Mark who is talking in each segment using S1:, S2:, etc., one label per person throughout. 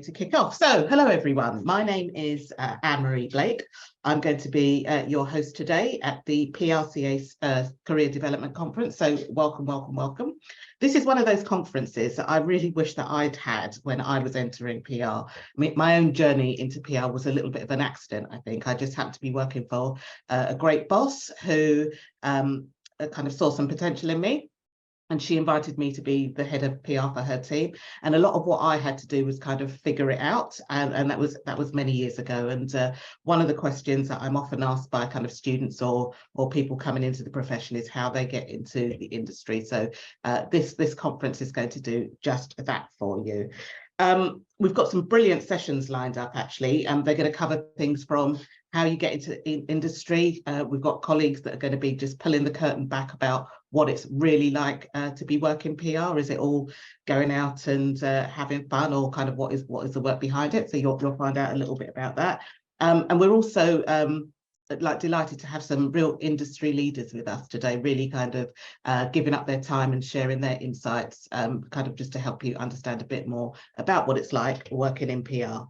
S1: to kick off. So hello everyone, my name is Anne-Marie Blake. I'm going to be your host today at the PRCA Career Development Conference. So welcome, welcome, welcome. This is one of those conferences that I really wish that I'd had when I was entering PR. I mean, my own journey into PR was a little bit of an accident, I think. I just happened to be working for a great boss who kind of saw some potential in me. And she invited me to be the head of PR for her team. And a lot of what I had to do was kind of figure it out. And that was many years ago. And one of the questions that I'm often asked by kind of students or people coming into the profession is how they get into the industry. So this conference is going to do just that for you. We've got some brilliant sessions lined up, actually, and they're going to cover things from how you get into industry. We've got colleagues that are going to be just pulling the curtain back about what it's really like to be working PR. Is it all going out and having fun, or kind of what is the work behind it? So you'll find out a little bit about that. And we're also delighted to have some real industry leaders with us today, really kind of giving up their time and sharing their insights, kind of just to help you understand a bit more about what it's like working in PR.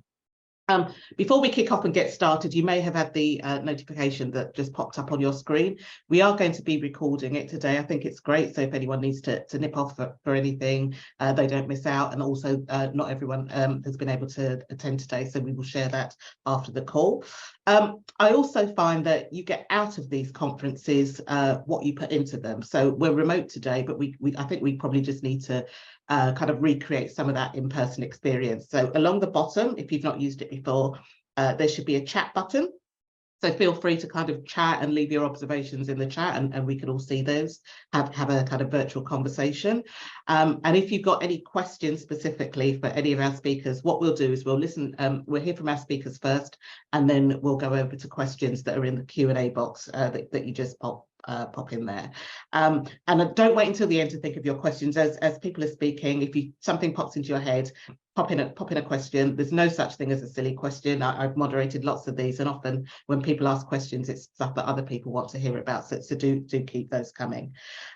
S1: Before we kick off and get started, you may have had the notification that just popped up on your screen. We are going to be recording it today. I think it's great. So if anyone needs to nip off for anything, they don't miss out. And also not everyone has been able to attend today. So we will share that after the call. I also find that you get out of these conferences what you put into them. So we're remote today, but I think we probably just need to kind of recreate some of that in-person experience. So along the bottom, if you've not used it before, there should be a chat button. So feel free to kind of chat and leave your observations in the chat, and we can all see those, have a kind of virtual conversation. And if you've got any questions specifically for any of our speakers, what we'll do is we'll listen, we'll hear from our speakers first, and then we'll go over to questions that are in the Q&A box that you just pop in there. And don't wait until the end to think of your questions. As people are speaking, if something pops into your head, pop in a question. There's no such thing as a silly question. I've moderated lots of these, and often when people ask questions, it's stuff that other people want to hear about. So do keep those coming.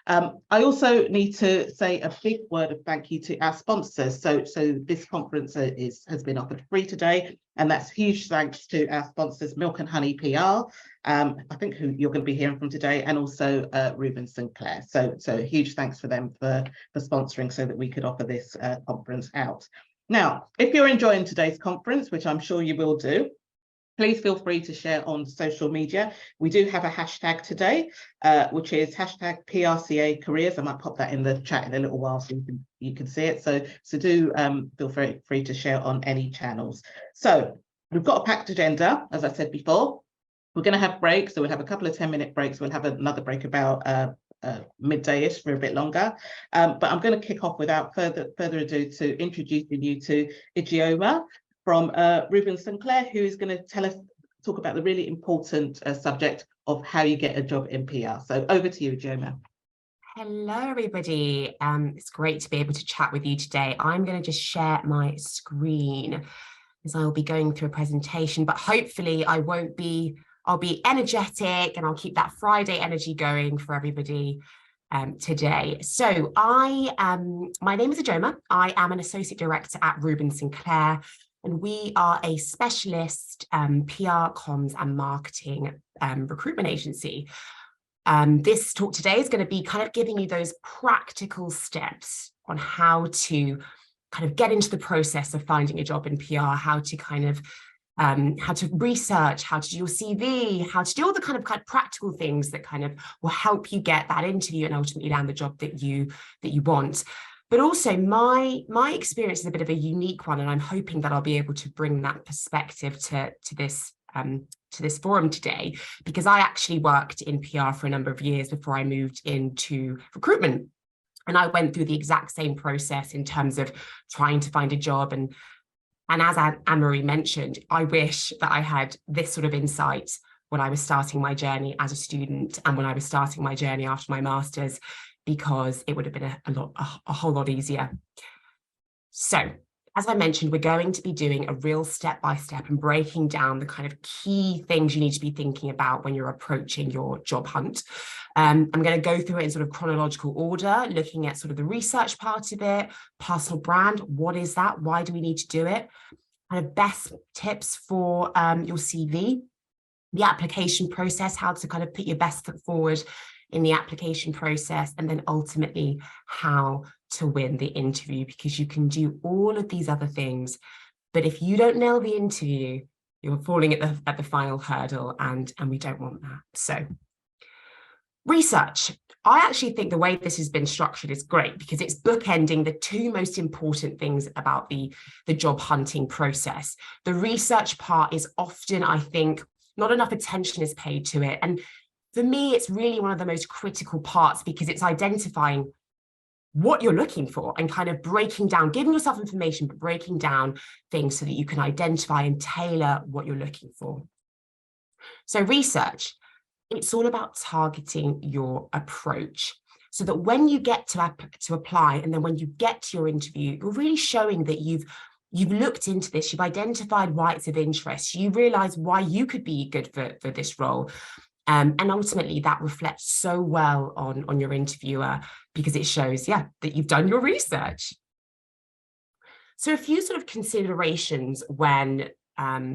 S1: I also need to say a big word of thank you to our sponsors. So this conference has been offered free today, and that's huge thanks to our sponsors, Milk and Honey PR, I think who you're going to be hearing from today, and also Ruben Sinclair. So huge thanks for them for sponsoring so that we could offer this conference out. Now, if you're enjoying today's conference, which I'm sure you will do, please feel free to share on social media. We do have a hashtag today, which is hashtag PRCA Careers. I might pop that in the chat in a little while so you can see it. So do feel free to share on any channels. So we've got a packed agenda, as I said before. We're going to have breaks, so we'll have a couple of 10-minute breaks. We'll have another break about midday-ish for a bit longer. But I'm going to kick off without further ado to introducing you to Ijeoma from Ruben Sinclair, who is going to talk about the really important subject of how you get a job in PR. So over to you, Ijeoma.
S2: Hello, everybody. It's great to be able to chat with you today. I'm going to just share my screen as I will be going through a presentation, but hopefully I'll be energetic and I'll keep that Friday energy going for everybody today. So my name is Ijeoma. I am an associate director at Ruben Sinclair, and we are a specialist PR, comms and marketing recruitment agency. This talk today is going to be kind of giving you those practical steps on how to kind of get into the process of finding a job in PR, how to kind of how to research, how to do your CV, how to do all the kind of practical things that kind of will help you get that interview and ultimately land the job that you want. But also my experience is a bit of a unique one, and I'm hoping that I'll be able to bring that perspective to this forum today, because I actually worked in PR for a number of years before I moved into recruitment. And I went through the exact same process in terms of trying to find a job. And as Anne-Marie mentioned, I wish that I had this sort of insight when I was starting my journey as a student and when I was starting my journey after my master's, because it would have been a whole lot easier. So, as I mentioned, we're going to be doing a real step-by-step and breaking down the kind of key things you need to be thinking about when you're approaching your job hunt. I'm going to go through it in sort of chronological order, looking at sort of the research part of it, personal brand, what is that? Why do we need to do it? kind of best tips for your CV, the application process, how to kind of put your best foot forward in the application process, and then ultimately how to win the interview, because you can do all of these other things, but if you don't nail the interview, you're falling at the final hurdle, and we don't want that. So research. I actually think the way this has been structured is great, because it's bookending the two most important things about the job hunting process. The research part is often, I think, not enough attention is paid to it. And for me, it's really one of the most critical parts, because it's identifying what you're looking for and kind of breaking down, giving yourself information, but breaking down things so that you can identify and tailor what you're looking for. So research, it's all about targeting your approach, so that when you get to apply, and then when you get to your interview, you're really showing that you've looked into this, you've identified why it's of interest, you realize why you could be good for this role. And ultimately that reflects so well on your interviewer, because it shows, that you've done your research. So a few sort of considerations when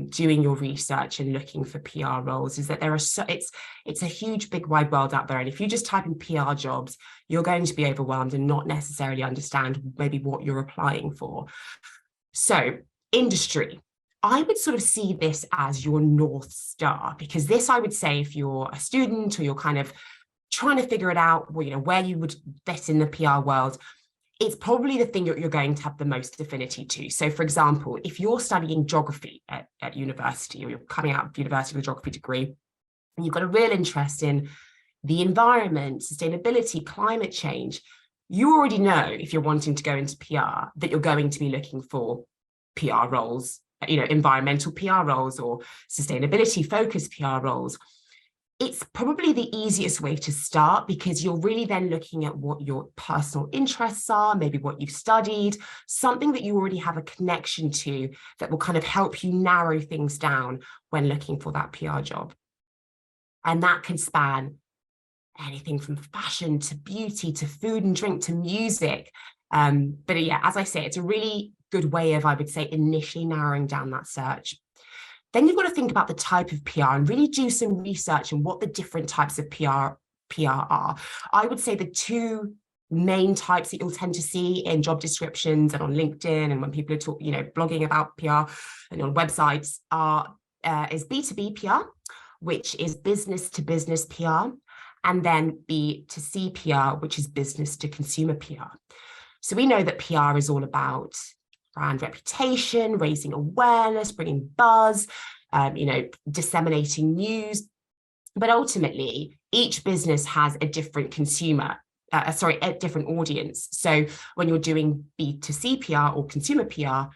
S2: doing your research and looking for PR roles is that it's a huge, big, wide world out there. And if you just type in PR jobs, you're going to be overwhelmed and not necessarily understand maybe what you're applying for. So industry. I would sort of see this as your North Star, because this, I would say, if you're a student or you're kind of trying to figure it out, where you would fit in the PR world, it's probably the thing you're going to have the most affinity to. So, for example, if you're studying geography at university, or you're coming out of university with a geography degree, and you've got a real interest in the environment, sustainability, climate change, you already know, if you're wanting to go into PR, that you're going to be looking for PR roles, environmental PR roles or sustainability focused PR roles. It's probably the easiest way to start, because you're really then looking at what your personal interests are, maybe what you've studied, something that you already have a connection to that will kind of help you narrow things down when looking for that PR job. And that can span anything from fashion to beauty to food and drink to music. But yeah, as I say, it's a really good way of, I would say, initially narrowing down that search. Then you've got to think about the type of PR and really do some research on what the different types of PR are. I would say the two main types that you'll tend to see in job descriptions and on LinkedIn, and when people are blogging about PR and on websites, is B2B PR, which is business to business PR, and then B2C PR, which is business to consumer PR. So we know that PR is all about brand reputation, raising awareness, bringing buzz, disseminating news. But ultimately, each business has a different a different audience. So when you're doing B2C PR or consumer PR,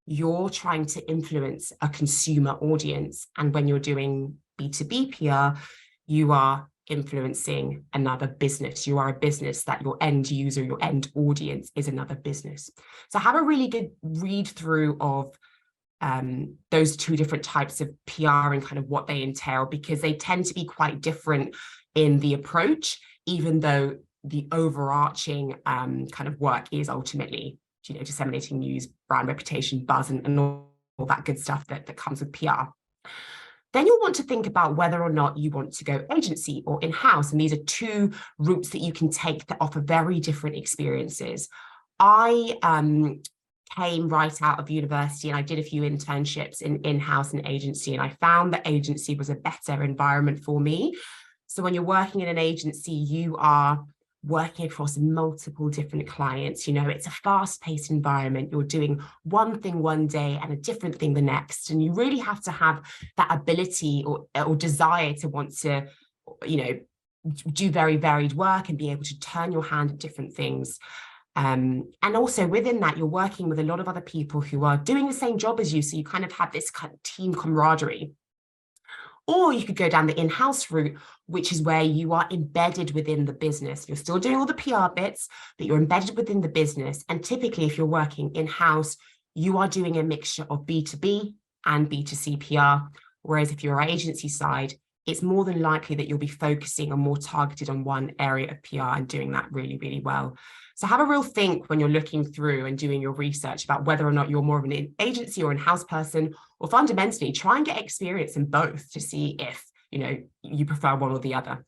S2: you're trying to influence a consumer audience. And when you're doing B2B PR, you are influencing another business. You are a business that your end user, your end audience is another business. So have a really good read through of those two different types of PR and kind of what they entail, because they tend to be quite different in the approach, even though the overarching kind of work is ultimately, disseminating news, brand reputation, buzz, and all that good stuff that comes with PR. Then you'll want to think about whether or not you want to go agency or in-house. And these are two routes that you can take that offer very different experiences. I came right out of university and I did a few internships in-house and agency, and I found that agency was a better environment for me. So when you're working in an agency, you are working across multiple different clients. It's a fast-paced environment. You're doing one thing one day and a different thing the next. And you really have to have that ability or desire to want to, do very varied work and be able to turn your hand at different things. And also within that, you're working with a lot of other people who are doing the same job as you. So you kind of have this kind of team camaraderie. Or you could go down the in-house route, which is where you are embedded within the business. You're still doing all the PR bits, but you're embedded within the business. And typically, if you're working in-house, you are doing a mixture of B2B and B2C PR. Whereas if you're agency side, it's more than likely that you'll be focusing on more targeted on one area of PR and doing that really, really well. So have a real think when you're looking through and doing your research about whether or not you're more of an agency or in-house person, or fundamentally try and get experience in both to see if, you prefer one or the other.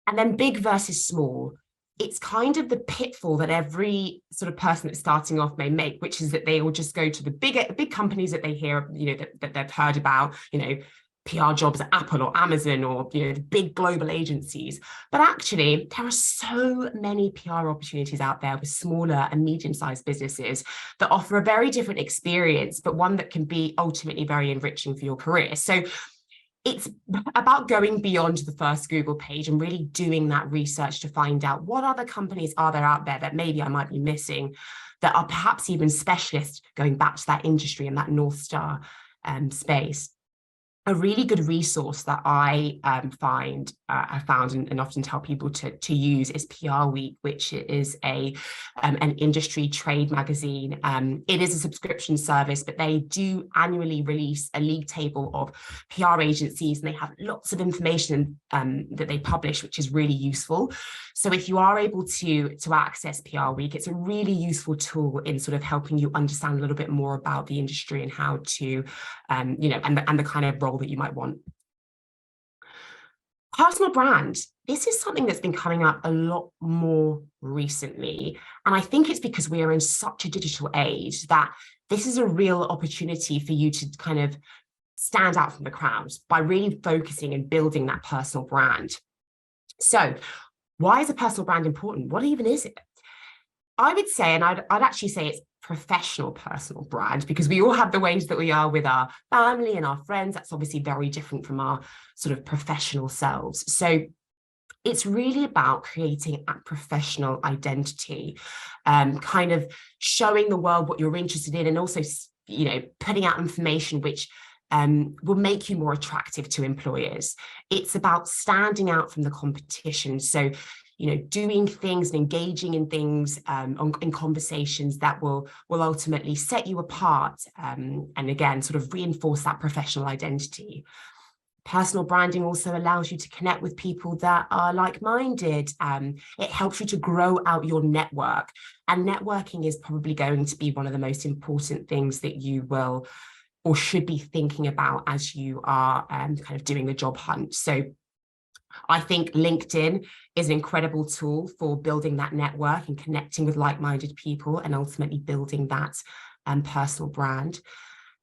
S2: And then big versus small. It's kind of the pitfall that every sort of person that's starting off may make, which is that they will just go to the big companies that they hear, that they've heard about, PR jobs at Apple or Amazon or, the big global agencies. But actually, there are so many PR opportunities out there with smaller and medium-sized businesses that offer a very different experience, but one that can be ultimately very enriching for your career. So it's about going beyond the first Google page and really doing that research to find out what other companies are there out there that maybe I might be missing, that are perhaps even specialists going back to that industry and that North Star space. A really good resource that I found and often tell people to use is PR Week, which is an industry trade magazine. It is a subscription service, but they do annually release a league table of PR agencies, and they have lots of information that they publish, which is really useful. So if you are able to access PR Week, it's a really useful tool in sort of helping you understand a little bit more about the industry and how to, and the kind of role that you might want. Personal brand. This is something that's been coming up a lot more recently. And I think it's because we are in such a digital age that this is a real opportunity for you to kind of stand out from the crowd by really focusing and building that personal brand. So why is a personal brand important? What even is it? I would say, and I'd actually say it's professional personal brand, because we all have the ways that we are with our family and our friends. That's obviously very different from our sort of professional selves. So it's really about creating a professional identity, kind of showing the world what you're interested in, and also, putting out information which will make you more attractive to employers. It's about standing out from the competition. So, doing things and engaging in things, in conversations that will ultimately set you apart, and again, sort of reinforce that professional identity. Personal branding also allows you to connect with people that are like-minded. It helps you to grow out your network. And networking is probably going to be one of the most important things that you will or should be thinking about as you are kind of doing the job hunt. So I think LinkedIn is an incredible tool for building that network and connecting with like-minded people and ultimately building that personal brand.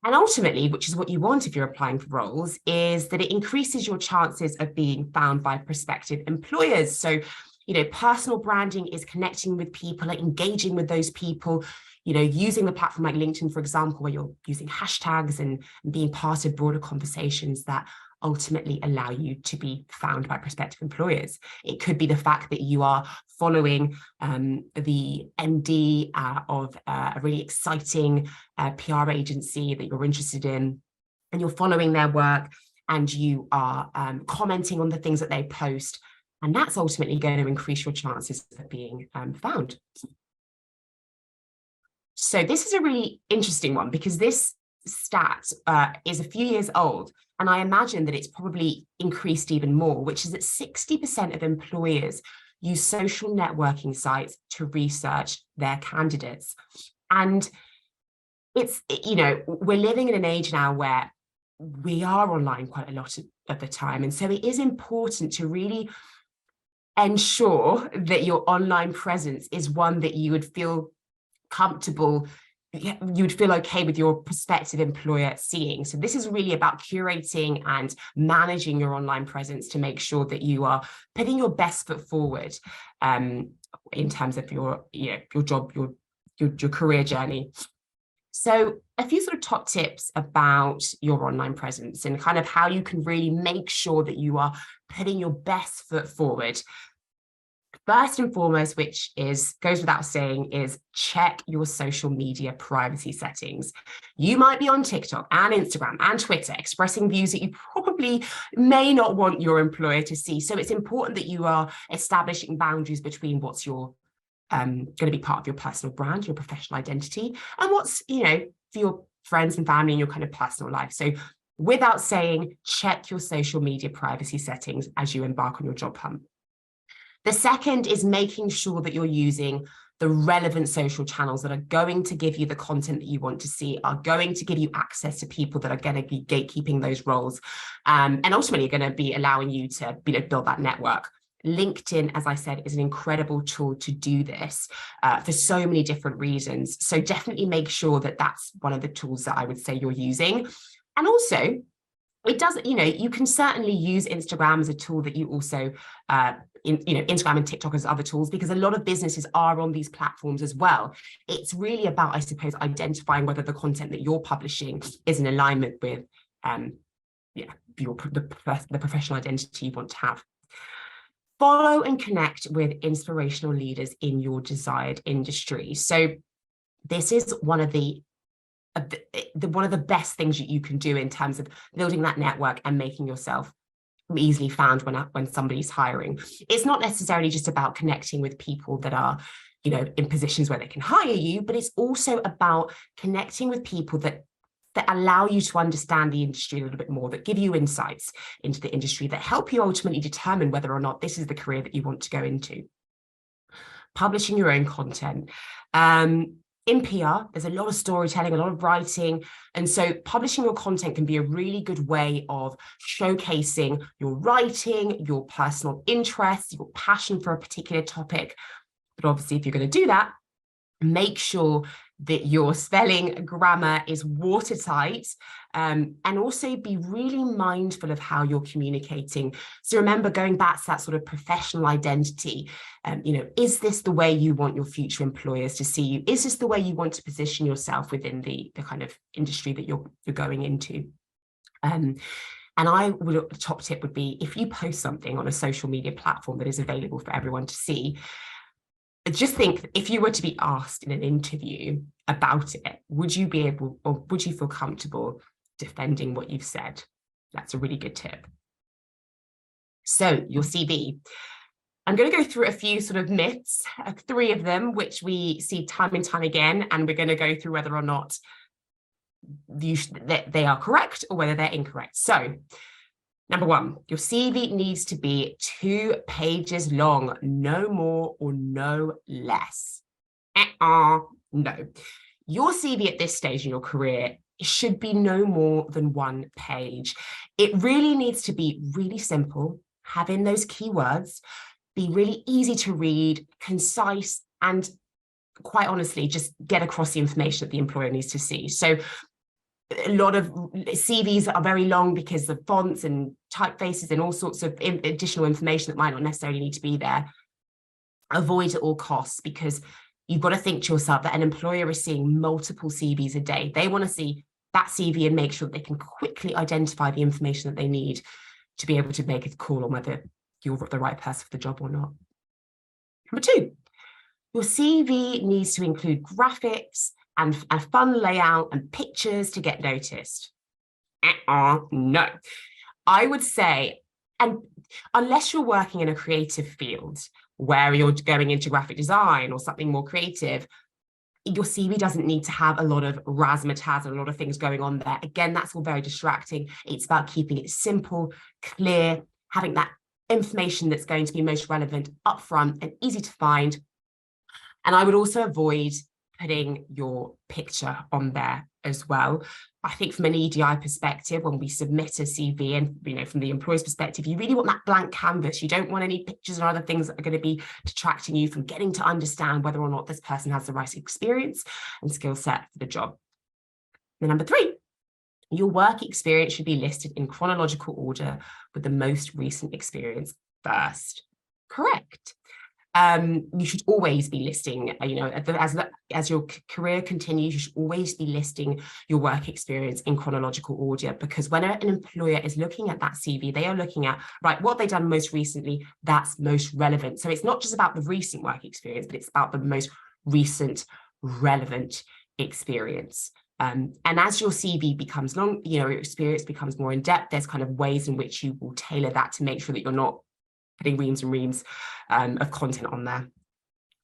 S2: And ultimately, which is what you want if you're applying for roles, is that it increases your chances of being found by prospective employers. So, personal branding is connecting with people, like engaging with those people, using the platform like LinkedIn, for example, where you're using hashtags and being part of broader conversations that ultimately allow you to be found by prospective employers. It could be the fact that you are following the MD of a really exciting PR agency that you're interested in, and you're following their work, and you are commenting on the things that they post, and that's ultimately going to increase your chances of being found. So this is a really interesting one, because this stat is a few years old, and I imagine that it's probably increased even more, which is that 60% of employers use social networking sites to research their candidates. And it's, we're living in an age now where we are online quite a lot of the time. And so it is important to really ensure that your online presence is one that you would feel comfortable, you'd feel okay with your prospective employer seeing. So this is really about curating and managing your online presence to make sure that you are putting your best foot forward in terms of your job, your career journey. So a few sort of top tips about your online presence and kind of how you can really make sure that you are putting your best foot forward. First and foremost, which goes without saying, is check your social media privacy settings. You might be on TikTok and Instagram and Twitter expressing views that you probably may not want your employer to see. So it's important that you are establishing boundaries between what's going to be part of your personal brand, your professional identity, and what's, for your friends and family and your kind of personal life. So without saying, check your social media privacy settings as you embark on your job hunt. The second is making sure that you're using the relevant social channels that are going to give you the content that you want to see, are going to give you access to people that are going to be gatekeeping those roles, and ultimately are going to be allowing you to, build that network. LinkedIn, as I said, is an incredible tool to do this for so many different reasons. So definitely make sure that that's one of the tools that I would say you're using. And also, it does, you can certainly use Instagram as a tool that you also, Instagram and TikTok as other tools, because a lot of businesses are on these platforms as well. It's really about, I suppose, identifying whether the content that you're publishing is in alignment with, the professional identity you want to have. Follow and connect with inspirational leaders in your desired industry. So this is one of the best things that you can do in terms of building that network and making yourself easily found when somebody's hiring. It's not necessarily just about connecting with people that are, in positions where they can hire you, but it's also about connecting with people that allow you to understand the industry a little bit more, that give you insights into the industry, that help you ultimately determine whether or not this is the career that you want to go into. Publishing your own content. In PR, there's a lot of storytelling, a lot of writing. And so publishing your content can be a really good way of showcasing your writing, your personal interests, your passion for a particular topic. But obviously, if you're going to do that, make sure that your spelling, grammar is watertight, and also be really mindful of how you're communicating. So remember, going back to that sort of professional identity, is this the way you want your future employers to see you? Is this the way you want to position yourself within the kind of industry that you're going into? And the top tip would be, if you post something on a social media platform that is available for everyone to see, just think, if you were to be asked in an interview about it, would you be able, or would you feel comfortable defending what you've said? That's a really good tip. So your CV. I'm going to go through a few sort of myths, 3 of them, which we see time and time again, and we're going to go through whether or not they are correct or whether they're incorrect. So, number 1, your CV needs to be 2 pages long, no more or no less. No. Your CV at this stage in your career should be no more than 1 page. It really needs to be really simple, have in those keywords, be really easy to read, concise, and quite honestly, just get across the information that the employer needs to see. So a lot of CVs are very long because of fonts and typefaces and all sorts of additional information that might not necessarily need to be there. Avoid at all costs, because you've got to think to yourself that an employer is seeing multiple CVs a day. They want to see that CV and make sure that they can quickly identify the information that they need to be able to make a call on whether you're the right person for the job or not. Number 2, your CV needs to include graphics and a fun layout and pictures to get noticed. No. I would say, and unless you're working in a creative field where you're going into graphic design or something more creative, your CV doesn't need to have a lot of razzmatazz and a lot of things going on there. Again, that's all very distracting. It's about keeping it simple, clear, having that information that's going to be most relevant upfront and easy to find. And I would also avoid putting your picture on there as well. I think from an EDI perspective, when we submit a CV and, from the employer's perspective, you really want that blank canvas. You don't want any pictures or other things that are going to be detracting you from getting to understand whether or not this person has the right experience and skill set for the job. And number 3, your work experience should be listed in chronological order with the most recent experience first. Correct. You should always be listing, as your career continues, you should always be listing your work experience in chronological order, because when an employer is looking at that CV, they are looking at, right, what they've done most recently, that's most relevant. So it's not just about the recent work experience, but it's about the most recent relevant experience. And as your CV becomes long, your experience becomes more in depth, there's kind of ways in which you will tailor that to make sure that you're not putting reams and reams of content on there.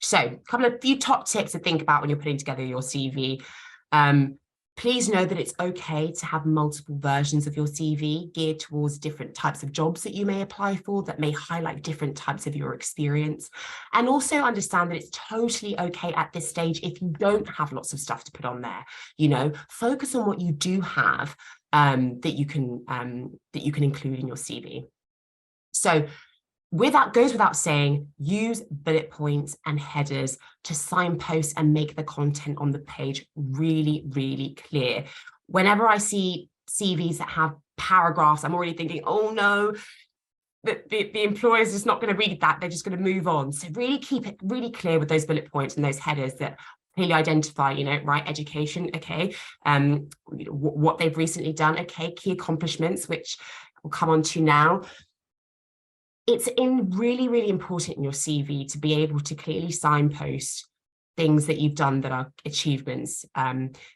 S2: So a few top tips to think about when you're putting together your CV. Please know that it's okay to have multiple versions of your CV geared towards different types of jobs that you may apply for that may highlight different types of your experience. And also understand that it's totally okay at this stage if you don't have lots of stuff to put on there. You know, focus on what you do have that you can include in your CV. So goes without saying, use bullet points and headers to signpost and make the content on the page really, really clear. Whenever I see CVs that have paragraphs, I'm already thinking, oh no, the employer is just not going to read that. They're just going to move on. So really keep it really clear with those bullet points and those headers that clearly identify, you know, right, education, okay, what they've recently done, okay, key accomplishments, which we'll come on to now. It's really, really important in your CV to be able to clearly signpost things that you've done that are achievements.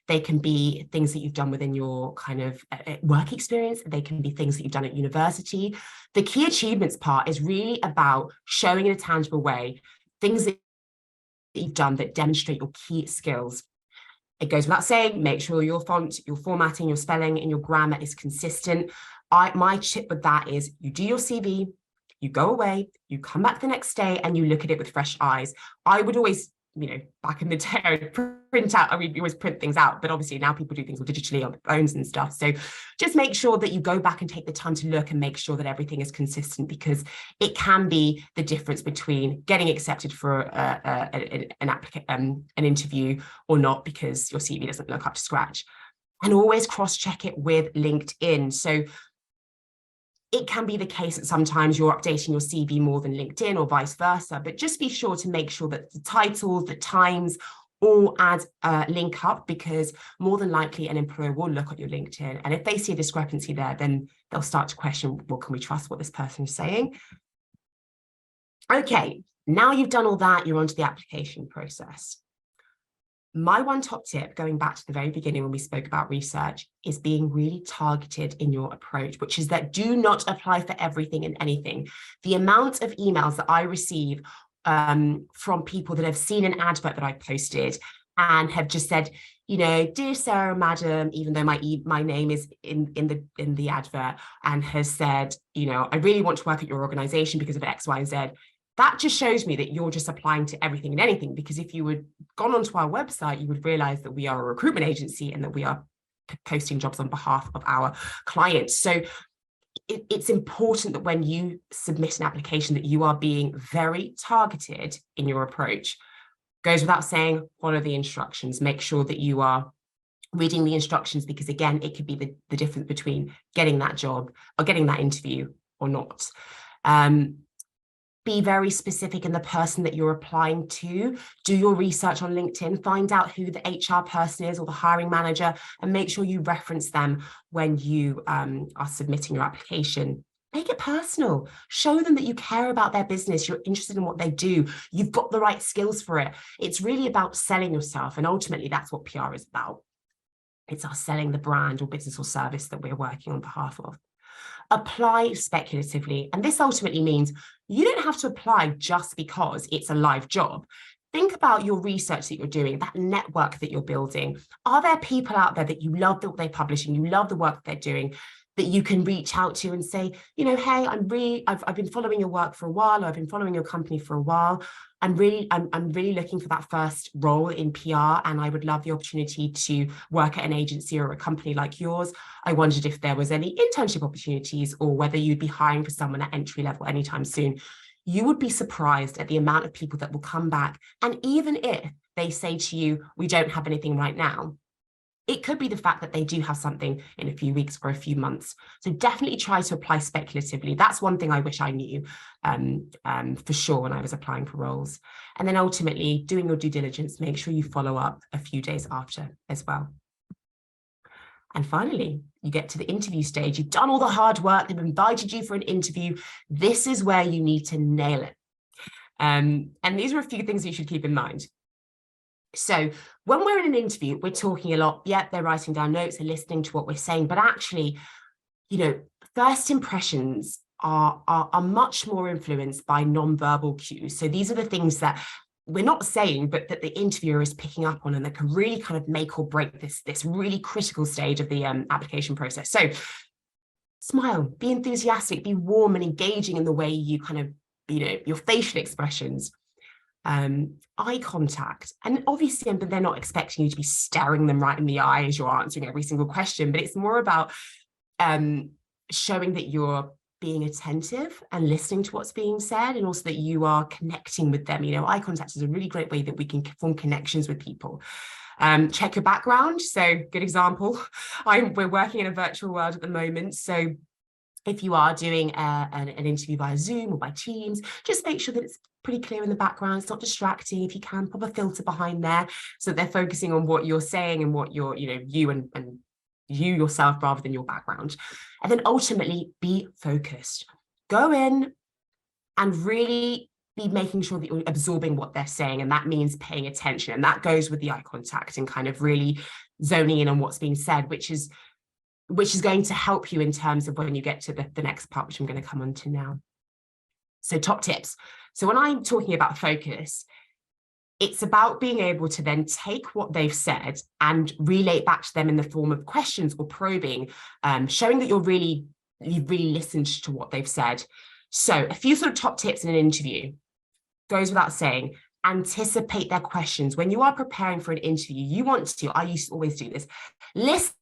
S2: They can be things that you've done within your kind of work experience. They can be things that you've done at university. The key achievements part is really about showing in a tangible way things that you've done that demonstrate your key skills. It goes without saying, make sure your font, your formatting, your spelling, and your grammar is consistent. My tip with that is you do your CV, you go away, you come back the next day and you look at it with fresh eyes. I would always, you know, back in the day, I'd print out, I mean, we always print things out, but obviously now people do things digitally on their phones and stuff. So just make sure that you go back and take the time to look and make sure that everything is consistent, because it can be the difference between getting accepted for an interview or not, because your CV doesn't look up to scratch. And always cross-check it with LinkedIn. So it can be the case that sometimes you're updating your CV more than LinkedIn or vice versa, but just be sure to make sure that the titles, the times, all link up, because more than likely an employer will look at your LinkedIn. And if they see a discrepancy there, then they'll start to question, well, can we trust what this person is saying? Okay, now you've done all that, you're onto the application process. My one top tip, going back to the very beginning when we spoke about research, is being really targeted in your approach, which is that do not apply for everything and anything. The amount of emails that I receive from people that have seen an advert that I posted and have just said, you know, dear Sarah, madam, even though my name is in the advert, and has said, you know, I really want to work at your organization because of X, Y, and Z. That just shows me that you're just applying to everything and anything, because if you had gone onto our website, you would realize that we are a recruitment agency and that we are posting jobs on behalf of our clients. So it's important that when you submit an application that you are being very targeted in your approach. Goes without saying, follow the instructions, make sure that you are reading the instructions, because again, it could be the difference between getting that job or getting that interview or not. Be very specific in the person that you're applying to. Do your research on LinkedIn, find out who the HR person is or the hiring manager, and make sure you reference them when you are submitting your application. Make it personal. Show them that you care about their business, you're interested in what they do, you've got the right skills for it. It's really about selling yourself, and ultimately that's what PR is about. It's us selling the brand or business or service that we're working on behalf of. Apply speculatively, and this ultimately means you don't have to apply just because it's a live job. Think about your research that you're doing, that network that you're building. Are there people out there that you love what they're publishing, you love the work that they're doing, that you can reach out to and say, you know, hey, I've been following your work for a while, or I've been following your company for a while. I'm really looking for that first role in PR, and I would love the opportunity to work at an agency or a company like yours. I wondered if there was any internship opportunities, or whether you'd be hiring for someone at entry level anytime soon. You would be surprised at the amount of people that will come back. And even if they say to you, we don't have anything right now, it could be the fact that they do have something in a few weeks or a few months. So definitely try to apply speculatively. That's one thing I wish I knew for sure when I was applying for roles. And then ultimately doing your due diligence, make sure you follow up a few days after as well. And finally, you get to the interview stage. You've done all the hard work. They've invited you for an interview. This is where you need to nail it. And these are a few things you should keep in mind. So when we're in an interview, we're talking a lot. Yeah, they're writing down notes, they're listening to what we're saying. But actually, you know, first impressions are much more influenced by non-verbal cues. So these are the things that we're not saying, but that the interviewer is picking up on, and that can really kind of make or break this really critical stage of the application process. So smile, be enthusiastic, be warm and engaging in the way you kind of, your facial expressions, eye contact. And obviously, but they're not expecting you to be staring them right in the eye as you're answering every single question, but it's more about showing that you're being attentive and listening to what's being said, and also that you are connecting with them. Eye contact is a really great way that we can form connections with people. Check your background. So good example, we're working in a virtual world at the moment. So if you are doing an interview via Zoom or by Teams, just make sure that it's pretty clear in the background. It's not distracting. If you can, pop a filter behind there so that they're focusing on what you're saying and what you're, you and you yourself rather than your background. And then ultimately be focused. Go in and really be making sure that you're absorbing what they're saying. And that means paying attention. And that goes with the eye contact and kind of really zoning in on what's being said, which is going to help you in terms of when you get to the next part, which I'm going to come on to now. So top tips. So when I'm talking about focus, it's about being able to then take what they've said and relay it back to them in the form of questions or probing, showing that you've really listened to what they've said. So a few sort of top tips in an interview. Goes without saying, anticipate their questions. When you are preparing for an interview, I used to always do this, list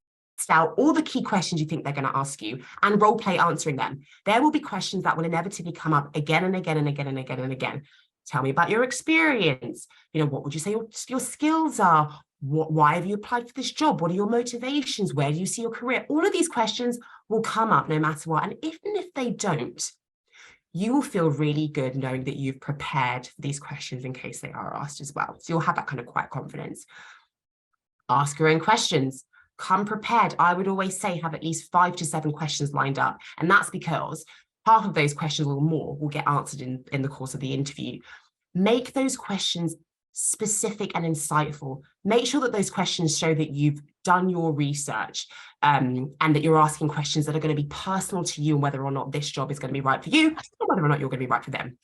S2: out all the key questions you think they're going to ask you and role play answering them. There will be questions that will inevitably come up again and again and again and again and again. Tell me about your experience. What would you say your skills are? Why have you applied for this job? What are your motivations? Where do you see your career? All of these questions will come up no matter what. And even if they don't, you will feel really good knowing that you've prepared for these questions in case they are asked as well. So you'll have that kind of quiet confidence. Ask your own questions. Come prepared. I would always say have at least 5 to 7 questions lined up. And that's because half of those questions or more will get answered in the course of the interview. Make those questions specific and insightful. Make sure that those questions show that you've done your research and that you're asking questions that are going to be personal to you and whether or not this job is going to be right for you or whether or not you're going to be right for them.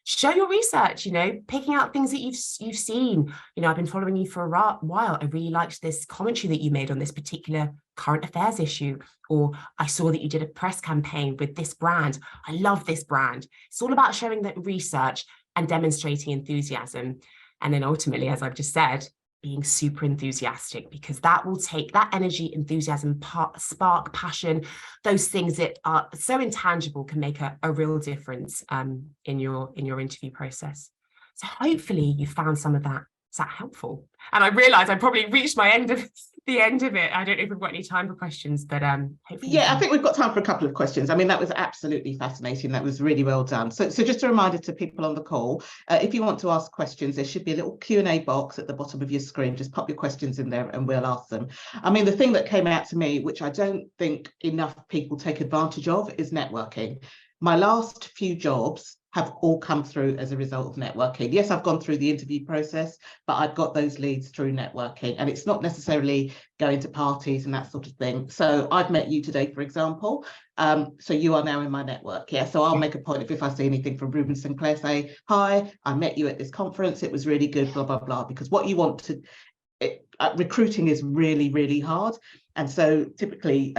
S2: Show your research, picking out things that you've seen. I've been following you for a while. I really liked this commentary that you made on this particular current affairs issue, or I saw that you did a press campaign with this brand. I love this brand. It's all about showing that research and demonstrating enthusiasm. And then ultimately, as I've just said, being super enthusiastic, because that will take that energy, enthusiasm, spark, passion, those things that are so intangible can make a real difference in your interview process. So hopefully you found some of that. Is that helpful? And I realize I probably reached the end of it. I don't know if we've got any time for questions, but hopefully.
S1: Yeah, I think we've got time for a couple of questions. I mean, that was absolutely fascinating. That was really well done. So just a reminder to people on the call, if you want to ask questions, there should be a little Q&A box at the bottom of your screen. Just pop your questions in there and we'll ask them. I mean, the thing that came out to me, which I don't think enough people take advantage of, is networking. My last few jobs have all come through as a result of networking. Yes, I've gone through the interview process, but I've got those leads through networking, and it's not necessarily going to parties and that sort of thing. So I've met you today, for example. So you are now in my network. Yeah. So I'll make a point of, if I see anything from Ruben Sinclair, say, hi, I met you at this conference. It was really good, blah, blah, blah. Because what you want to, recruiting is really, really hard. And so typically,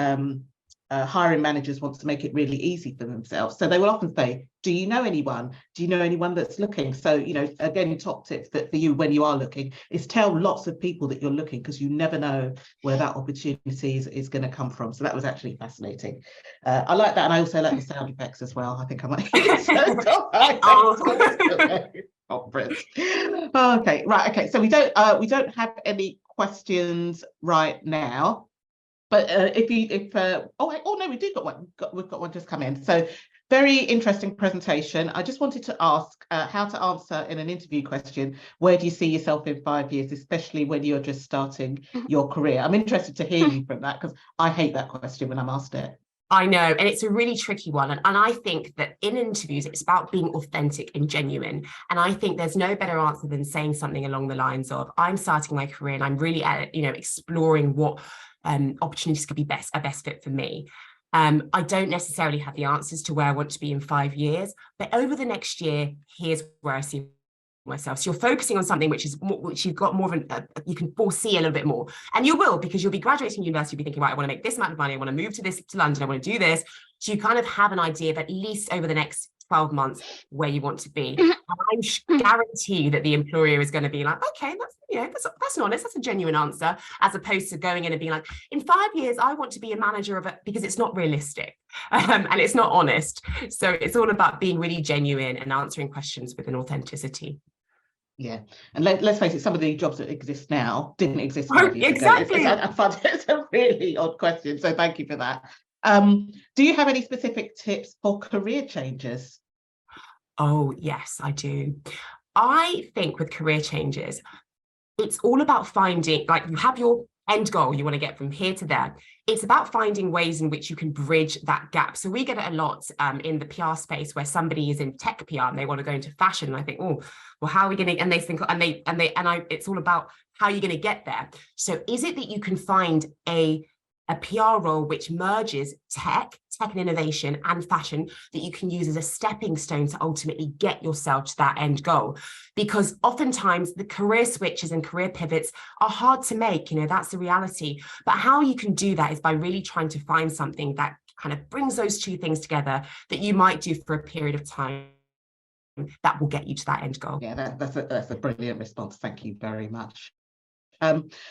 S1: hiring managers want to make it really easy for themselves. So they will often say, do you know anyone? Do you know anyone that's looking? So, again, top tips that for you when you are looking is tell lots of people that you're looking, because you never know where that opportunity is going to come from. So that was actually fascinating. I like that. And I also like the sound effects as well. I think I might. Okay, right. Okay. So we don't have any questions right now. But we do got one. We've got one just come in. So very interesting presentation. I just wanted to ask how to answer in an interview question, where do you see yourself in 5 years, especially when you're just starting your career? I'm interested to hear you from that, because I hate that question when I'm asked it.
S2: I know, and it's a really tricky one. And I think that in interviews, it's about being authentic and genuine. And I think there's no better answer than saying something along the lines of, I'm starting my career and I'm really exploring what opportunities could be a best fit for me. I don't necessarily have the answers to where I want to be in 5 years, but over the next year, here's where I see myself. So you're focusing on something which is more, which you've got more of you can foresee a little bit more, and you will, because you'll be graduating university, you'll be thinking, right, I want to make this amount of money, I want to move to London, I want to do this. So you kind of have an idea of at least over the next 12 months where you want to be. And I guarantee that the employer is going to be like, okay, that's honest, that's a genuine answer, as opposed to going in and being like, in 5 years I want to be a manager of it, because it's not realistic, and it's not honest. So it's all about being really genuine and answering questions with an authenticity.
S1: Yeah, and let's face it, some of the jobs that exist now didn't exist 5 years
S2: exactly.
S1: ago. It's a really odd question, so thank you for that. Do you have any specific tips for career changes?
S2: Oh, yes, I do. I think with career changes, it's all about finding, like, you have your end goal, you want to get from here to there. It's about finding ways in which you can bridge that gap. So we get it a lot in the PR space, where somebody is in tech PR and they want to go into fashion. And I think, oh, well, how are we going to, and they think, it's all about how you're going to get there. So is it that you can find a PR role which merges tech and innovation and fashion, that you can use as a stepping stone to ultimately get yourself to that end goal? Because oftentimes the career switches and career pivots are hard to make, that's the reality. But how you can do that is by really trying to find something that kind of brings those two things together, that you might do for a period of time, that will get you to that end goal.
S1: Yeah, that's a brilliant response. Thank you very much.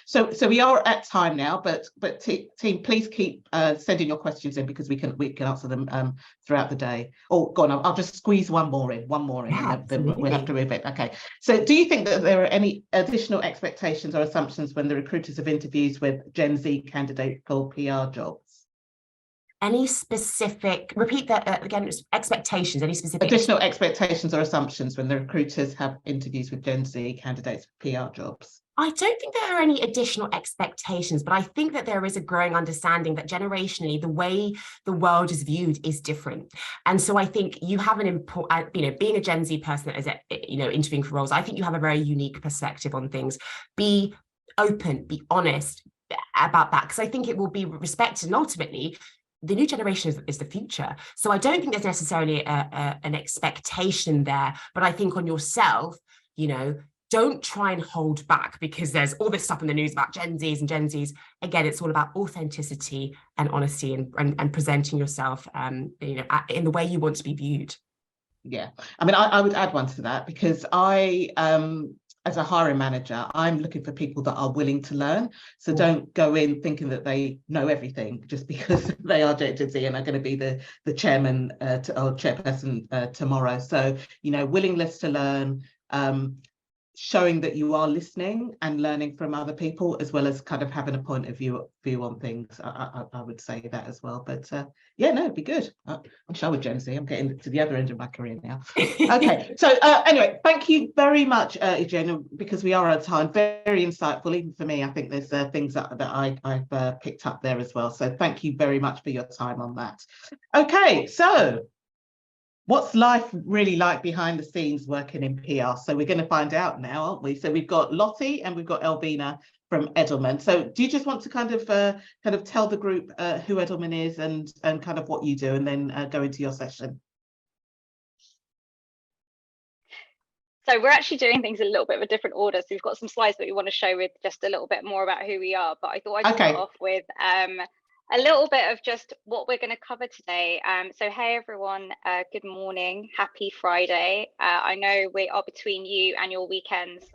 S1: So we are at time now, but team, please keep sending your questions in, because we can answer them throughout the day. Oh, go on, I'll just squeeze one more in,
S2: Yeah,
S1: and then we'll have to move it. Okay. So do you think that there are any additional expectations or assumptions when the recruiters have interviews with Gen Z candidates for PR jobs?
S2: Any specific, repeat that again, expectations, any specific
S1: additional expectations or assumptions when the recruiters have interviews with Gen Z candidates for PR jobs?
S2: I don't think there are any additional expectations, but I think that there is a growing understanding that generationally, the way the world is viewed is different. And so I think you have an important, being a Gen Z person that is, interviewing for roles, I think you have a very unique perspective on things. Be open, be honest about that, because I think it will be respected, and ultimately, the new generation is the future. So I don't think there's necessarily an expectation there, but I think on yourself, don't try and hold back, because there's all this stuff in the news about Gen Zs and Gen Zs. Again, it's all about authenticity and honesty, and presenting yourself, in the way you want to be viewed.
S1: Yeah, I mean, I would add one to that, because as a hiring manager, I'm looking for people that are willing to learn. So don't go in thinking that they know everything just because they are Gen Z and are going to be the chairman or chairperson tomorrow. So, willingness to learn, showing that you are listening and learning from other people, as well as kind of having a point of view on things. I would say that as well. But yeah, no, it'd be good. I'm sure with Gen Z, I'm getting to the other end of my career now. Okay, so anyway, thank you very much, Jen, because we are out of time. Very insightful, even for me. I think there's things that I've picked up there as well. So thank you very much for your time on that. Okay, so what's life really like behind the scenes working in PR? So we're going to find out now, aren't we? So we've got Lottie and we've got Elvina from Edelman. So do you just want to kind of tell the group who Edelman is and kind of what you do, and then go into your session?
S3: So we're actually doing things in a little bit of a different order. So we've got some slides that we want to show with just a little bit more about who we are. But I thought I'd start off with a little bit of just what we're going to cover today. So hey everyone, good morning, happy Friday. I know we are between you and your weekends,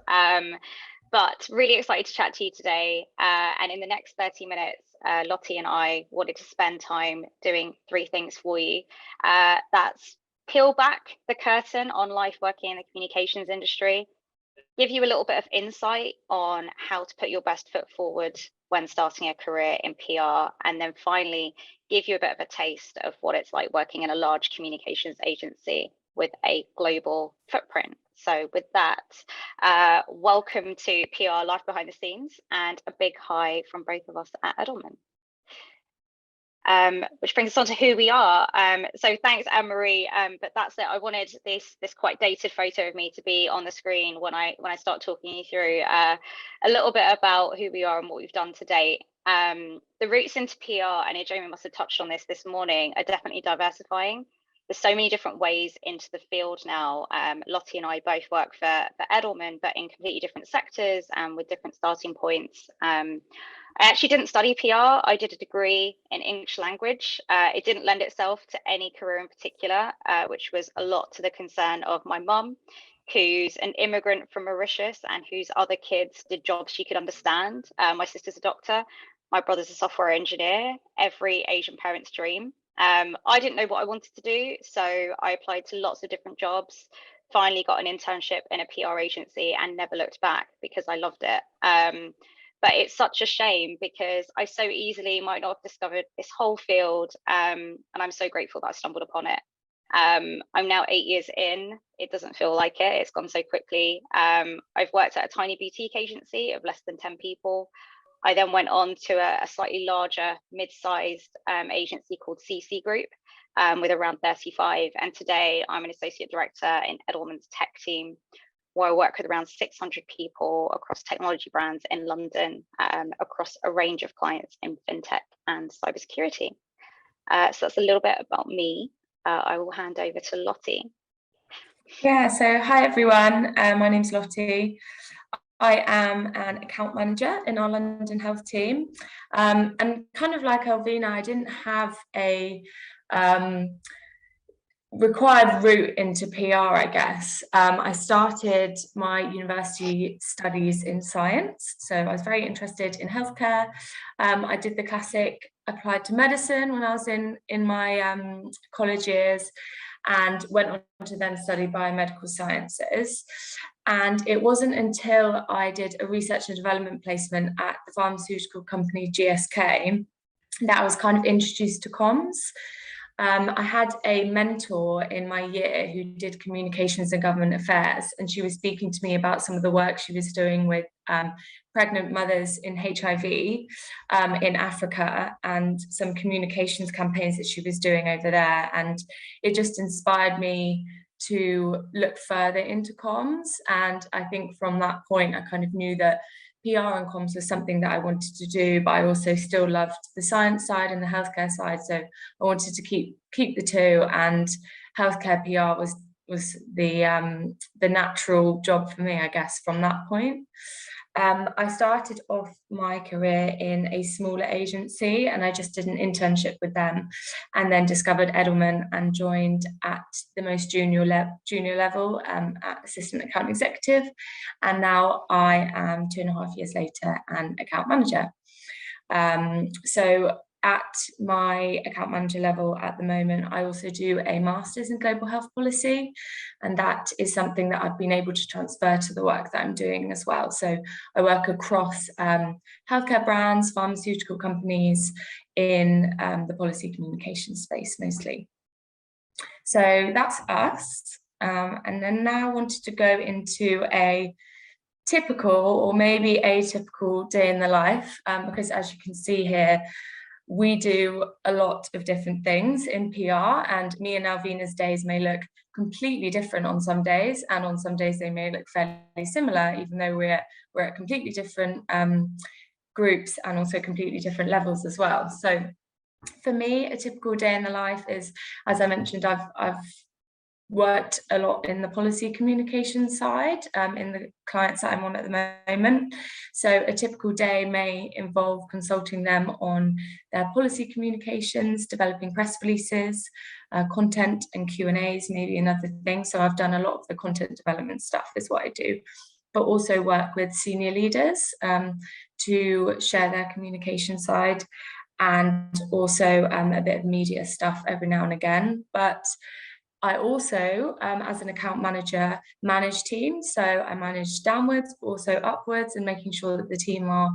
S3: but really excited to chat to you today. And in the next 30 minutes, Lottie and I wanted to spend time doing 3 things for you. That's peel back the curtain on life working in the communications industry, give you a little bit of insight on how to put your best foot forward when starting a career in PR, and then finally give you a bit of a taste of what it's like working in a large communications agency with a global footprint. So with that, welcome to PR Life Behind the Scenes, and a big hi from both of us at Edelman. Which brings us on to who we are. So thanks, Anne-Marie, but that's it. I wanted this quite dated photo of me to be on the screen when I start talking you through a little bit about who we are and what we've done to date. The routes into PR, and Jamie must have touched on this morning, are definitely diversifying. there's so many different ways into the field now. Lottie and I both work for Edelman, but in completely different sectors and with different starting points. I actually didn't study PR. I did a degree in English language. It didn't lend itself to any career in particular, which was a lot to the concern of my mum, who's an immigrant from Mauritius and whose other kids did jobs she could understand. My sister's a doctor. My brother's a software engineer. Every Asian parent's dream. I didn't know what I wanted to do, so I applied to lots of different jobs, finally got an internship in a PR agency and never looked back because I loved it. But it's such a shame because I so easily might not have discovered this whole field, and I'm so grateful that I stumbled upon it. I'm now 8 years in. It doesn't feel like it. It's gone so quickly. I've worked at a tiny boutique agency of less than 10 people. I then went on to a slightly larger, mid-sized agency called CC Group with around 35. And today I'm an associate director in Edelman's tech team, where I work with around 600 people across technology brands in London, across a range of clients in fintech and cybersecurity. So that's a little bit about me. I will hand over to Lottie.
S4: Yeah, so hi everyone, my name's Lottie. I am an account manager in our London Health team, and kind of like Elvina, I didn't have a required route into PR, I guess. I started my university studies in science, so I was very interested in healthcare. I did the classic applied to medicine when I was in my college years, and went on to then study biomedical sciences. And it wasn't until I did a research and development placement at the pharmaceutical company GSK that I was kind of introduced to comms. I had a mentor in my year who did communications and government affairs, and she was speaking to me about some of the work she was doing with pregnant mothers in HIV in Africa, and some communications campaigns that she was doing over there. And it just inspired me to look further into comms. And I think from that point, I kind of knew that PR and comms was something that I wanted to do, but I also still loved the science side and the healthcare side. So I wanted to keep the two, and healthcare PR was the natural job for me, I guess, from that point. I started off my career in a smaller agency, and I just did an internship with them, and then discovered Edelman and joined at the most junior level at assistant account executive, and now I am 2.5 years later an account manager. So at my account manager level at the moment, I also do a master's in global health policy, and that is something that I've been able to transfer to the work that I'm doing as well. So I work across healthcare brands, pharmaceutical companies in the policy communication space mostly. So that's us. And then now I wanted to go into a typical or maybe atypical day in the life, because as you can see here, we do a lot of different things in PR, and me and Alvina's days may look completely different on some days, and on some days they may look fairly similar, even though we're at completely different groups and also completely different levels as well. So for me, a typical day in the life is, as I mentioned, I've worked a lot in the policy communication side in the clients that I'm on at the moment. So a typical day may involve consulting them on their policy communications, developing press releases, content and Q&As, maybe another thing. So I've done a lot of the content development stuff is what I do, but also work with senior leaders to share their communication side, and also a bit of media stuff every now and again. But I also, as an account manager, manage teams. So I manage downwards, but also upwards, and making sure that the team are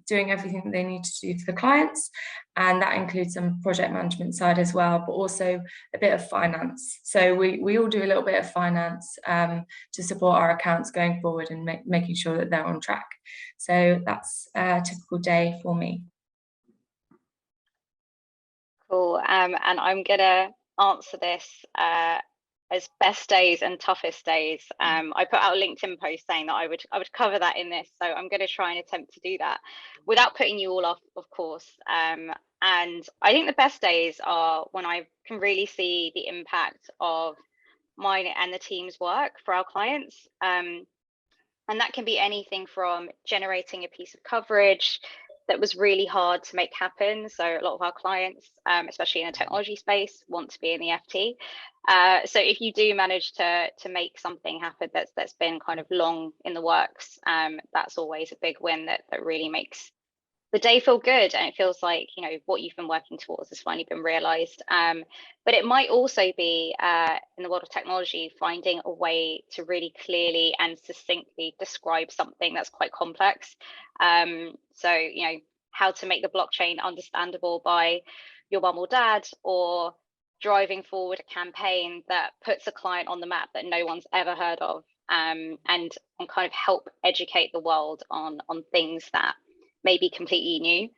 S4: doing everything that they need to do for the clients. And that includes some project management side as well, but also a bit of finance. So we all do a little bit of finance to support our accounts going forward and making sure that they're on track. So that's a typical day for me.
S3: Cool. And I'm gonna answer this as best days and toughest days. I put out a LinkedIn post saying that I would cover that in this, so I'm going to try and attempt to do that without putting you all off, of course. And I think the best days are when I can really see the impact of mine and the team's work for our clients. And that can be anything from generating a piece of coverage that was really hard to make happen. So a lot of our clients, especially in the technology space, want to be in the FT. So if you do manage to make something happen that's been kind of long in the works, that's always a big win that really makes the day feel good, and it feels like, you know, what you've been working towards has finally been realized. But it might also be in the world of technology, finding a way to really clearly and succinctly describe something that's quite complex. So, you know, how to make the blockchain understandable by your mum or dad, or driving forward a campaign that puts a client on the map that no one's ever heard of, and kind of help educate the world on things that may be completely new.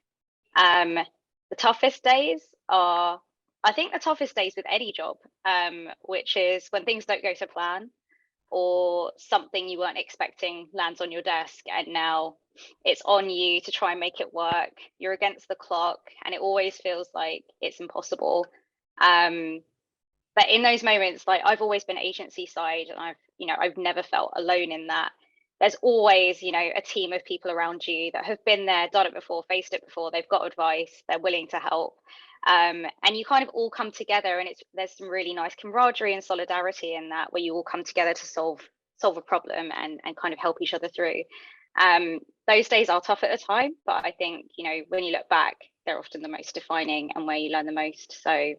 S3: The toughest days are, I think, the toughest days with any job, which is when things don't go to plan, or something you weren't expecting lands on your desk, and now it's on you to try and make it work. You're against the clock, and it always feels like it's impossible. But in those moments, like, I've always been agency side, and I've never felt alone in that. There's always, you know, a team of people around you that have been there, done it before, faced it before. They've got advice, they're willing to help, and you kind of all come together, and there's some really nice camaraderie and solidarity in that, where you all come together to solve a problem and kind of help each other through. Those days are tough at the time, but I think, you know, when you look back, they're often the most defining and where you learn the most. So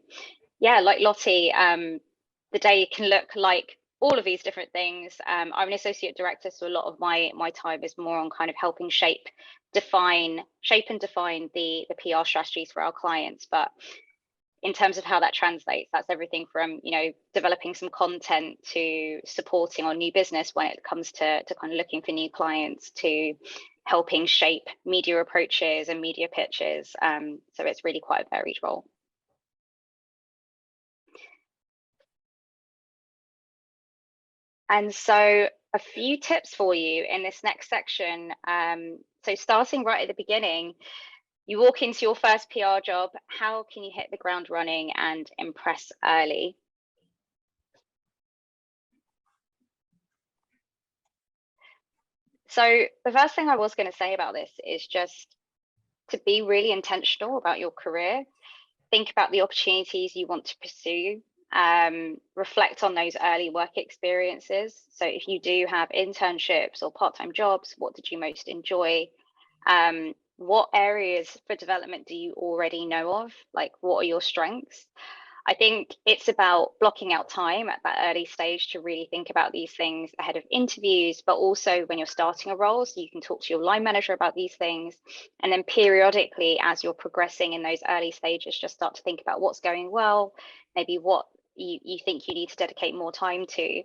S3: yeah, like Lottie, the day can look like all of these different things. I'm an associate director, so a lot of my time is more on kind of helping shape and define the PR strategies for our clients. But in terms of how that translates, that's everything from, you know, developing some content to supporting on new business when it comes to kind of looking for new clients, to helping shape media approaches and media pitches. So it's really quite a varied role. And so a few tips for you in this next section. So starting right at the beginning, you walk into your first PR job. How can you hit the ground running and impress early? So the first thing I was going to say about this is just to be really intentional about your career. Think about the opportunities you want to pursue. Reflect on those early work experiences. So if you do have internships or part-time jobs, what did you most enjoy? What areas for development do you already know of? Like, what are your strengths? I think it's about blocking out time at that early stage to really think about these things ahead of interviews, but also when you're starting a role, so you can talk to your line manager about these things. And then periodically, as you're progressing in those early stages, just start to think about what's going well, maybe what you think you need to dedicate more time to.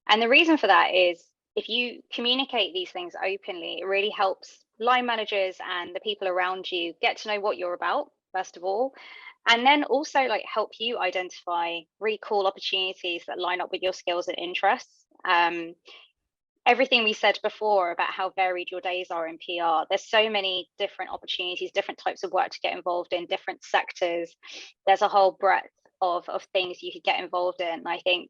S3: And the reason for that is, if you communicate these things openly, it really helps line managers and the people around you get to know what you're about, first of all, and then also like help you identify really cool opportunities that line up with your skills and interests. Everything we said before about how varied your days are in PR, there's so many different opportunities, different types of work to get involved in, different sectors. There's a whole breadth of things you could get involved in. I think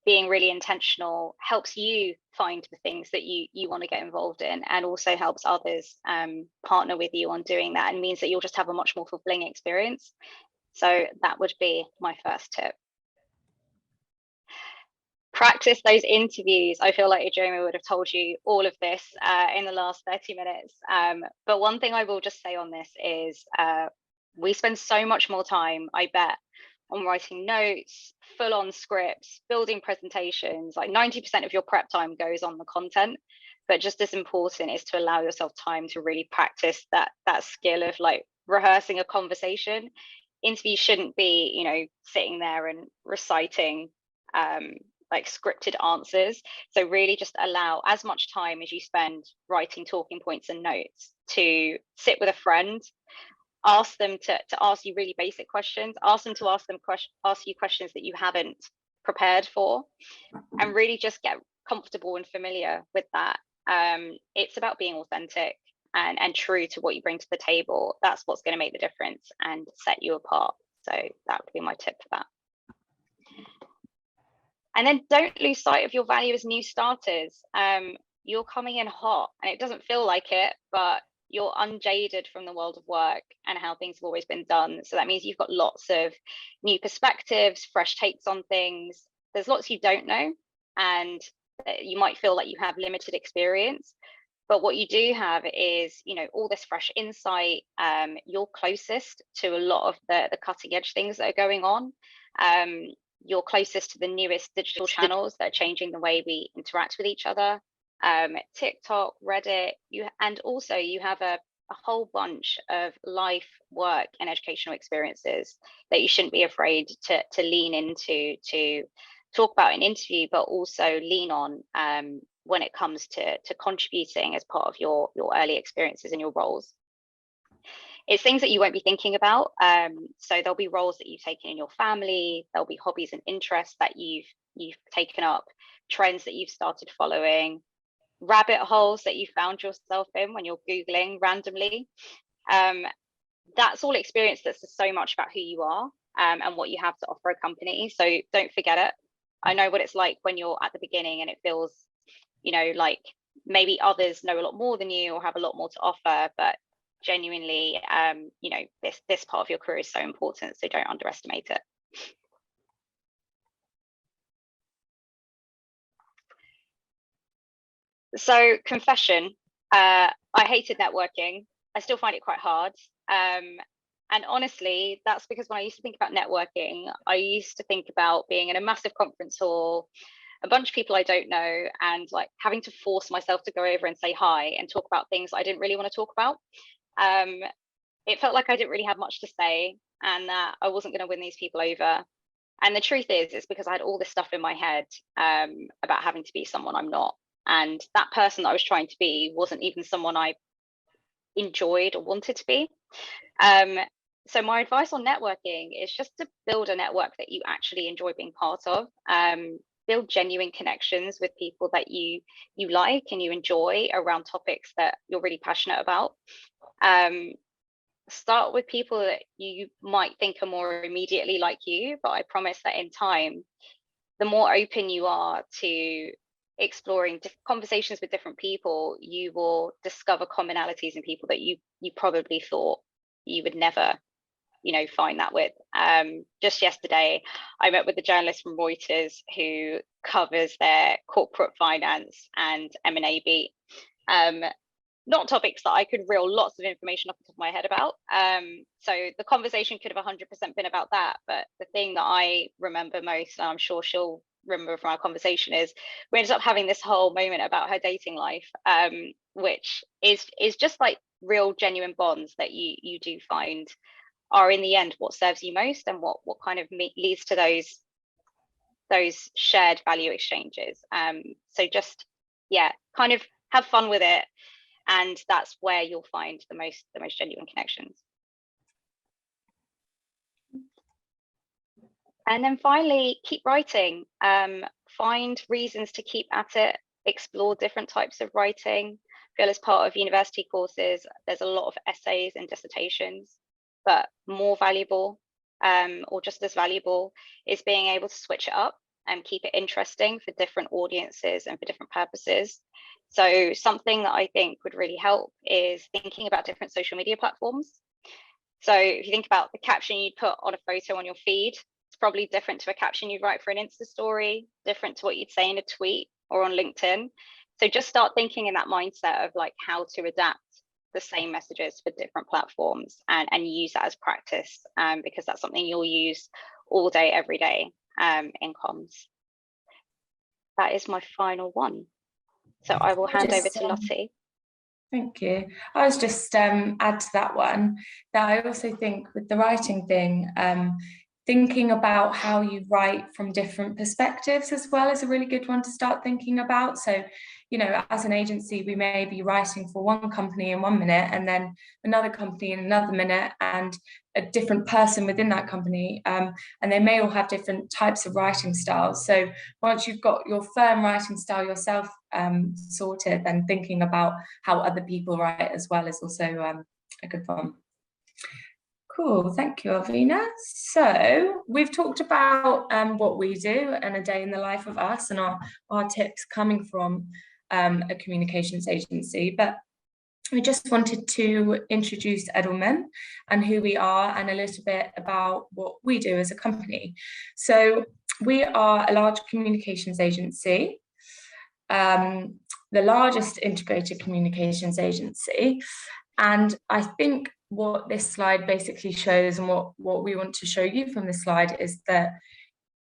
S3: being really intentional helps you find the things that you want to get involved in, and also helps others partner with you on doing that, and means that you'll just have a much more fulfilling experience. So that would be my first tip. Practice those interviews. I feel like Ijoma would have told you all of this in the last 30 minutes. But one thing I will just say on this is we spend so much more time, I bet, on writing notes, full-on scripts, building presentations. Like 90% of your prep time goes on the content, but just as important is to allow yourself time to really practice that skill of like rehearsing a conversation. Interviews shouldn't be, you know, sitting there and reciting like scripted answers. So really just allow as much time as you spend writing talking points and notes to sit with a friend. Ask them to ask you really basic questions. Ask them to ask you questions that you haven't prepared for, and really just get comfortable and familiar with that. It's about being authentic. and true to what you bring to the table, that's what's going to make the difference and set you apart. So that would be my tip for that. And then don't lose sight of your value as new starters. You're coming in hot and it doesn't feel like it, but you're unjaded from the world of work and how things have always been done. So that means you've got lots of new perspectives, fresh takes on things. There's lots you don't know, and you might feel like you have limited experience. But what you do have is, you know, all this fresh insight. You're closest to a lot of the cutting edge things that are going on. You're closest to the newest digital channels that are changing the way we interact with each other. TikTok, Reddit, and also you have a whole bunch of life, work, and educational experiences that you shouldn't be afraid to lean into, to talk about in interview, but also lean on when it comes to contributing as part of your early experiences and your roles. It's things that you won't be thinking about. So there'll be roles that you've taken in your family, there'll be hobbies and interests that you've taken up, trends that you've started following, rabbit holes that you found yourself in when you're Googling randomly. That's all experience that's so much about who you are and what you have to offer a company. So don't forget it. I know what it's like when you're at the beginning and it feels, you know, like maybe others know a lot more than you or have a lot more to offer, but genuinely, you know, this part of your career is so important, so don't underestimate it. So confession, I hated networking. I still find it quite hard. And honestly, that's because when I used to think about networking, I used to think about being in a massive conference hall, a bunch of people I don't know, and like having to force myself to go over and say hi and talk about things I didn't really want to talk about. It felt like I didn't really have much to say and that I wasn't going to win these people over. And the truth is, it's because I had all this stuff in my head about having to be someone I'm not. And that person that I was trying to be wasn't even someone I enjoyed or wanted to be. So my advice on networking is just to build a network that you actually enjoy being part of. Build genuine connections with people that you like and you enjoy around topics that you're really passionate about. Start with people that you might think are more immediately like you, but I promise that in time, the more open you are to exploring conversations with different people, you will discover commonalities in people that you probably thought you would never, you know, find that with. Just yesterday, I met with a journalist from Reuters who covers their corporate finance and M&A beat. Not topics that I could reel lots of information off the top of my head about. So the conversation could have 100% been about that. But the thing that I remember most, and I'm sure she'll remember from our conversation, is we ended up having this whole moment about her dating life, which is just like real genuine bonds that you do find are in the end what serves you most and what kind of leads to those shared value exchanges. So just, yeah, kind of have fun with it. And that's where you'll find the most genuine connections. And then finally, keep writing. Find reasons to keep at it. Explore different types of writing. I feel as part of university courses, there's a lot of essays and dissertations, but more valuable or just as valuable is being able to switch it up and keep it interesting for different audiences and for different purposes. So something that I think would really help is thinking about different social media platforms. So if you think about the caption you'd put on a photo on your feed, it's probably different to a caption you'd write for an Insta story, different to what you'd say in a tweet or on LinkedIn. So just start thinking in that mindset of like how to adapt the same messages for different platforms and use that as practice, because that's something you'll use all day, every day in comms. That is my final one. So I will hand over to Lottie.
S4: Thank you. I was just add to that one that I also think with the writing thing, thinking about how you write from different perspectives as well is a really good one to start thinking about. So, you know, as an agency, we may be writing for one company in 1 minute and then another company in another minute, and a different person within that company, and they may all have different types of writing styles. So once you've got your firm writing style yourself sorted, then thinking about how other people write as well is also a good one. Cool, thank you, Alvina. So we've talked about what we do and a day in the life of us and our tips coming from a communications agency, but we just wanted to introduce Edelman and who we are and a little bit about what we do as a company. So we are a large communications agency, the largest integrated communications agency. And I think what this slide basically shows, and what we want to show you from this slide, is that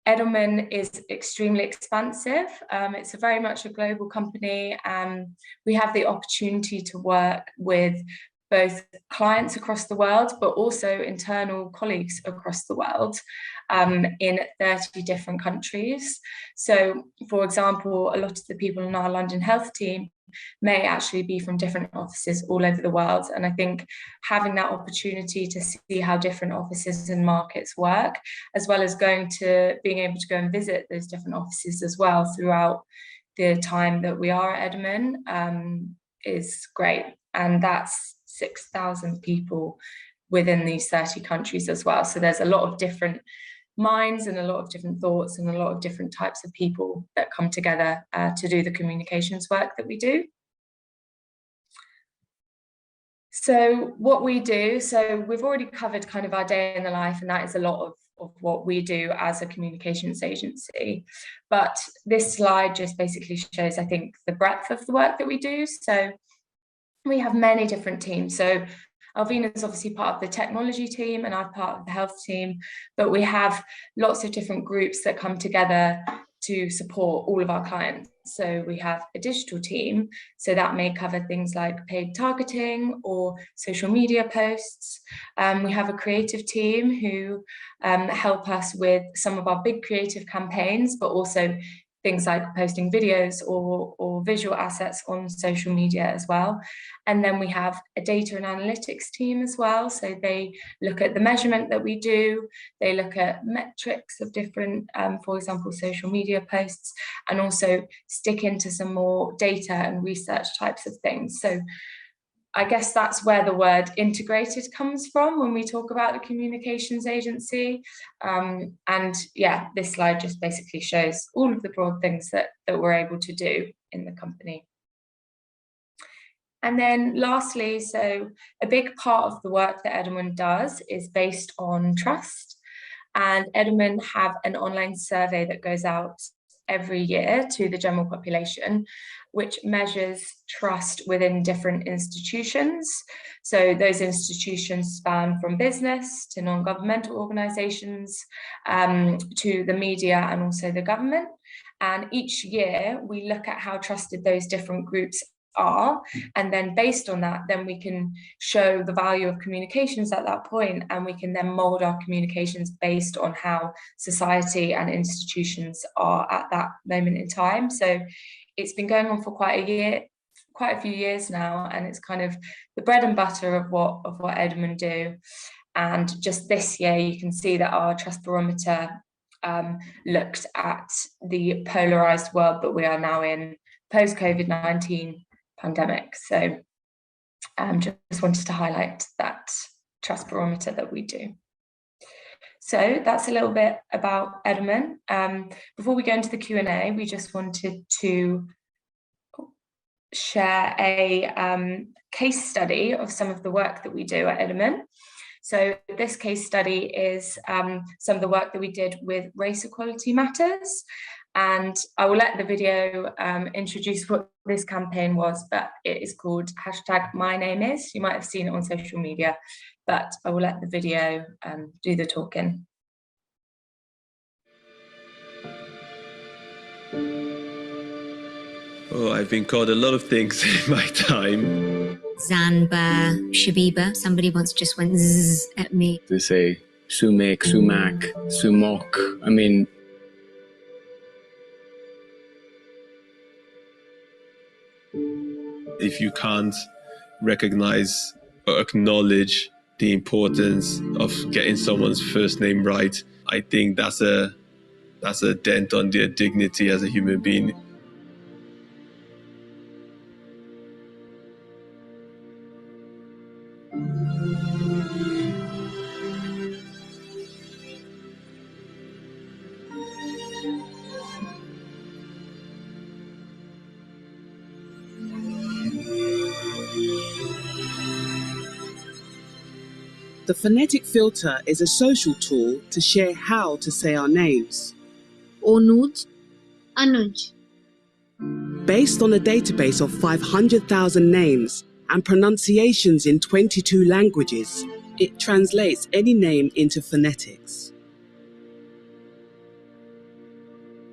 S4: Edelman is extremely expansive. It's very much a global company. We have the opportunity to work with both clients across the world, but also internal colleagues across the world in 30 different countries. So, for example, a lot of the people in our London health team may actually be from different offices all over the world. And I think having that opportunity to see how different offices and markets work, as well as being able to go and visit those different offices as well throughout the time that we are at Edelman, is great. And that's 6,000 people within these 30 countries as well. So there's a lot of different minds and a lot of different thoughts and a lot of different types of people that come together to do the communications work that we do. So what we do, so we've already covered kind of our day in the life, and that is a lot of what we do as a communications agency. But this slide just basically shows, I think, the breadth of the work that we do. So we have many different teams. So Alvina is obviously part of the technology team and I'm part of the health team, but we have lots of different groups that come together to support all of our clients. So we have a digital team, so that may cover things like paid targeting or social media posts. We have a creative team who help us with some of our big creative campaigns, but also things like posting videos or visual assets on social media as well. And then we have a data and analytics team as well. So they look at the measurement that we do, they look at metrics of different, for example, social media posts, and also stick into some more data and research types of things. So I guess that's where the word integrated comes from when we talk about the communications agency. And yeah, this slide just basically shows all of the broad things that we're able to do in the company. And then lastly, so a big part of the work that Edelman does is based on trust. And Edelman have an online survey that goes out every year to the general population, which measures trust within different institutions. So those institutions span from business to non-governmental organisations, to the media and also the government. And each year we look at how trusted those different groups are, and then based on that, then we can show the value of communications at that point, and we can then mold our communications based on how society and institutions are at that moment in time. So it's been going on for quite a few years now, and it's kind of the bread and butter of what Edelman do. And just this year you can see that our trust barometer looked at the polarized world that we are now in post-COVID-19 pandemic. So just wanted to highlight that trust barometer that we do. So that's a little bit about Edelman. Before we go into the Q&A, we just wanted to share a case study of some of the work that we do at Edelman. So this case study is some of the work that we did with Race Equality Matters. And I will let the video introduce what this campaign was, but it is called #MyNameIs. You might have seen it on social media, but I will let the video do the talking.
S5: Oh, I've been called a lot of things in my time.
S6: Zanba, Shabiba, somebody once just went zzz at me.
S5: They say
S6: sumek, sumac, sumok. I mean,
S5: if you can't recognize or acknowledge the importance of getting someone's first name right, I think that's a dent on their dignity as a human being.
S7: The phonetic filter is a social tool to share how to say our names.
S8: Onuj, Anuj.
S7: Based on a database of 500,000 names and pronunciations in 22 languages, it translates any name into phonetics.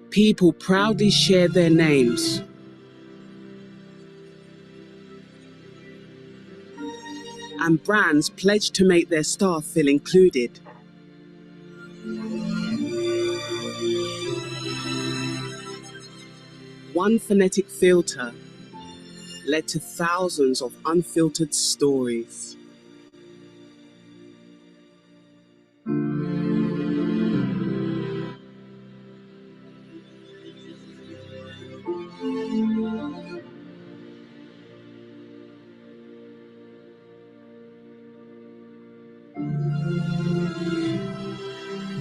S7: People proudly share their names. And brands pledge to make their staff feel included. One phonetic filter led to thousands of unfiltered stories.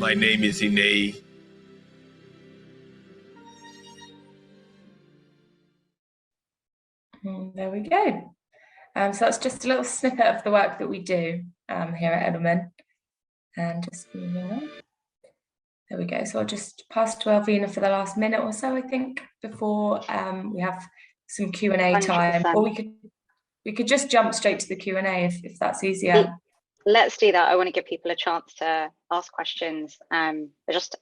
S5: My name is Ine.
S4: There we go. So that's just a little snippet of the work that we do here at Edelman. And just moving on. There we go. So I'll just pass to Elvina for the last minute or so, I think, before we have some Q&A time.
S3: 100%.
S4: Or we could just jump straight to the Q&A if that's easier.
S3: Let's do that. I want to give people a chance to ask questions. Just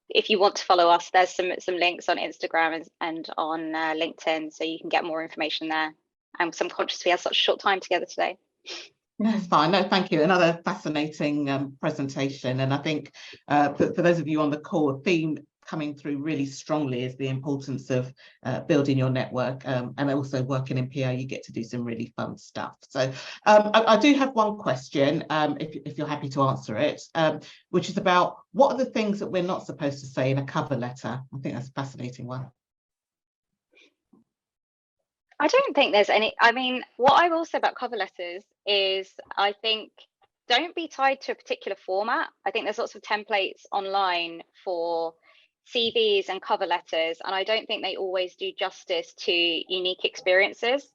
S3: if you want to follow us, there's some links on Instagram and on LinkedIn, so you can get more information there. I'm conscious we had such a short time together today.
S1: That's fine. No, thank you. Another fascinating presentation. And I think for those of you on the call, a theme coming through really strongly is the importance of building your network, and also working in PR. You get to do some really fun stuff. So I do have one question, if you're happy to answer it, which is about what are the things that we're not supposed to say in a cover letter? I think that's a fascinating one.
S3: I don't think there's any. I mean, what I will say about cover letters is I think don't be tied to a particular format. I think there's lots of templates online for CVs and cover letters, and I don't think they always do justice to unique experiences.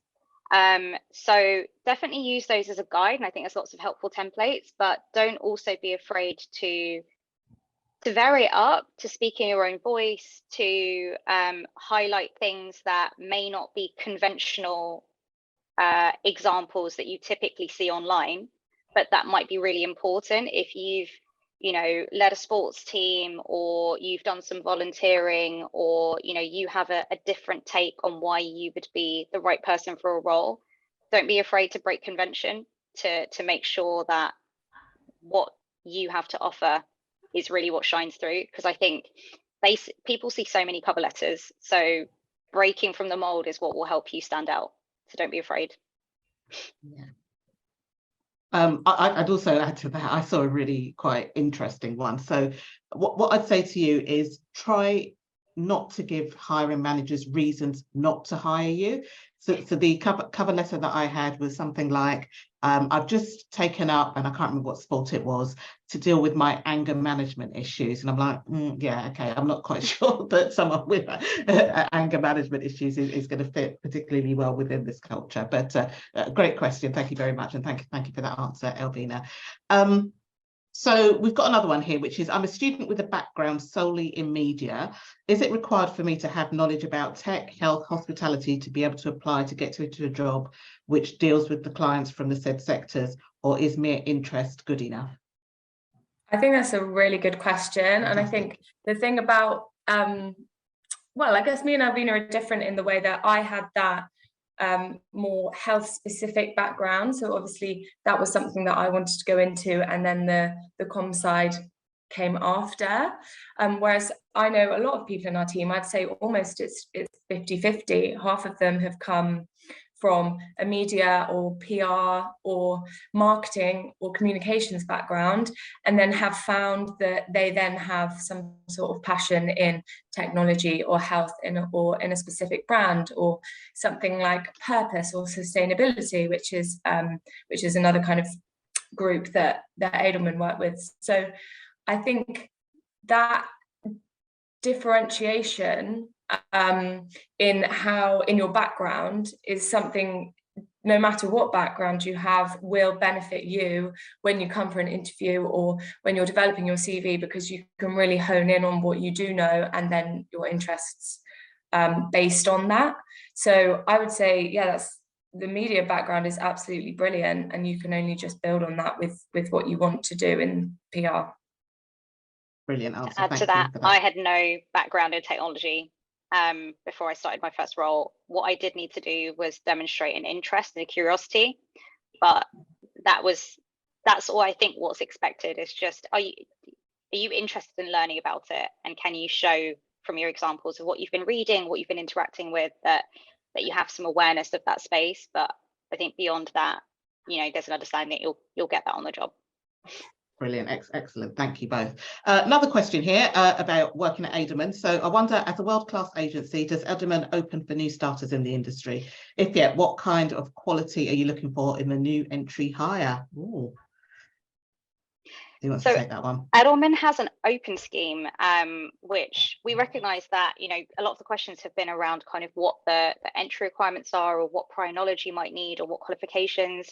S3: So definitely use those as a guide, and I think there's lots of helpful templates, but don't also be afraid to vary it up, to speak in your own voice, to highlight things that may not be conventional examples that you typically see online, but that might be really important if you've, led a sports team, or you've done some volunteering, or, you have a different take on why you would be the right person for a role. Don't be afraid to break convention to make sure that what you have to offer is really what shines through, because I think people see so many cover letters, so breaking from the mold is what will help you stand out. So don't be afraid.
S1: Yeah. I'd also add to that, I saw a really quite interesting one. So what I'd say to you is try not to give hiring managers reasons not to hire you. So the cover letter that I had was something like, I've just taken up, and I can't remember what sport it was, to deal with my anger management issues. And I'm like, yeah, okay, I'm not quite sure that someone with anger management issues is going to fit particularly well within this culture. But great question. Thank you very much. And thank you for that answer, Elvina. So we've got another one here, which is, I'm a student with a background solely in media. Is it required for me to have knowledge about tech, health, hospitality to be able to apply to get into a job which deals with the clients from the said sectors, or is mere interest good enough?
S4: I think that's a really good question. Fantastic. And I think the thing about, well, I guess me and Alvina are different in the way that I had that more health specific background. So obviously that was something that I wanted to go into, and then the comm side came after. Whereas I know a lot of people in our team, I'd say almost it's 50-50. Half of them have come from a media or PR or marketing or communications background, and then have found that they then have some sort of passion in technology or health or in a specific brand, or something like purpose or sustainability, which is another kind of group that Edelman work with. So I think that differentiation in your background is something, no matter what background you have, will benefit you when you come for an interview or when you're developing your CV, because you can really hone in on what you do know and then your interests based on that. So I would say, yeah, the media background is absolutely brilliant, and you can only just build on that with what you want to do in PR.
S1: Brilliant answer.
S3: To add to that, I had no background in technology before I started my first role. What I did need to do was demonstrate an interest and a curiosity, but that's all I think what's expected is just, are you interested in learning about it, and can you show from your examples of what you've been reading, what you've been interacting with, that you have some awareness of that space. But I think beyond that, there's an understanding that you'll get that on the job.
S1: Brilliant, excellent. Thank you both. Another question here about working at Edelman. So I wonder, as a world-class agency, does Edelman open for new starters in the industry? If yeah, what kind of quality are you looking for in the new entry hire? Ooh. Who wants to take that one?
S3: Edelman has an open scheme, which we recognise that, a lot of the questions have been around kind of what the entry requirements are, or what prior knowledge you might need, or what qualifications.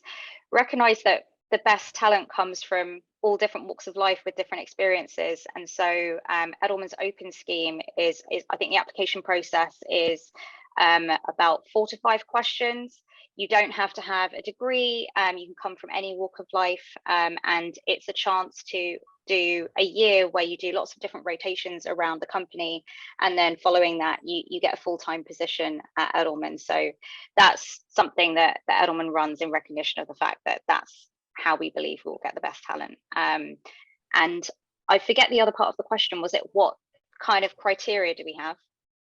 S3: Recognise that the best talent comes from all different walks of life with different experiences. And so Edelman's open scheme is I think the application process is about 4 to 5 questions. You don't have to have a degree. You can come from any walk of life, and it's a chance to do a year where you do lots of different rotations around the company, and then following that you get a full-time position at Edelman. So that's something that Edelman runs in recognition of the fact that that's how we believe we'll get the best talent. And I forget the other part of the question. Was it what kind of criteria do we have?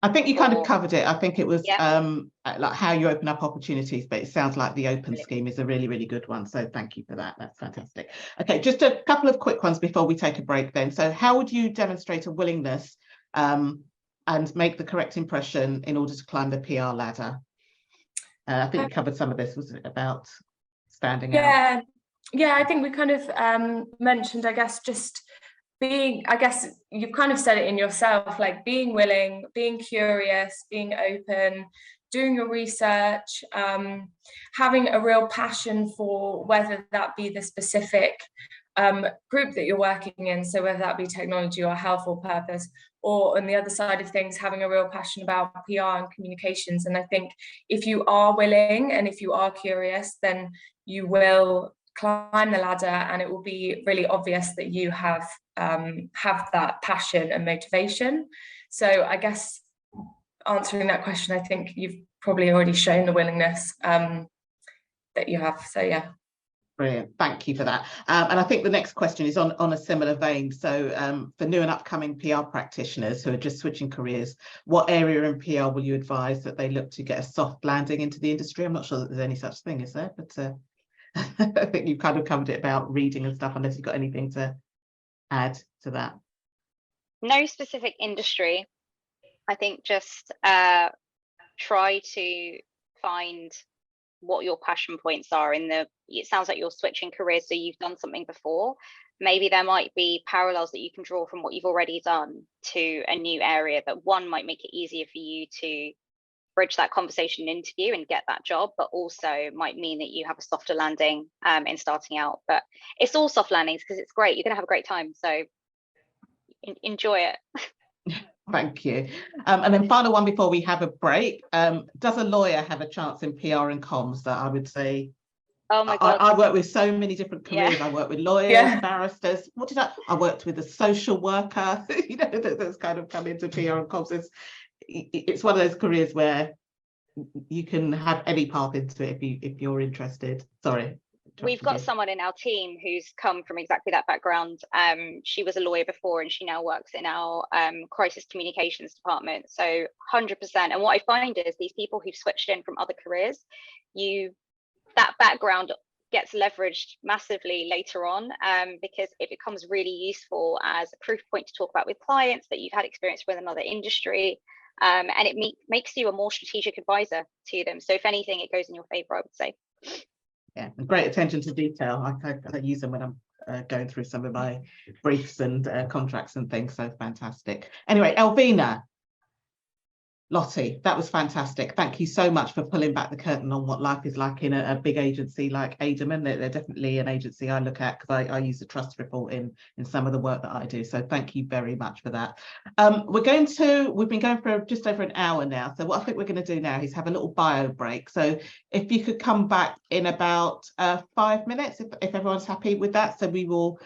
S1: I think you kind of covered it. I think it was like how you open up opportunities, but it sounds like the open scheme is a really, really good one. So thank you for that. That's fantastic. Okay, just a couple of quick ones before we take a break then. So how would you demonstrate a willingness and make the correct impression in order to climb the PR ladder? I think you covered some of this. Was it about standing out?
S4: Yeah, I think we kind of mentioned, I guess, just being, I guess you've kind of said it in yourself, like being willing, being curious, being open, doing your research, having a real passion for whether that be the specific group that you're working in, so whether that be technology or health or purpose, or on the other side of things, having a real passion about PR and communications. And I think if you are willing and if you are curious, then you will climb the ladder, and it will be really obvious that you have that passion and motivation. So I guess answering that question, I think you've probably already shown the willingness that you have. So yeah.
S1: Brilliant, thank you for that. And I think the next question is on a similar vein. So for new and upcoming PR practitioners who are just switching careers, what area in PR will you advise that they look to get a soft landing into the industry? I'm not sure that there's any such thing, is there? But I think you've kind of covered it about reading and stuff, unless you've got anything to add to that.
S3: No specific industry. I think just try to find what your passion points are it sounds like you're switching careers, so you've done something before. Maybe there might be parallels that you can draw from what you've already done to a new area, that one might make it easier for you to bridge that conversation and interview and get that job, but also might mean that you have a softer landing in starting out. But it's all soft landings because it's great. You're going to have a great time. So enjoy it.
S1: Thank you. And then final one before we have a break. Does a lawyer have a chance in PR and comms? That I would say,
S3: oh my God.
S1: I work with so many different careers. I work with lawyers, barristers. I worked with a social worker, that's kind of come into PR and comms. It's one of those careers where you can have any path into it if you're interested. Sorry.
S3: We've got someone in our team who's come from exactly that background. She was a lawyer before, and she now works in our crisis communications department. So 100%. And what I find is these people who've switched in from other careers, that background gets leveraged massively later on, because it becomes really useful as a proof point to talk about with clients that you've had experience with another industry, and it makes you a more strategic advisor to them. So if anything, it goes in your favor, I would say.
S1: Yeah, great attention to detail. I use them when I'm going through some of my briefs and contracts and things, so fantastic. Anyway, Elvina, Lottie, that was fantastic. Thank you so much for pulling back the curtain on what life is like in a big agency like Aderman. They're definitely an agency I look at because I use the trust report in some of the work that I do. So thank you very much for that. We've been going for just over an hour now. So what I think we're going to do now is have a little bio break. So if you could come back in about 5 minutes, if everyone's happy with that. So we will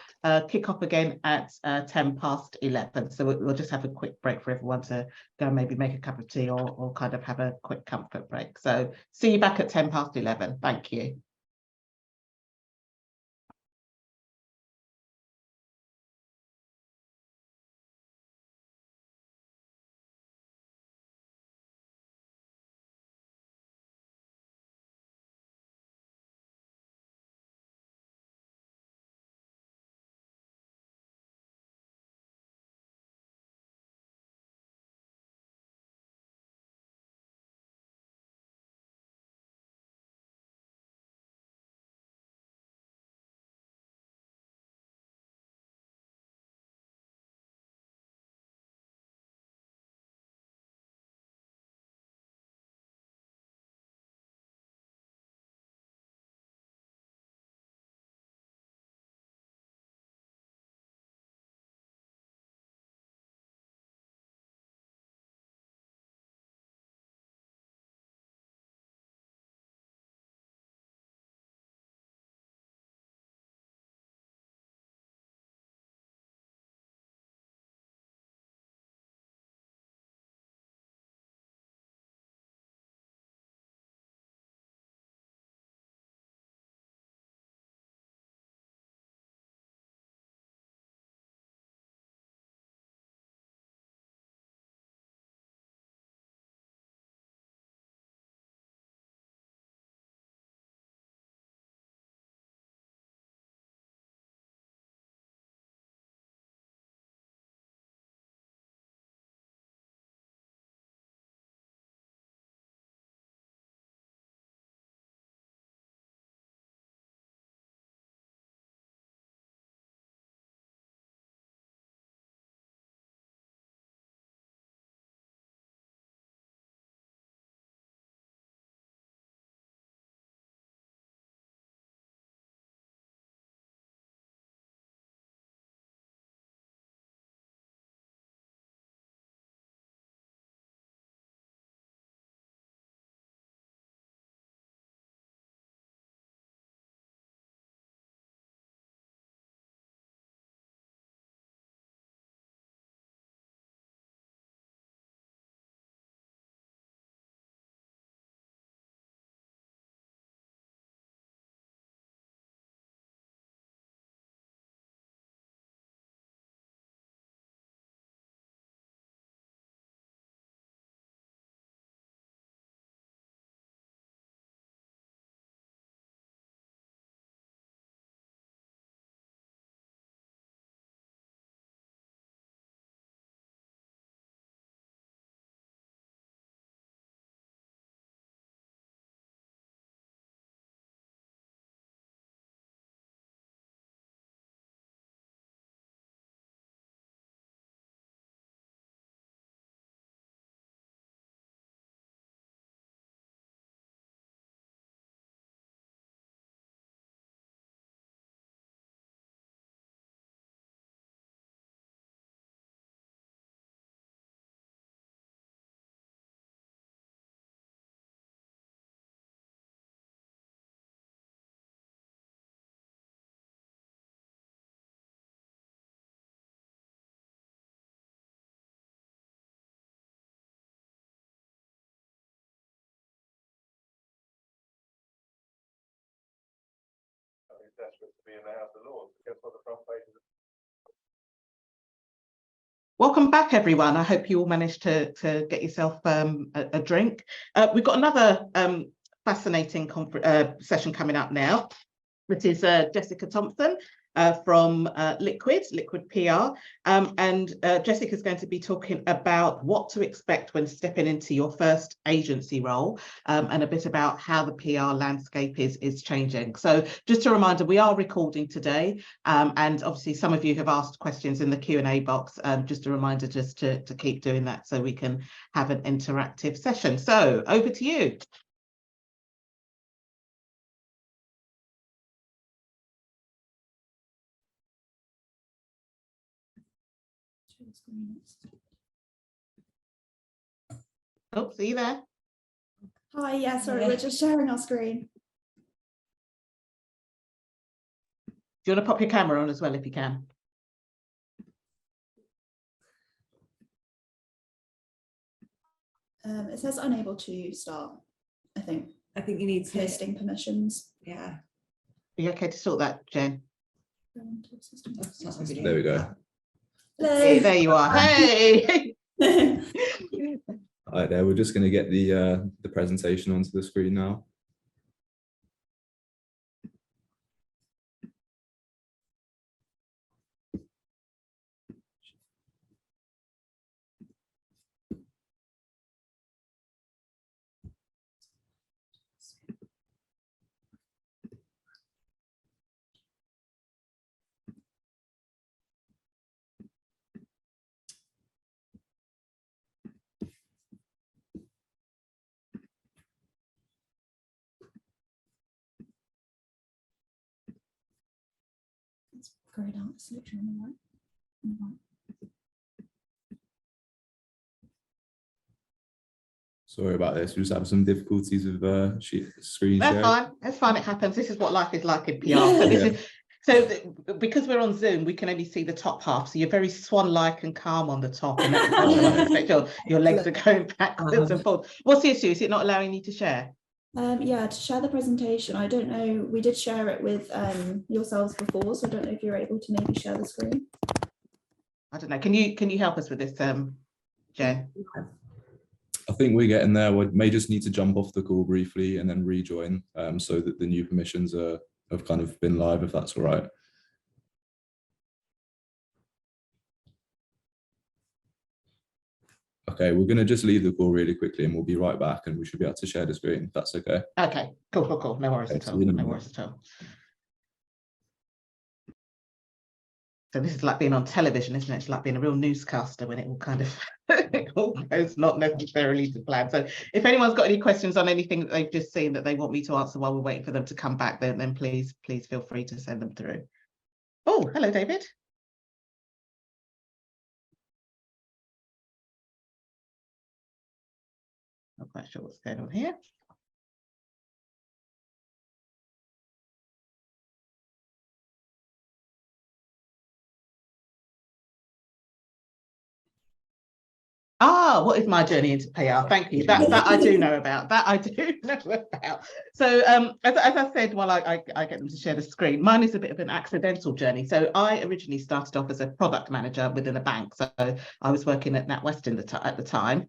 S1: kick off again at 11:10. So we'll just have a quick break for everyone to go and maybe make a cup of tea or kind of have a quick comfort break. So see you back at 11:10. Thank you.
S9: prosperous to be in the House of Lords. Guess what the front page is?
S1: Welcome back, everyone. I hope you all managed to get yourself a drink. We've got another fascinating session coming up now. This is Jessica Thompson from Liquid PR. And Jessica's going to be talking about what to expect when stepping into your first agency role, and a bit about how the PR landscape is changing. So just a reminder, we are recording today, and obviously some of you have asked questions in the Q&A box. Just a reminder just to keep doing that so we can have an interactive session. So over to you. Oh, see you there.
S10: Hi, yeah, sorry, we're just sharing our screen.
S1: Do you want to pop your camera on as well if you can?
S10: It says unable to start, I think.
S11: I think you need
S10: hosting permissions.
S11: Yeah.
S1: Are you okay to sort that, Jen?
S12: There we go.
S10: Hello.
S1: Hey, there you are. Hey.
S12: Right there, we're just going to get the presentation onto the screen now.
S10: It's grayed out, it's literally on the right.
S12: Sorry about this, we just have some difficulties with screen
S1: That's
S12: share.
S1: fine. That's fine. It happens. This is what life is like in PR. So this is, so because we're on Zoom, we can only see the top half. So you're very swan-like and calm on the top, and that's I expect your legs are going backwards and forwards. What's the issue? Is it not allowing you to share?
S10: Yeah, to share the presentation. I don't know. We did share it with yourselves before, so I don't know if you're able to maybe share the screen.
S1: I don't know. Can you help us with this, Jen?
S12: I think we're getting there. We may just need to jump off the call briefly and then rejoin, so that the new permissions have kind of been live, if that's all right. Okay, we're going to just leave the call really quickly and we'll be right back, and we should be able to share the screen, if that's okay.
S1: Okay, cool. No worries at all. No worries at all. So this is like being on television, isn't it? It's like being a real newscaster when it all kind of all goes not necessarily to plan. So if anyone's got any questions on anything that they've just seen that they want me to answer while we're waiting for them to come back, then please feel free to send them through. Oh, hello, David. Not quite sure what's going on here. Ah, what is my journey into PR? Thank you. That I do know about. That I do know about. So as I said, while I get them to share the screen, mine is a bit of an accidental journey. So I originally started off as a product manager within a bank. So I was working at NatWest at the time.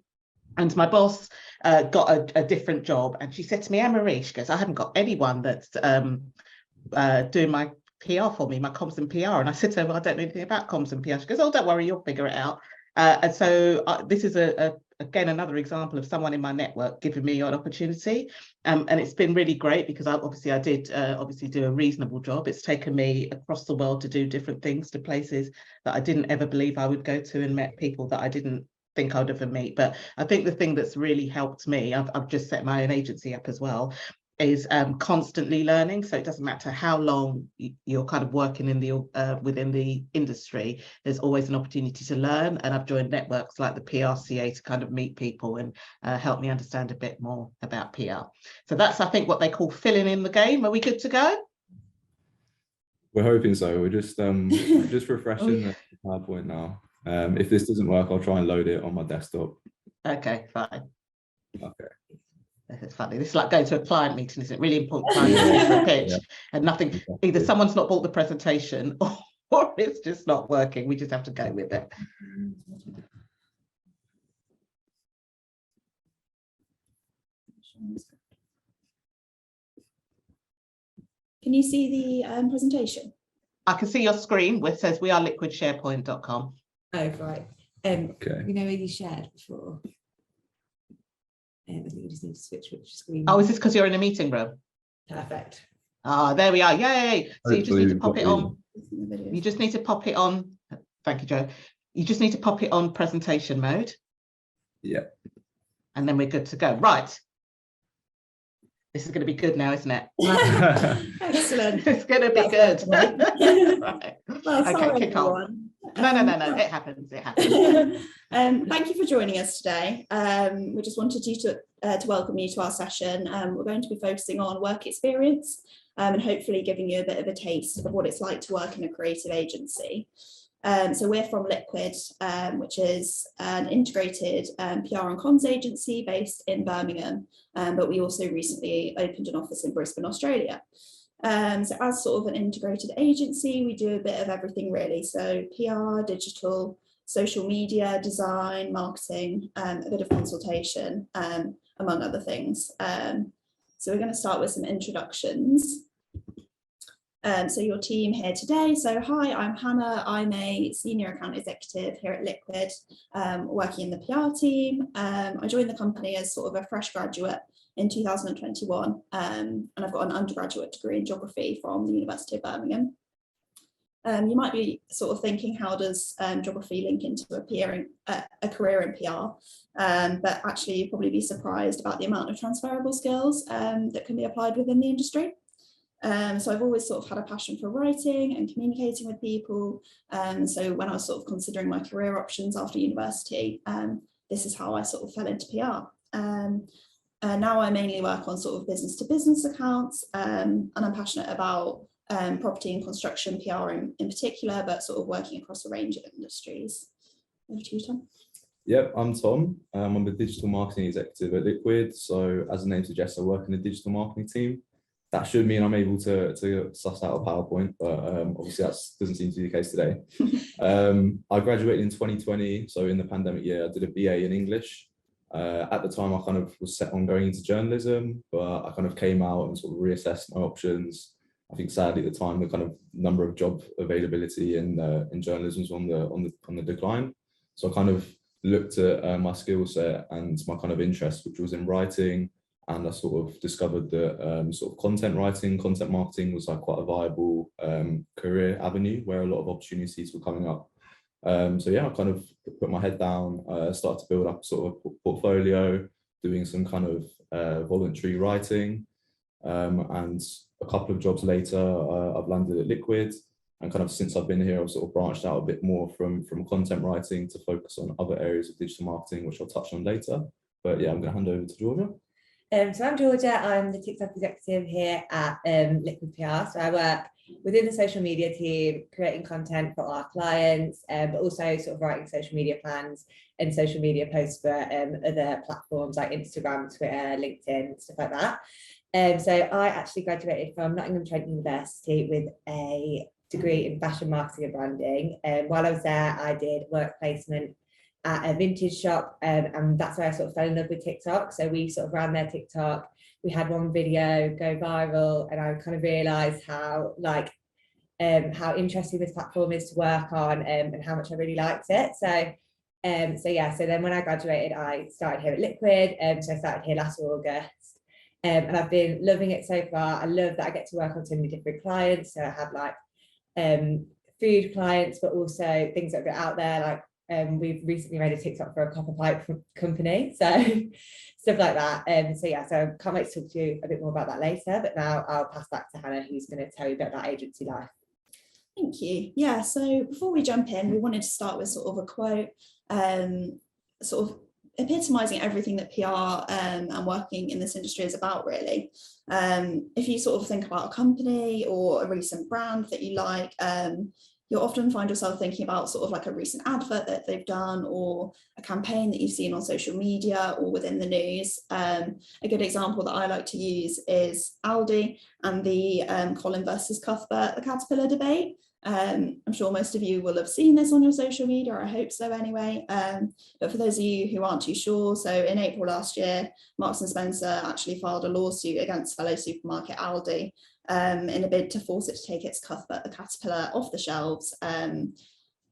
S1: And my boss got a different job, and she said to me, Anne-Marie, she goes, I haven't got anyone that's doing my PR for me, my comms and PR. And I said to her, well, I don't know anything about comms and PR. She goes, oh, don't worry, you'll figure it out. And so this is again another example of someone in my network giving me an opportunity, and it's been really great because I did do a reasonable job. It's taken me across the world to do different things, to places that I didn't ever believe I would go to, and met people that I didn't think I'd ever meet. But I think the thing that's really helped me, I've just set my own agency up as well, is constantly learning. So it doesn't matter how long you're kind of working in the within the industry, there's always an opportunity to learn. And I've joined networks like the PRCA to kind of meet people and help me understand a bit more about PR. So that's, I think, what they call filling in the game. Are we good to go?
S12: We're hoping so. We're just refreshing the PowerPoint now. If this doesn't work, I'll try and load it on my desktop.
S1: Okay, fine.
S12: Okay.
S1: it's funny. This is like going to a client meeting, isn't it? Really important client meeting for a pitch, and nothing. Either someone's not bought the presentation, or it's just not working. We just have to go with it.
S10: Can you see the presentation?
S1: I can see your screen, which says weareliquidsharepoint.com.
S11: Oh, right.
S12: Okay.
S11: You know where you shared before? I think you just need to switch which screen.
S1: Oh, is this because you're in a meeting room?
S11: Perfect.
S1: Ah, there we are. Yay. So you just need to pop it on.
S10: Videos.
S1: You just need to pop it on. Thank you, Joe. You just need to pop it on presentation mode.
S12: Yeah.
S1: And then we're good to go. Right. This is going to be good now, isn't it?
S10: Excellent.
S1: It's going to be good. Right.
S10: Well,
S1: Okay,
S10: sorry,
S1: kick on.
S10: everyone.
S1: No. It happens. It happens.
S10: Thank you for joining us today. We just wanted you to welcome you to our session. We're going to be focusing on work experience and hopefully giving you a bit of a taste of what it's like to work in a creative agency. So we're from Liquid, which is an integrated PR and comms agency based in Birmingham, but we also recently opened an office in Brisbane, Australia. So as sort of an integrated agency, we do a bit of everything really. So PR, digital, social media, design, marketing, a bit of consultation, among other things. So we're going to start with some introductions. So your team here today. So hi, I'm Hannah. I'm a senior account executive here at Liquid, working in the PR team. I joined the company as sort of a fresh graduate in 2021, and I've got an undergraduate degree in geography from the University of Birmingham. You might be sort of thinking, how does geography link into a career in PR? But actually, you'd probably be surprised about the amount of transferable skills that can be applied within the industry. So I've always sort of had a passion for writing and communicating with people. So when I was sort of considering my career options after university, this is how I sort of fell into PR. Now I mainly work on sort of business to business accounts, and I'm passionate about property and construction PR in particular, but sort of working across a range of industries. Over to you, Tom.
S12: Yep, I'm Tom. I'm a digital marketing executive at Liquid. So as the name suggests, I work in the digital marketing team. That should mean I'm able to suss out a PowerPoint, but obviously that doesn't seem to be the case today. I graduated in 2020, so in the pandemic year, I did a BA in English. At the time, I kind of was set on going into journalism, but I kind of came out and sort of reassessed my options. I think sadly at the time, the kind of number of job availability in journalism was on the decline. So I kind of looked at my skill set and my kind of interest, which was in writing. And I sort of discovered that sort of content writing, content marketing was like quite a viable career avenue where a lot of opportunities were coming up. So yeah, I kind of put my head down, started to build up sort of a portfolio, doing some kind of voluntary writing. And a couple of jobs later, I've landed at Liquid. And kind of since I've been here, I've sort of branched out a bit more from content writing to focus on other areas of digital marketing, which I'll touch on later. But yeah, I'm going to hand over to Georgia.
S11: So I'm Georgia. I'm the TikTok executive here at Liquid PR. So I work within the social media team, creating content for our clients, but also sort of writing social media plans and social media posts for other platforms like Instagram, Twitter, LinkedIn, stuff like that. So I actually graduated from Nottingham Trent University with a degree in fashion marketing and branding. While I was there, I did work placement at a vintage shop, and that's where I sort of fell in love with TikTok. So we sort of ran their TikTok. We had one video go viral, and I kind of realised how interesting this platform is to work on, and how much I really liked it. So then when I graduated, I started here at Liquid, so I started here last August, and I've been loving it so far. I love that I get to work on so many different clients. So I have like food clients, but also things that are a bit out there, like we've recently made a TikTok for a copper pipe company, so stuff like that. So I can't wait to talk to you a bit more about that later, but now I'll pass back to Hannah, who's going to tell you a bit about agency life.
S10: Thank you. Yeah, so before we jump in, we wanted to start with sort of a quote, sort of epitomising everything that PR and working in this industry is about, really. If you sort of think about a company or a recent brand that you like, you'll often find yourself thinking about sort of like a recent advert that they've done, or a campaign that you've seen on social media or within the news. A good example that I like to use is Aldi and the Colin versus Cuthbert, the caterpillar debate. I'm sure most of you will have seen this on your social media, or I hope so anyway. But for those of you who aren't too sure, so in April last year, Marks and Spencer actually filed a lawsuit against fellow supermarket Aldi in a bid to force it to take its Cuthbert the caterpillar off the shelves,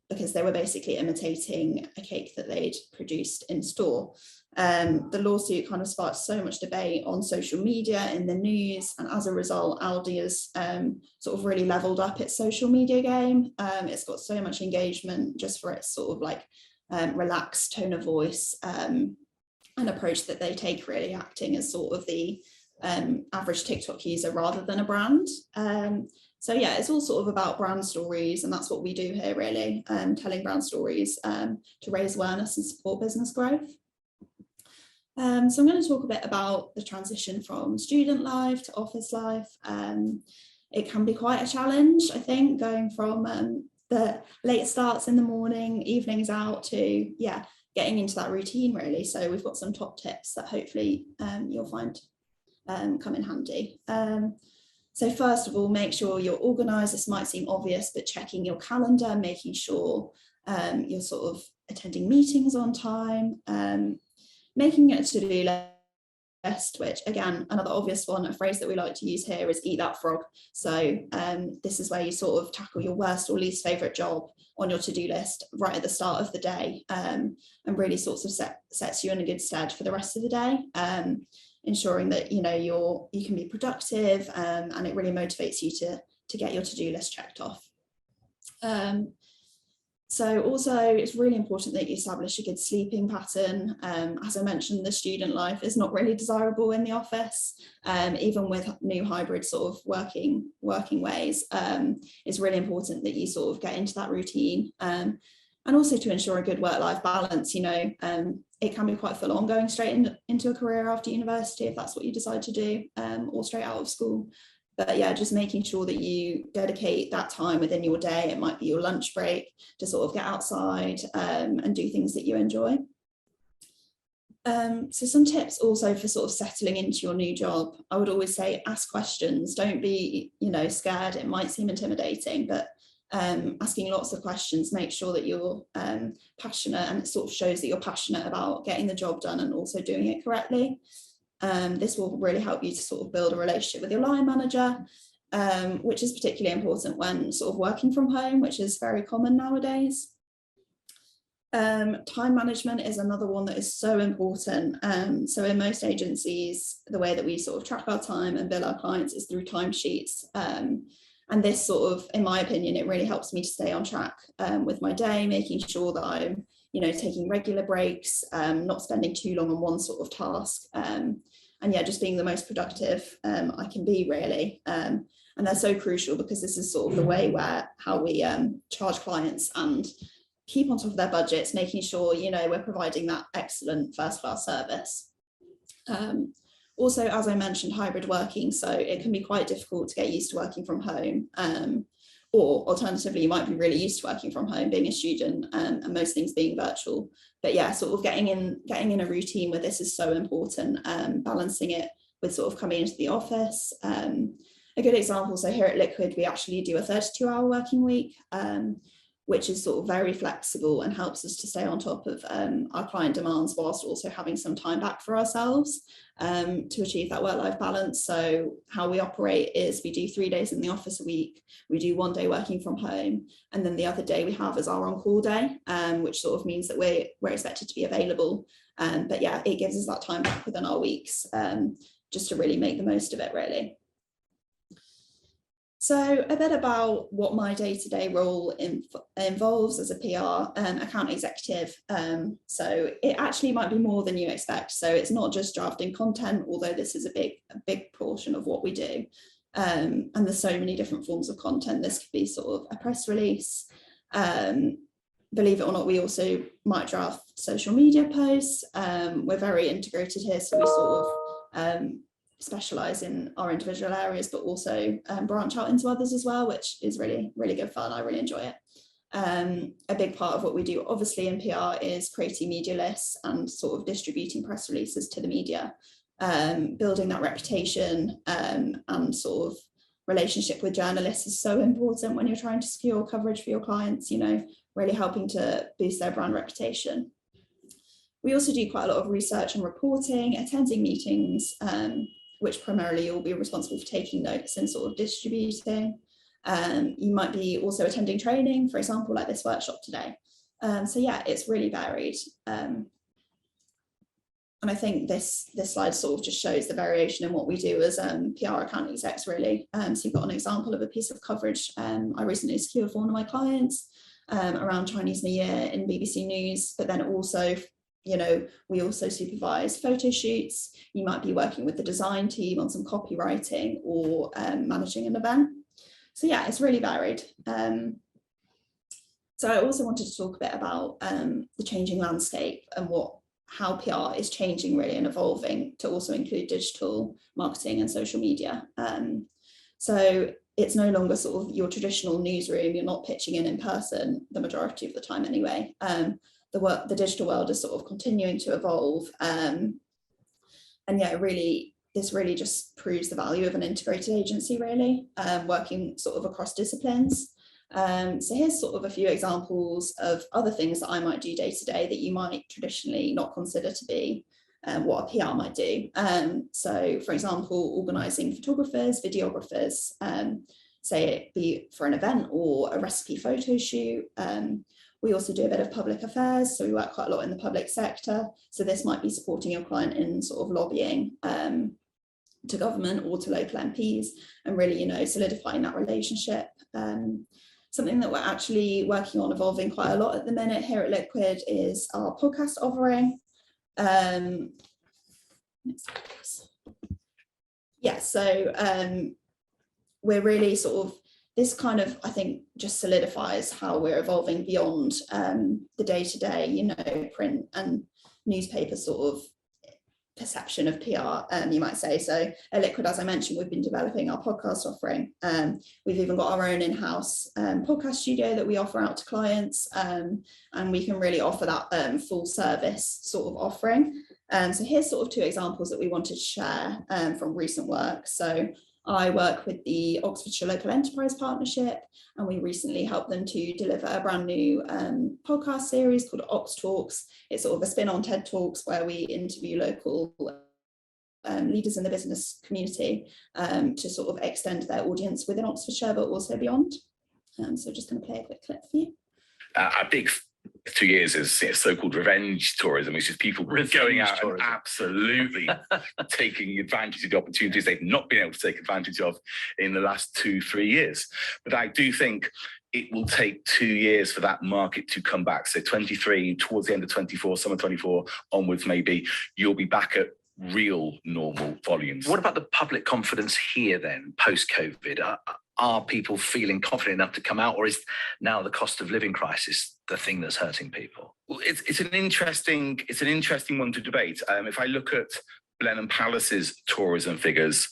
S10: because they were basically imitating a cake that they'd produced in store. The lawsuit kind of sparked so much debate on social media, in the news, and as a result, Aldi has sort of really leveled up its social media game. It's got so much engagement just for its sort of like relaxed tone of voice and approach that they take, really acting as sort of the average TikTok user rather than a brand. So yeah, it's all sort of about brand stories, and that's what we do here, really, telling brand stories to raise awareness and support business growth. So I'm going to talk a bit about the transition from student life to office life. It can be quite a challenge, I think, going from the late starts in the morning, evenings out, to getting into that routine, really. So we've got some top tips that hopefully you'll find come in handy. So first of all, make sure you're organised. This might seem obvious, but checking your calendar, making sure you're sort of attending meetings on time, making it a to-do list, which again, another obvious one, a phrase that we like to use here is eat that frog. So this is where you sort of tackle your worst or least favourite job on your to-do list right at the start of the day, and really sorts of sets you in a good stead for the rest of the day. Ensuring that you can be productive, and it really motivates you to get your to-do list checked off. So also, it's really important that you establish a good sleeping pattern. As I mentioned, the student life is not really desirable in the office, even with new hybrid sort of working ways. It's really important that you sort of get into that routine, and also to ensure a good work-life balance. It can be quite full on going straight into a career after university, if that's what you decide to do, or straight out of school. But yeah, just making sure that you dedicate that time within your day. It might be your lunch break to sort of get outside and do things that you enjoy. So some tips also for sort of settling into your new job. I would always say ask questions. Don't be, scared. It might seem intimidating, but asking lots of questions, make sure that you're passionate, and it sort of shows that you're passionate about getting the job done and also doing it correctly. This will really help you to sort of build a relationship with your line manager, which is particularly important when sort of working from home, which is very common nowadays. Time management is another one that is so important. So in most agencies, the way that we sort of track our time and bill our clients is through timesheets. And this sort of, in my opinion, it really helps me to stay on track with my day, making sure that I'm, taking regular breaks, not spending too long on one sort of task, and yeah, just being the most productive I can be, really. And they're so crucial because this is sort of the way how we charge clients and keep on top of their budgets, making sure, we're providing that excellent first-class service. Also, as I mentioned, hybrid working, so it can be quite difficult to get used to working from home, or alternatively, you might be really used to working from home, being a student, and most things being virtual. But yeah, sort of getting in a routine with this is so important, balancing it with sort of coming into the office. A good example, so here at Liquid, we actually do a 32-hour working week, which is sort of very flexible and helps us to stay on top of our client demands whilst also having some time back for ourselves to achieve that work-life balance. So how we operate is we do 3 days in the office a week, we do 1 day working from home, and then the other day we have as our on-call day, which sort of means that we're expected to be available. But yeah, it gives us that time back within our weeks, just to really make the most of it, really. So a bit about what my day-to-day role involves as a PR account executive. So it actually might be more than you expect. So it's not just drafting content, although this is a big portion of what we do. And there's so many different forms of content. This could be sort of a press release. Believe it or not, we also might draft social media posts. We're very integrated here, so we sort of specialize in our individual areas, but also branch out into others as well, which is really, really good fun. I really enjoy it. A big part of what we do, obviously, in PR is creating media lists and sort of distributing press releases to the media, building that reputation and sort of relationship with journalists is so important when you're trying to secure coverage for your clients, you know, really helping to boost their brand reputation. We also do quite a lot of research and reporting, attending meetings, which primarily you'll be responsible for taking notes and sort of distributing. You might be also attending training, for example, like this workshop today. So yeah, it's really varied. And I think this slide sort of just shows the variation in what we do as PR account execs, really. So you've got an example of a piece of coverage I recently secured for one of my clients around Chinese New Year in BBC News, but then also, you know, we also supervise photo shoots. You might be working with the design team on some copywriting or managing an event. So yeah, it's really varied. So I also wanted to talk a bit about the changing landscape and how PR is changing really and evolving to also include digital marketing and social media. So it's no longer sort of your traditional newsroom. You're not pitching in person the majority of the time anyway. The digital world is sort of continuing to evolve. And yeah, this really just proves the value of an integrated agency, really, working sort of across disciplines. So here's sort of a few examples of other things that I might do day to day that you might traditionally not consider to be what a PR might do. So for example, organising photographers, videographers, say it be for an event or a recipe photo shoot. We also do a bit of public affairs, so we work quite a lot in the public sector. So this might be supporting your client in sort of lobbying to government or to local MPs and really, you know, solidifying that relationship. Something that we're actually working on evolving quite a lot at the minute here at Liquid is our podcast offering. Yeah, so we're really sort of, this kind of, I think, just solidifies how we're evolving beyond the day-to-day, you know, print and newspaper sort of perception of PR, you might say. So at Liquid, as I mentioned, we've been developing our podcast offering. We've even got our own in-house podcast studio that we offer out to clients, and we can really offer that full service sort of offering. So here's sort of two examples that we wanted to share from recent work. So I work with the Oxfordshire Local Enterprise Partnership, and we recently helped them to deliver a brand new podcast series called Ox Talks. It's sort of a spin on TED Talks where we interview local leaders in the business community to sort of extend their audience within Oxfordshire, but also beyond. So just going to play a quick clip for you.
S13: A big 2 years is so-called revenge tourism, which is people going out and absolutely taking advantage of the opportunities they've not been able to take advantage of in the last 2-3 years. But I do think it will take 2 years for that market to come back. So 23, towards the end of 24, summer 24 onwards, maybe you'll be back at real normal volumes.
S14: What about the public confidence here then, post-COVID? Are people feeling confident enough to come out, or is now the cost of living crisis the thing that's hurting people?
S13: Well, it's an interesting one to debate. If I look at Blenheim Palace's tourism figures,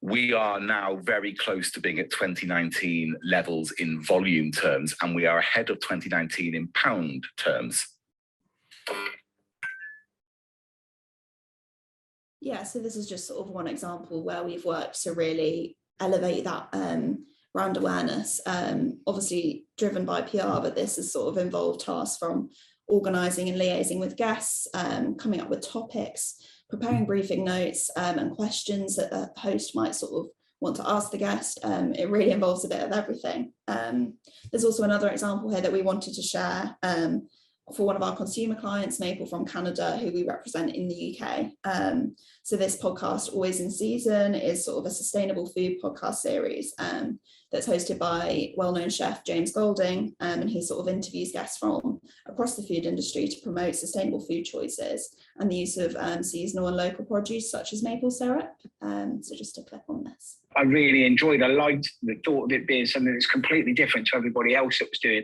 S13: we are now very close to being at 2019 levels in volume terms, and we are ahead of 2019 in pound terms.
S10: Yeah, so this is just sort of one example where we've worked to really elevate that brand awareness, obviously driven by PR, but this has sort of involved tasks from organising and liaising with guests, coming up with topics, preparing briefing notes and questions that the host might sort of want to ask the guest. It really involves a bit of everything. There's also another example here that we wanted to share for one of our consumer clients, Maple from Canada, who we represent in the UK. So this podcast, Always in Season, is sort of a sustainable food podcast series that's hosted by well-known chef James Golding, and he sort of interviews guests from across the food industry to promote sustainable food choices and the use of seasonal and local produce such as maple syrup. So just a clip on this.
S15: I really enjoyed. I liked the thought of it being something that's completely different to everybody else that was doing.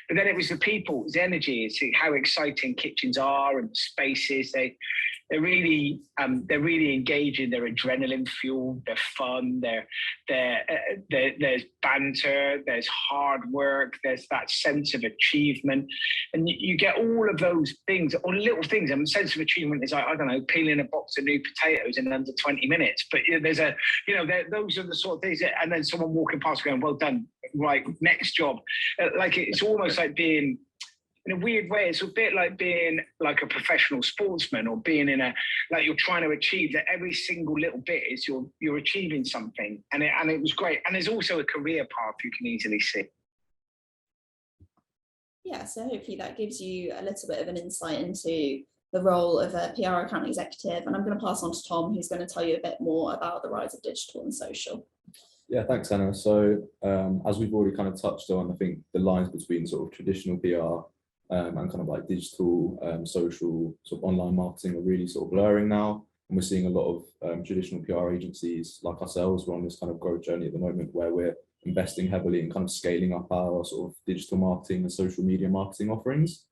S15: But then it was the people, the energy, it's how exciting kitchens are and the spaces. they're really engaging. They're adrenaline fueled. They're fun. There's banter. There's hard work. There's that sense of achievement, and you get all of those things, or little things. And sense of achievement is like, I don't know, peeling a box of new potatoes in under 20 minutes. But there's those are the sort of things. And then someone walking past going, "Well done, right, next job." Like it's almost like being, in a weird way, it's a bit like being like a professional sportsman, or being like you're trying to achieve that every single little bit is you're achieving something, and it was great. And there's also a career path you can easily see.
S10: Yeah, so hopefully that gives you a little bit of an insight into the role of a PR account executive. And I'm going to pass on to Tom, who's going to tell you a bit more about the rise of digital and social.
S12: Yeah, thanks, Anna. So as we've already kind of touched on, I think the lines between sort of traditional PR and kind of like digital, social, sort of online marketing are really sort of blurring now. And we're seeing a lot of traditional PR agencies like ourselves. We're on this kind of growth journey at the moment where we're investing heavily in kind of scaling up our sort of digital marketing and social media marketing offerings.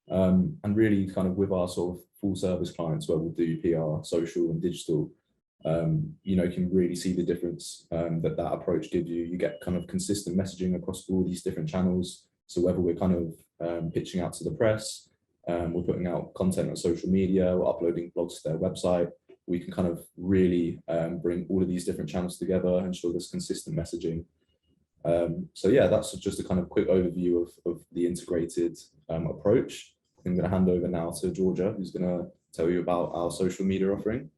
S12: And really kind of with our sort of full service clients where we'll do PR, social and digital, can really see the difference that approach gives you. You get kind of consistent messaging across all these different channels. So whether we're kind of pitching out to the press, we're putting out content on social media, we're uploading blogs to their website, we can kind of really bring all of these different channels together and show this consistent messaging. So yeah, that's just a kind of quick overview of the integrated approach. I'm going to hand over now to Georgia, who's going to tell you about our social media offering.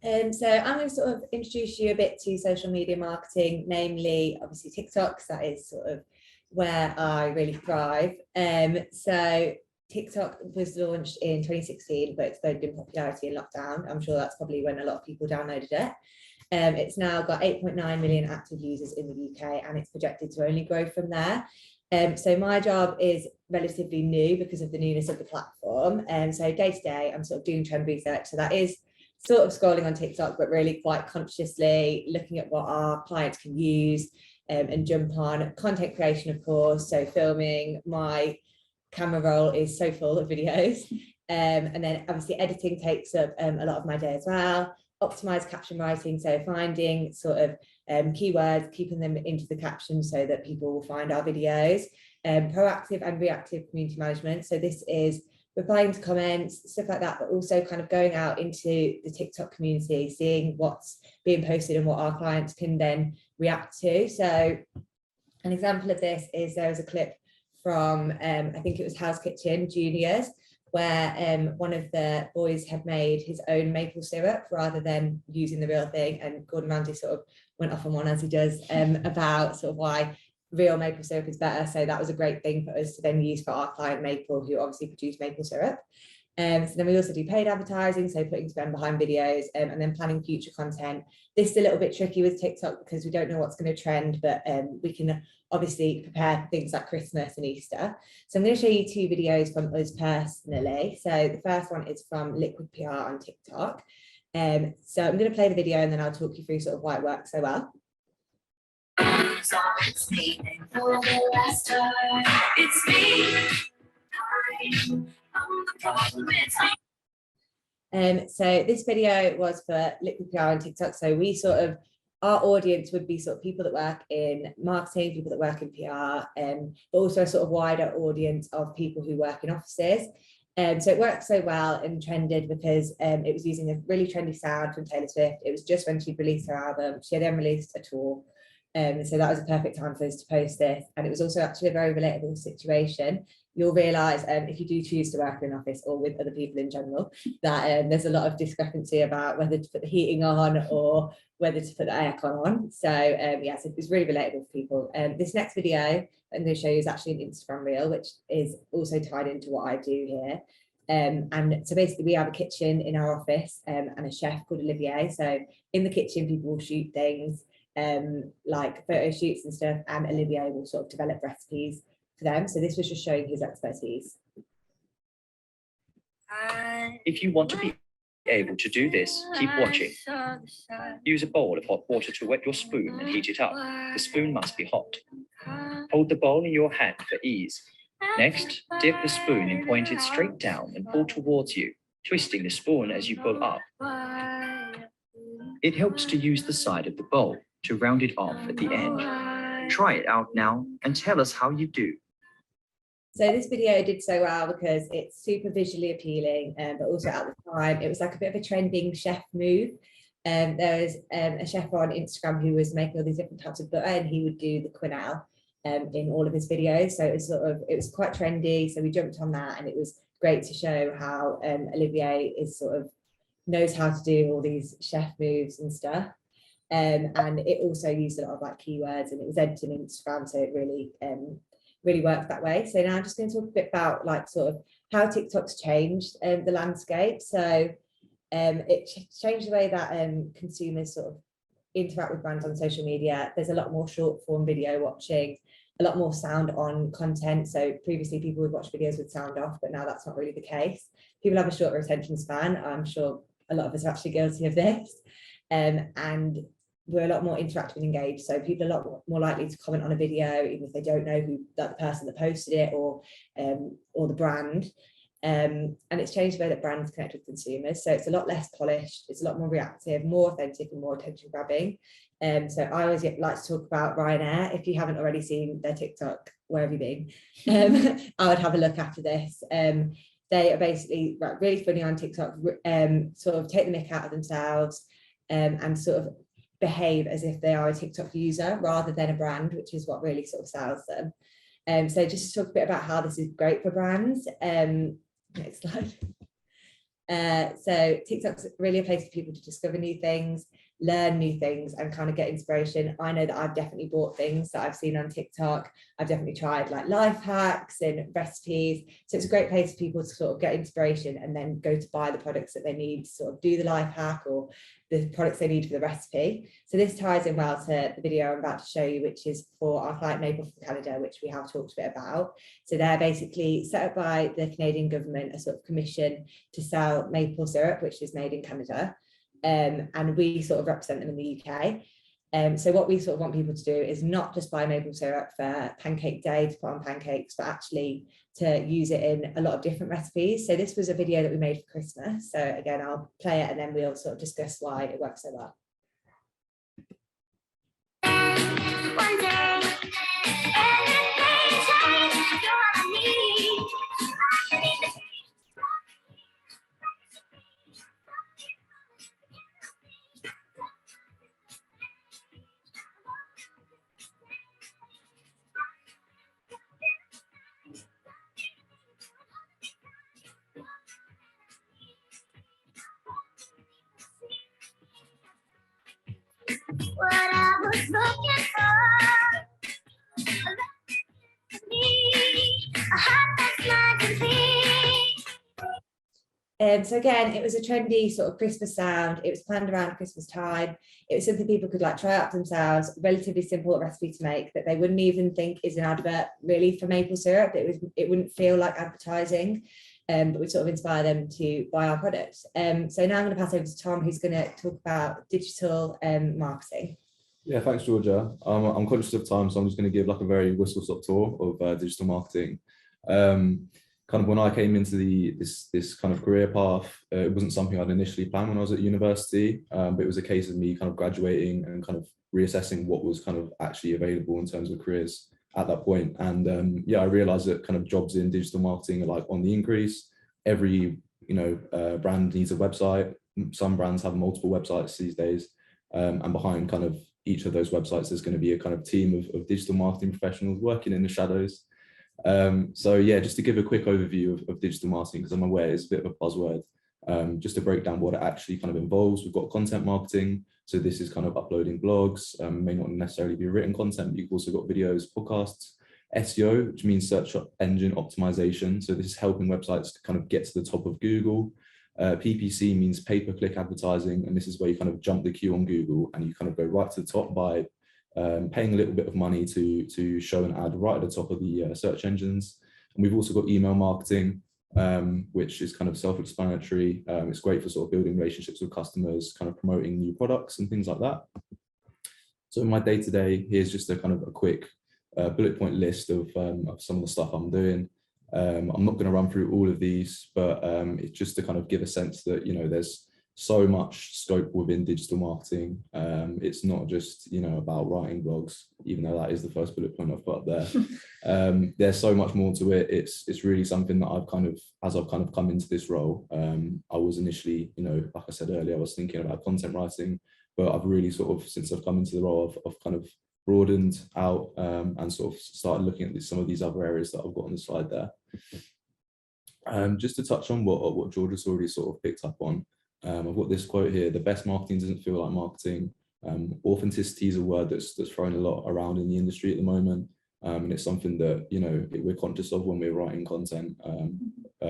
S11: So I'm going to sort of introduce you a bit to social media marketing, namely obviously TikTok, because that is sort of where I really thrive. So TikTok was launched in 2016, but exploded in popularity in lockdown. I'm sure that's probably when a lot of people downloaded it. It's now got 8.9 million active users in the UK, and it's projected to only grow from there. So my job is relatively new because of the newness of the platform. So day to day, I'm sort of doing trend research. So that is sort of scrolling on TikTok, but really quite consciously looking at what our clients can use and jump on. Content creation, of course. So filming, my camera roll is so full of videos. And then obviously editing takes up a lot of my day as well. Optimized caption writing, so finding sort of keywords, keeping them into the caption so that people will find our videos. Proactive and reactive community management, so this is replying to comments, stuff like that, but also kind of going out into the TikTok community, seeing what's being posted and what our clients can then react to. So an example of this is there was a clip from I think it was House Kitchen Juniors, where one of the boys had made his own maple syrup rather than using the real thing, and Gordon Ramsay sort of went off on one, as he does, about sort of why real maple syrup is better. So that was a great thing for us to then use for our client Maple, who obviously produce maple syrup. So then we also do paid advertising, so putting spend behind videos, and then planning future content. This is a little bit tricky with TikTok because we don't know what's going to trend, but we can obviously prepare for things like Christmas and Easter. So I'm going to show you 2 videos from us personally. So the first one is from Liquid PR on TikTok. So I'm going to play the video and then I'll talk you through sort of why it works so well.
S16: It's me.
S11: So this video was for Liquid PR on TikTok. So we sort of, our audience would be sort of people that work in marketing, people that work in PR, but also a sort of wider audience of people who work in offices. So it worked so well and trended because it was using a really trendy sound from Taylor Swift. It was just when she'd released her album. She had then released a tour. So that was a perfect time for us to post this. And it was also actually a very relatable situation. You'll realise if you do choose to work in an office or with other people in general, that there's a lot of discrepancy about whether to put the heating on or whether to put the aircon on. So yes, it was really relatable for people. This next video I'm going to show you is actually an Instagram reel, which is also tied into what I do here. And so basically we have a kitchen in our office and a chef called Olivier. So in the kitchen, people will shoot things like photo shoots and stuff, and Olivier will sort of develop recipes for them. So this was just showing his expertise.
S17: If you want to be able to do this, keep watching. Use a bowl of hot water to wet your spoon and heat it up. The spoon must be hot. Hold the bowl in your hand for ease. Next, dip the spoon and point it straight down and pull towards you. twisting the spoon as you pull up. It helps to use the side of the bowl to round it off at the end. Try it out now and tell us how you do.
S11: So this video did so well because it's super visually appealing, but also at the time, it was like a bit of a trending chef move. There was a chef on Instagram who was making all these different types of butter, and he would do the quenelle in all of his videos. So it was quite trendy. So we jumped on that, and it was great to show how Olivier is knows how to do all these chef moves and stuff. And it also used a lot of like keywords, and it was edited on Instagram, so it really worked that way. So now I'm just going to talk a bit about like sort of how TikTok's changed the landscape. So it changed the way that consumers sort of interact with brands on social media. There's a lot more short form video watching, a lot more sound on content. So previously people would watch videos with sound off, but now that's not really the case. People have a shorter attention span. I'm sure a lot of us are actually guilty of this. And we're a lot more interactive and engaged. So people are a lot more likely to comment on a video, even if they don't know who the person that posted it or the brand. And it's changed the way that brands connect with consumers. So it's a lot less polished, it's a lot more reactive, more authentic and more attention grabbing. So I always like to talk about Ryanair. If you haven't already seen their TikTok, where have you been? I would have a look after this. They are basically really funny on TikTok, sort of take the mick out of themselves and sort of behave as if they are a TikTok user rather than a brand, which is what really sort of sells them. So just to talk a bit about how this is great for brands. Next slide. So TikTok's really a place for people to discover new things, learn new things and kind of get inspiration. I know that I've definitely bought things that I've seen on TikTok. I've definitely tried like life hacks and recipes. So it's a great place for people to sort of get inspiration and then go to buy the products that they need to sort of do the life hack or the products they need for the recipe. So this ties in well to the video I'm about to show you, which is for our client Maple from Canada, which we have talked a bit about. So they're basically set up by the Canadian government, a sort of commission to sell maple syrup, which is made in Canada. And we sort of represent them in the UK. So what we sort of want people to do is not just buy maple syrup for pancake day to put on pancakes, but actually to use it in a lot of different recipes. So this was a video that we made for Christmas. So again, I'll play it and then we'll sort of discuss why it works so well. One day, everything changed, you're all I need. What I was looking for, a heart that's not complete. So again, it was a trendy sort of Christmas sound. It was planned around Christmas time. It was something people could like try out themselves. Relatively simple recipe to make that they wouldn't even think is an advert really for maple syrup. It wouldn't feel like advertising. But we sort of inspire them to buy our products. So now I'm going to pass over to Tom, who's going to talk about digital marketing.
S12: Yeah, thanks, Georgia. I'm conscious of time, so I'm just going to give like a very whistle-stop tour of digital marketing. Kind of when I came into this kind of career path, it wasn't something I'd initially planned when I was at university, but it was a case of me kind of graduating and kind of reassessing what was kind of actually available in terms of careers at that point. And yeah, I realized that kind of jobs in digital marketing are like on the increase. Every brand needs a website. Some brands have multiple websites these days, and behind kind of each of those websites there's going to be a kind of team of digital marketing professionals working in the shadows. So yeah, just to give a quick overview of digital marketing, because I'm aware it's a bit of a buzzword, just to break down what it actually kind of involves. We've got content marketing. So this is kind of uploading blogs, may not necessarily be written content, but you've also got videos, podcasts, SEO, which means search engine optimization. So this is helping websites to kind of get to the top of Google. PPC means pay-per-click advertising, and this is where you kind of jump the queue on Google and you kind of go right to the top by paying a little bit of money to show an ad right at the top of the search engines. And we've also got email marketing, which is kind of self-explanatory. It's great for sort of building relationships with customers, kind of promoting new products and things like that. So in my day-to-day, here's just a kind of a quick bullet point list of some of the stuff I'm doing. I'm not going to run through all of these, but it's just to kind of give a sense that, you know, there's so much scope within digital marketing. It's not just, you know, about writing blogs, even though that is the first bullet point I've got there. There's so much more to it. It's really something that I've kind of, as I've kind of come into this role, I was initially, you know, like I said earlier, I was thinking about content writing, but I've really sort of, since I've come into the role, I've kind of broadened out and sort of started looking at some of these other areas that I've got on the slide there. Just to touch on what Georgia's already sort of picked up on, I've got this quote here: the best marketing doesn't feel like marketing. Authenticity is a word that's thrown a lot around in the industry at the moment, and it's something that, you know, we're conscious of when we're writing content,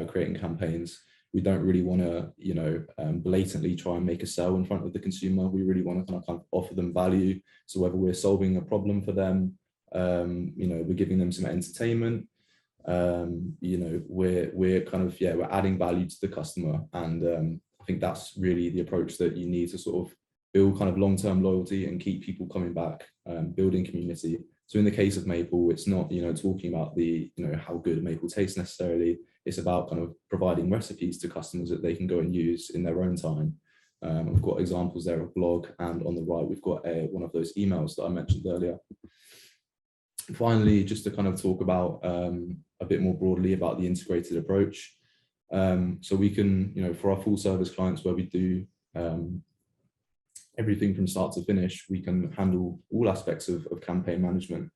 S12: creating campaigns. We don't really want to, you know, blatantly try and make a sale in front of the consumer. We really want to kind of offer them value. So whether we're solving a problem for them, you know, we're giving them some entertainment, you know, we're kind of, yeah, we're adding value to the customer. And I think that's really the approach that you need to sort of build kind of long-term loyalty and keep people coming back, building community. So in the case of Maple, it's not, you know, talking about the, you know, how good Maple tastes necessarily. It's about kind of providing recipes to customers that they can go and use in their own time. We've got examples there of blog, and on the right, we've got one of those emails that I mentioned earlier. Finally, just to kind of talk about a bit more broadly about the integrated approach. So we can, you know, for our full service clients where we do everything from start to finish, we can handle all aspects of campaign management.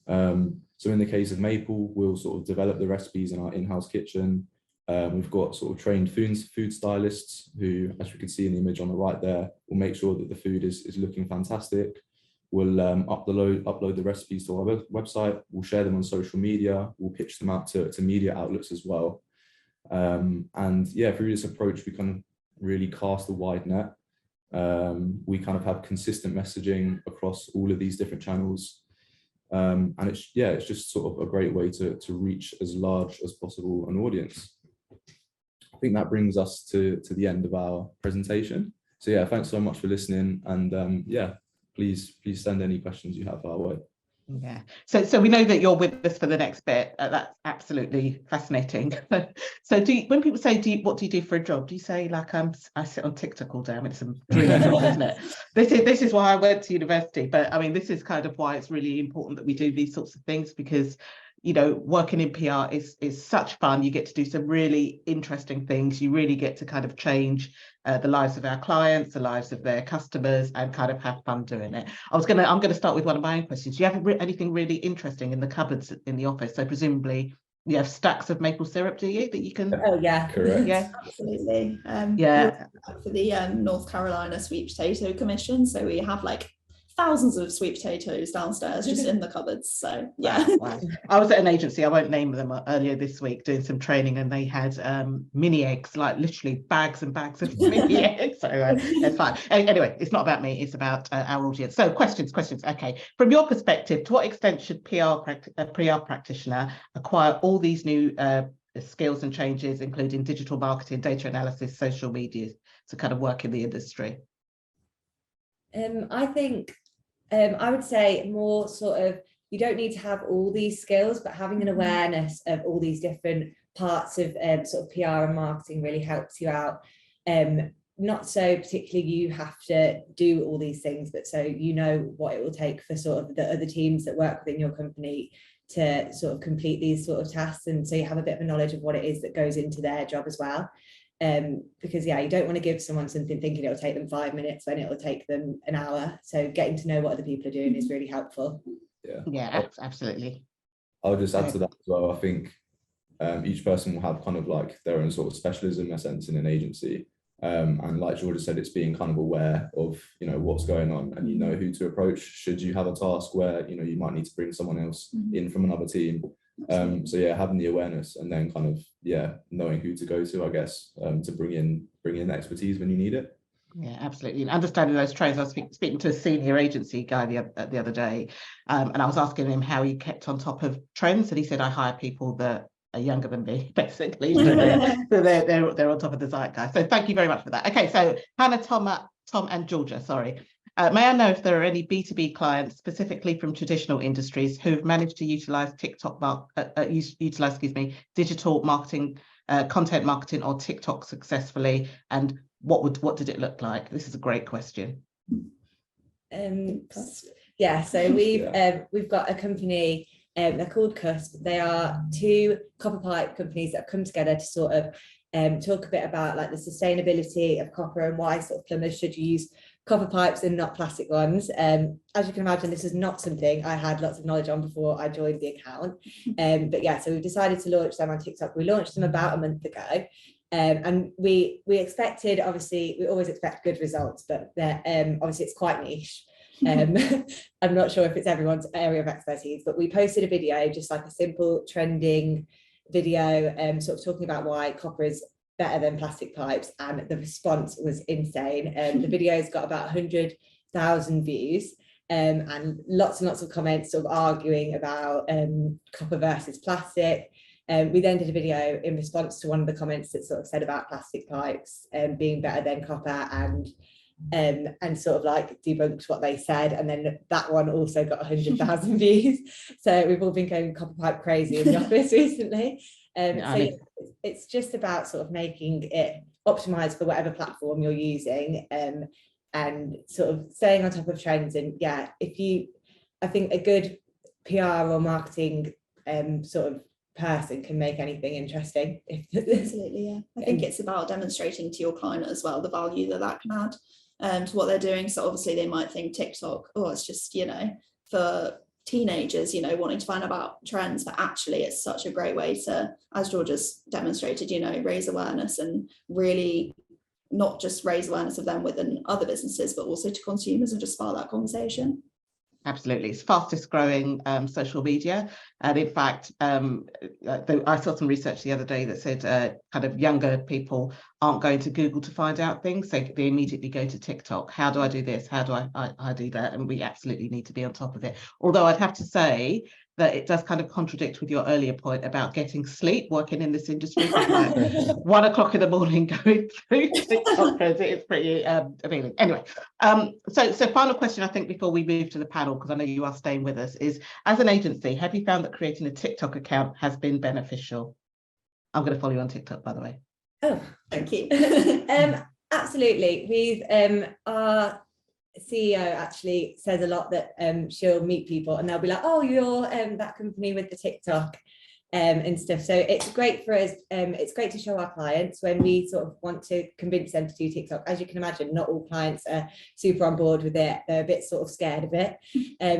S12: So in the case of Maple, we'll sort of develop the recipes in our in-house kitchen. We've got sort of trained food stylists who, as you can see in the image on the right there, will make sure that the food is looking fantastic. We'll upload the recipes to our website. We'll share them on social media. We'll pitch them out to media outlets as well. And yeah, through this approach, we kind of really cast a wide net. We kind of have consistent messaging across all of these different channels. And it's just sort of a great way to reach as large as possible an audience. I think that brings us to the end of our presentation. So yeah, thanks so much for listening, and yeah, please send any questions you have our way.
S1: Yeah, so we know that you're with us for the next bit. That's absolutely fascinating. So when people say, what do you do for a job? Do you say like I sit on TikTok all day? I mean, it's a dream job, isn't it? This is why I went to university. But I mean, this is kind of why it's really important that we do these sorts of things, because, you know, working in PR is such fun. You get to do some really interesting things. You really get to kind of change the lives of our clients, the lives of their customers, and kind of have fun doing it. I'm going to start with one of my own questions. Do you have anything really interesting in the cupboards in the office? So presumably you have stacks of maple syrup, do you, that you can?
S11: Oh yeah,
S12: correct.
S1: Yeah,
S10: absolutely.
S1: Yeah,
S10: for the North Carolina Sweet Potato Commission, so we have like thousands of sweet potatoes downstairs just in the cupboards. So yeah.
S1: Wow. I was at an agency, I won't name them, earlier this week doing some training, and they had mini eggs, like literally bags and bags of mini eggs. So it's fine. Anyway, it's not about me, it's about our audience. So questions. Okay, from your perspective, to what extent should a PR practitioner acquire all these new skills and changes, including digital marketing, data analysis, social media, to kind of work in the industry?
S11: I think I would say more sort of, you don't need to have all these skills, but having an awareness of all these different parts of sort of PR and marketing really helps you out. Not so particularly you have to do all these things, but so you know what it will take for sort of the other teams that work within your company to sort of complete these sort of tasks, and so you have a bit of a knowledge of what it is that goes into their job as well. Because yeah, you don't want to give someone something thinking it'll take them 5 minutes when it'll take them an hour. So getting to know what other people are doing is really helpful.
S1: Yeah, absolutely.
S12: I'll just add to that as well. I think each person will have kind of like their own sort of specialism in a sense in an agency. And like Georgia said, it's being kind of aware of, you know, what's going on, and you know who to approach should you have a task where, you know, you might need to bring someone else in from another team. So yeah, having the awareness, and then kind of, yeah, knowing who to go to, I guess, to bring in expertise when you need it.
S1: Yeah, absolutely. And understanding those trends. I was speaking to a senior agency guy the other day, and I was asking him how he kept on top of trends, and he said, I hire people that are younger than me, basically. So they're on top of the zeitgeist. So thank you very much for that. Okay, so Hannah, Tom and Georgia, sorry. May I know if there are any B2B clients, specifically from traditional industries, who've managed to utilize digital marketing, content marketing or TikTok successfully, and what did it look like? This is a great question.
S11: Yeah, so we've got a company, they're called Cusp. They are two copper pipe companies that have come together to sort of talk a bit about like the sustainability of copper and why sort of plumbers should use copper pipes and not plastic ones. As you can imagine, this is not something I had lots of knowledge on before I joined the account. But yeah, so we've decided to launch them on TikTok. We launched them about a month ago. And we expected, obviously, we always expect good results, but obviously it's quite niche. I'm not sure if it's everyone's area of expertise, but we posted a video, just like a simple trending video, sort of talking about why copper is better than plastic pipes, and the response was insane. The video's got about 100,000 views, and lots of comments sort of arguing about copper versus plastic. We then did a video in response to one of the comments that sort of said about plastic pipes being better than copper, and sort of like debunked what they said, and then that one also got 100,000 views. So we've all been going copper pipe crazy in the office recently. It's just about sort of making it optimized for whatever platform you're using, and sort of staying on top of trends. And yeah, I think a good PR or marketing sort of person can make anything interesting.
S10: Absolutely, yeah. I think it's about demonstrating to your client as well the value that can add to what they're doing. So obviously they might think TikTok, oh, it's just, for teenagers, wanting to find about trends, but actually it's such a great way to, as Georgia's demonstrated, raise awareness, and really not just raise awareness of them within other businesses, but also to consumers, and just spark that conversation.
S1: Absolutely, it's fastest growing social media, and in fact, I saw some research the other day that said kind of younger people aren't going to Google to find out things, so they immediately go to TikTok. How do I do this? How do I do that? And we absolutely need to be on top of it. Although I'd have to say that it does kind of contradict with your earlier point about getting sleep working in this industry. Like 1 o'clock in the morning going through TikTok, it's pretty appealing. Anyway, so final question, I think, before we move to the panel, because I know you are staying with us, is as an agency, have you found that creating a TikTok account has been beneficial? I'm going to follow you on TikTok, by the way.
S11: Oh, thank you. Absolutely. We've our CEO actually says a lot that she'll meet people and they'll be like, oh, you're that company with the TikTok and stuff. So it's great for us. It's great to show our clients when we sort of want to convince them to do TikTok. As you can imagine, not all clients are super on board with it. They're a bit sort of scared of it.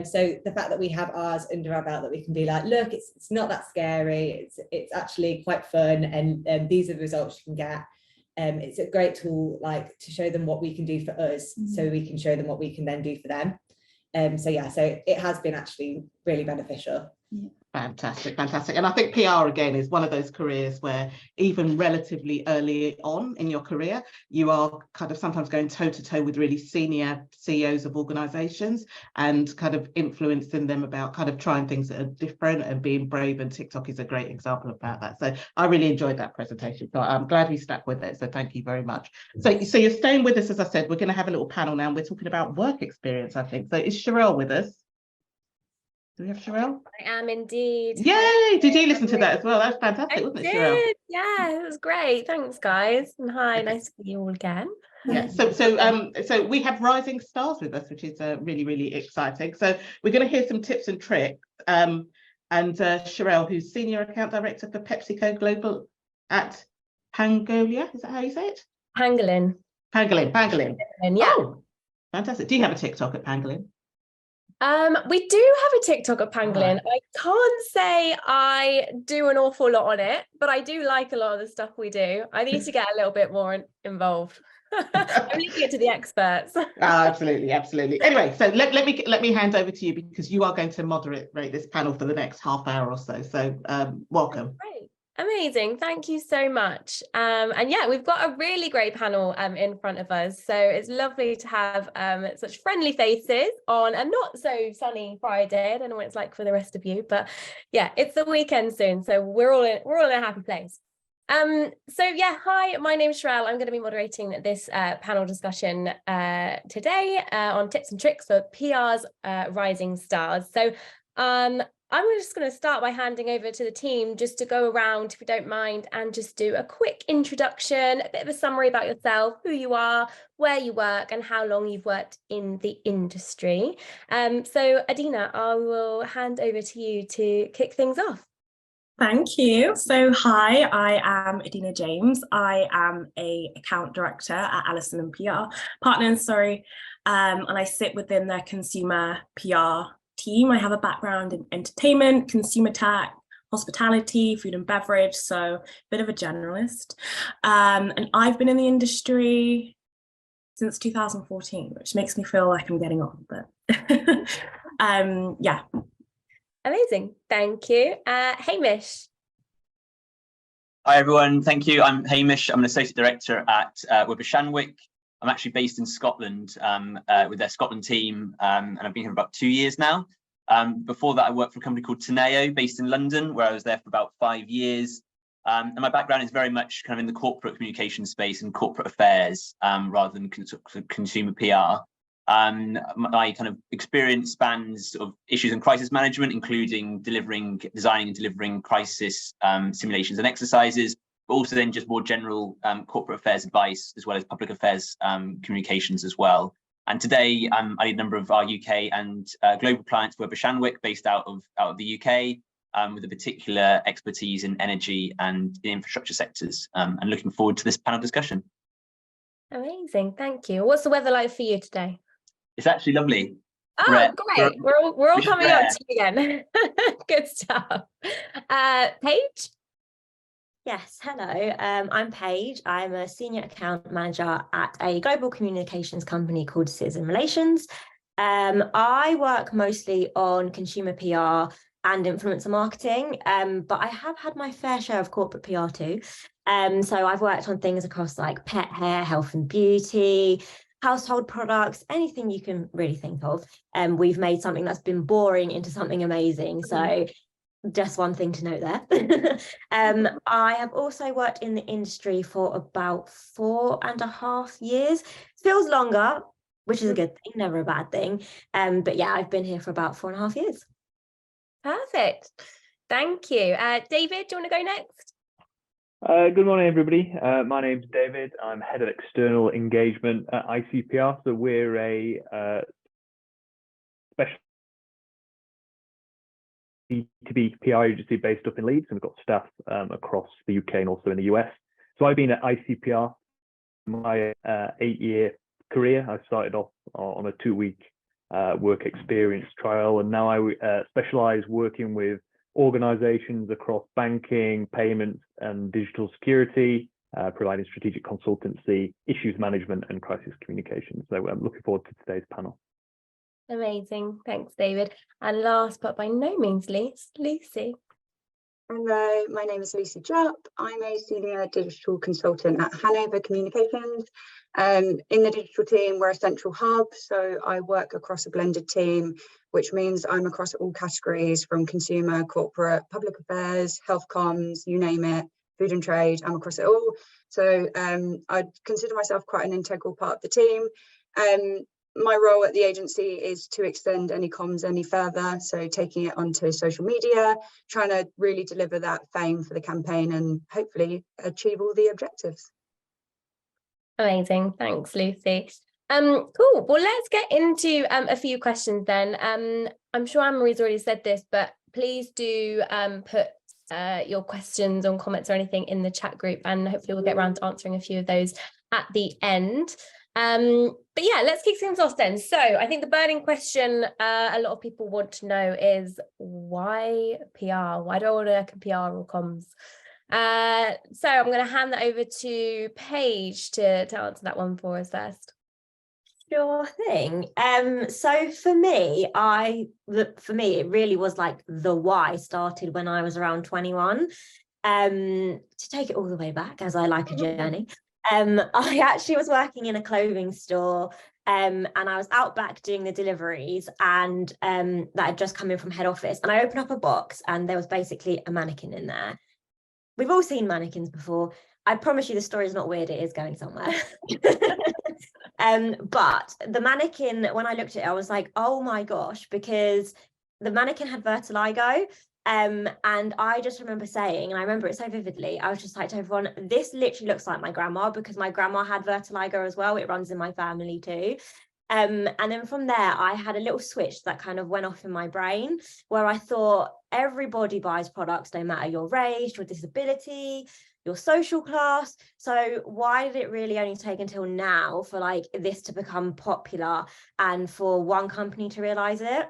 S11: So the fact that we have ours under our belt, that we can be like, look, it's not that scary. It's actually quite fun, and these are the results you can get. It's a great tool, like, to show them what we can do for us, so we can show them what we can then do for them. So it has been actually really beneficial.
S1: Fantastic. And I think PR, again, is one of those careers where even relatively early on in your career, you are kind of sometimes going toe to toe with really senior CEOs of organizations and kind of influencing them about kind of trying things that are different and being brave. And TikTok is a great example about that. So I really enjoyed that presentation. So I'm glad we stuck with it. So thank you very much. So you're staying with us, as I said. We're going to have a little panel now, and we're talking about work experience, I think. So is Sherelle with us? Do we have Sherelle?
S16: I am indeed.
S1: Yay! Did you listen to that as well? That's fantastic, wasn't it, Sherelle?
S16: Yeah, it was great. Thanks, guys. And hi, nice to see you all again.
S1: Yeah, so we have rising stars with us, which is really, really exciting. So we're going to hear some tips and tricks. And Sherelle, who's Senior Account Director for PepsiCo Global at Pangolin, is that how you say it?
S16: Pangolin.
S1: Pangolin.
S16: Yeah.
S1: Oh, fantastic. Do you have a TikTok at Pangolin?
S16: We do have a TikTok at Pangolin. I can't say I do an awful lot on it, but I do like a lot of the stuff we do. I need to get a little bit more involved. I'm leaving it to the experts.
S1: Absolutely. Anyway, so let me hand over to you, because you are going to moderate this panel for the next half hour or so. So welcome.
S16: Great. Amazing. Thank you so much. And yeah, we've got a really great panel in front of us. So it's lovely to have such friendly faces on a not so sunny Friday. I don't know what it's like for the rest of you, but yeah, it's the weekend soon. So we're all in a happy place. So yeah, hi, my name's Sherelle. I'm going to be moderating this panel discussion today on tips and tricks for PR's rising stars. So I'm just going to start by handing over to the team just to go around, if you don't mind, and just do a quick introduction, a bit of a summary about yourself, who you are, where you work, and how long you've worked in the industry. So Adina, I will hand over to you to kick things off.
S18: Thank you. So hi, I am Adina James. I am an account director at Allison & PR Partners, and I sit within their consumer PR team. I have a background in entertainment, consumer tech, hospitality, food and beverage, so a bit of a generalist. And I've been in the industry since 2014, which makes me feel like I'm getting on, but yeah.
S16: Amazing, thank you. Hamish.
S19: Hi everyone, thank you. I'm Hamish. I'm an associate director at Weber Shandwick. I'm actually based in Scotland with their Scotland team, and I've been here about 2 years now. Before that, I worked for a company called Teneo, based in London, where I was there for about 5 years. And my background is very much kind of in the corporate communication space and corporate affairs, rather than consumer PR. My kind of experience spans sort of issues and crisis management, including designing and delivering crisis simulations and exercises, but also then just more general corporate affairs advice, as well as public affairs communications as well. And today I lead a number of our UK and global clients, Weber Shandwick, based out of the UK, with a particular expertise in energy and in infrastructure sectors. And looking forward to this panel discussion.
S16: Amazing, thange you. What's the weather like for you today?
S19: It's actually lovely.
S16: Oh, great. We're all coming up to you again. Good stuff. Paige?
S20: Yes, hello. I'm Paige. I'm a senior account manager at a global communications company called Citizen Relations. I work mostly on consumer PR and influencer marketing, but I have had my fair share of corporate PR too. So I've worked on things across like pet hair, health and beauty, household products, anything you can really think of. We've made something that's been boring into something amazing. So just one thing to note there. I have also worked in the industry for about 4.5 years. It feels longer, which is a good thing, never a bad thing. But yeah, I've been here for about 4.5 years.
S16: Perfect. Thank you. David, do you want to go next?
S9: Good morning, everybody. My name's David. I'm head of external engagement at ICPR. So we're a special B2B PR agency based up in Leeds, and we've got staff across the UK and also in the US. So I've been at ICPR my 8-year career. I started off on a 2-week work experience trial, and now I specialize working with organizations across banking, payments, and digital security, providing strategic consultancy, issues management, and crisis communication. So I'm looking forward to today's panel.
S16: Amazing. Thanks, David. And last but by no means least, Lucy.
S21: Hello, my name is Lucy Jupp. I'm a senior digital consultant at Hanover Communications. In the digital team, we're a central hub, so I work across a blended team, which means I'm across all categories from consumer, corporate, public affairs, health comms, you name it, food and trade, I'm across it all. So I consider myself quite an integral part of the team. My role at the agency is to extend any comms any further, so taking it onto social media, trying to really deliver that fame for the campaign and hopefully achieve all the objectives.
S16: Amazing, thanks Lucy. Cool, well let's get into a few questions then. I'm sure Anne-Marie's already said this, but please do put your questions or comments or anything in the chat group, and hopefully we'll get around to answering a few of those at the end. But yeah, let's kick things off then. So I think the burning question a lot of people want to know is, why PR? Why do I want to work in PR or comms? So I'm going to hand that over to Paige to answer that one for us first.
S20: Sure thing. So for me, it really was like the why started when I was around 21. To take it all the way back, as I like a journey. I actually was working in a clothing store, and I was out back doing the deliveries, and that had just come in from head office, and I opened up a box and there was basically a mannequin in there. we've all seen mannequins before. I promise you the story is not weird, it is going somewhere. But the mannequin, when I looked at it, I was like, oh my gosh, because the mannequin had vertigo. And I just remember saying, and I remember it so vividly, I was just like to everyone, this literally looks like my grandma, because my grandma had vertigo as well. It runs in my family too. And then from there, I had a little switch that kind of went off in my brain, where I thought everybody buys products, no matter your race, your disability, your social class. So why did it really only take until now for like this to become popular and for one company to realize it?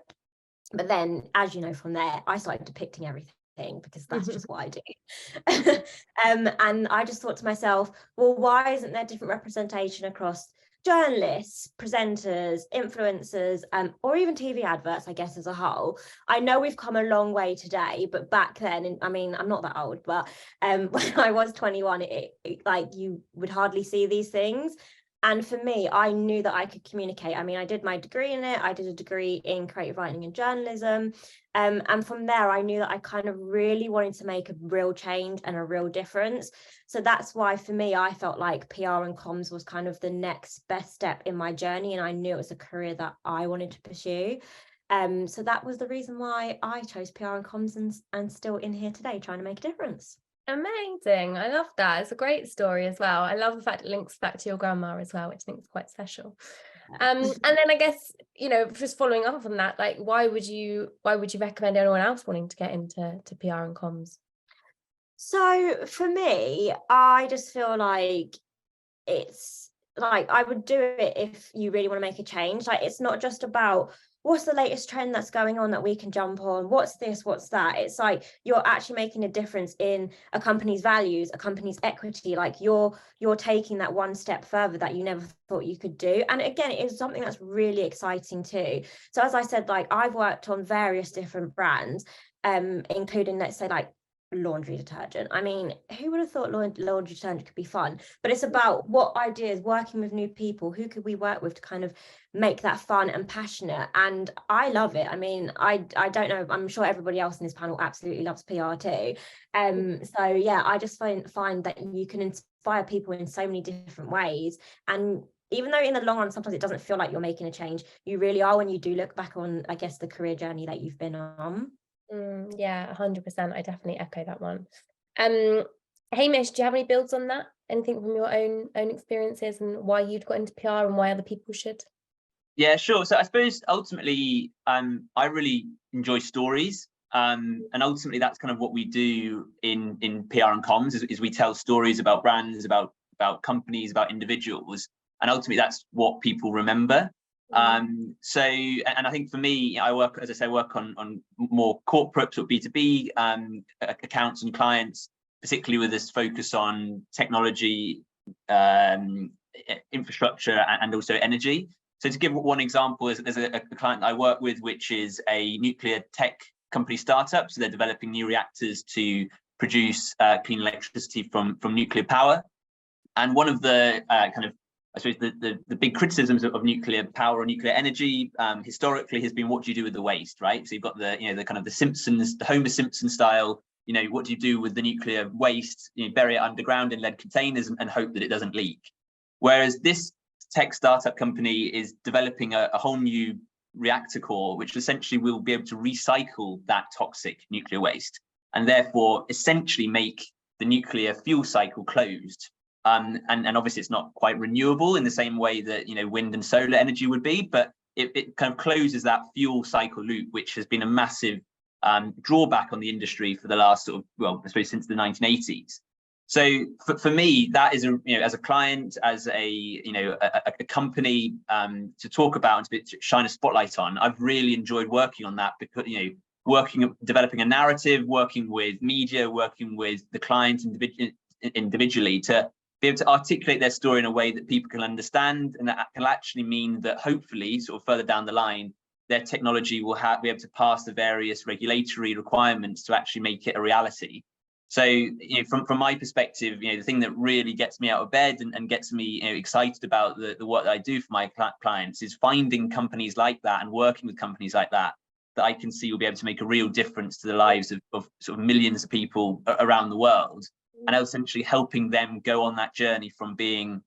S20: But then, as you know, from there, I started depicting everything, because that's just what I do. And I just thought to myself, well, why isn't there different representation across journalists, presenters, influencers, or even TV adverts, I guess, as a whole? I know we've come a long way today, but back then, I mean, I'm not that old, but when I was 21, it like you would hardly see these things. And for me, I knew that I could communicate. I mean, I did my degree in it. I did a degree in creative writing and journalism. And from there, I knew that I kind of really wanted to make a real change and a real difference. So that's why, for me, I felt like PR and comms was kind of the next best step in my journey. And I knew it was a career that I wanted to pursue. So that was the reason why I chose PR and comms, and still in here today trying to make a difference.
S16: Amazing. I love that. It's a great story as well. I love the fact it links back to your grandma as well, which I think is quite special. And then I guess, you know, just following up on that, like, why would you recommend anyone else wanting to get into PR and comms?
S20: So for me, I just feel like it's like I would do it if you really want to make a change. Like, it's not just about what's the latest trend that's going on that we can jump on, what's this, what's that. It's like you're actually making a difference in a company's values, a company's equity. Like you're taking that one step further that you never thought you could do. And again, it is something that's really exciting too. So as I said, like, I've worked on various different brands, including, let's say, like laundry detergent. I mean, who would have thought laundry detergent could be fun? But it's about what ideas, working with new people, who could we work with to kind of make that fun and passionate. And I love it. I mean, I don't know, I'm sure everybody else in this panel absolutely loves PR too. So yeah, I just find that you can inspire people in so many different ways. And even though in the long run sometimes it doesn't feel like you're making a change, you really are when you do look back on, I guess, the career journey that you've been on.
S16: Yeah, 100%. I definitely echo that one. Hamish, do you have any builds on that? Anything from your own experiences and why you'd got into PR and why other people should?
S19: Yeah, sure. So I suppose ultimately, I really enjoy stories, and ultimately that's kind of what we do in PR and comms is we tell stories about brands, about companies, about individuals, and ultimately that's what people remember. So, and I think for me, I work, as I say, on more corporate or B2B accounts and clients, particularly with this focus on technology, infrastructure, and also energy. So to give one example, there's a client I work with, which is a nuclear tech company startup. So they're developing new reactors to produce clean electricity from nuclear power. And one of the I suppose the big criticisms of nuclear power or nuclear energy historically has been, what do you do with the waste, right? So you've got the kind of the Simpsons, the Homer Simpson style, what do you do with the nuclear waste? Bury it underground in lead containers and hope that it doesn't leak. Whereas this tech startup company is developing a whole new reactor core, which essentially will be able to recycle that toxic nuclear waste and therefore essentially make the nuclear fuel cycle closed. And obviously it's not quite renewable in the same way that wind and solar energy would be, but it kind of closes that fuel cycle loop, which has been a massive drawback on the industry for the last I suppose since the 1980s. So for me, that is as a client, as a company to talk about and to shine a spotlight on. I've really enjoyed working on that because developing a narrative, working with media, working with the client individually to be able to articulate their story in a way that people can understand, and that can actually mean that hopefully, sort of further down the line, their technology will be able to pass the various regulatory requirements to actually make it a reality. So, from my perspective, the thing that really gets me out of bed and gets me excited about the work that I do for my clients is finding companies like that and working with companies like that that I can see will be able to make a real difference to the lives of sort of millions of people around the world, and essentially helping them go on that journey from being,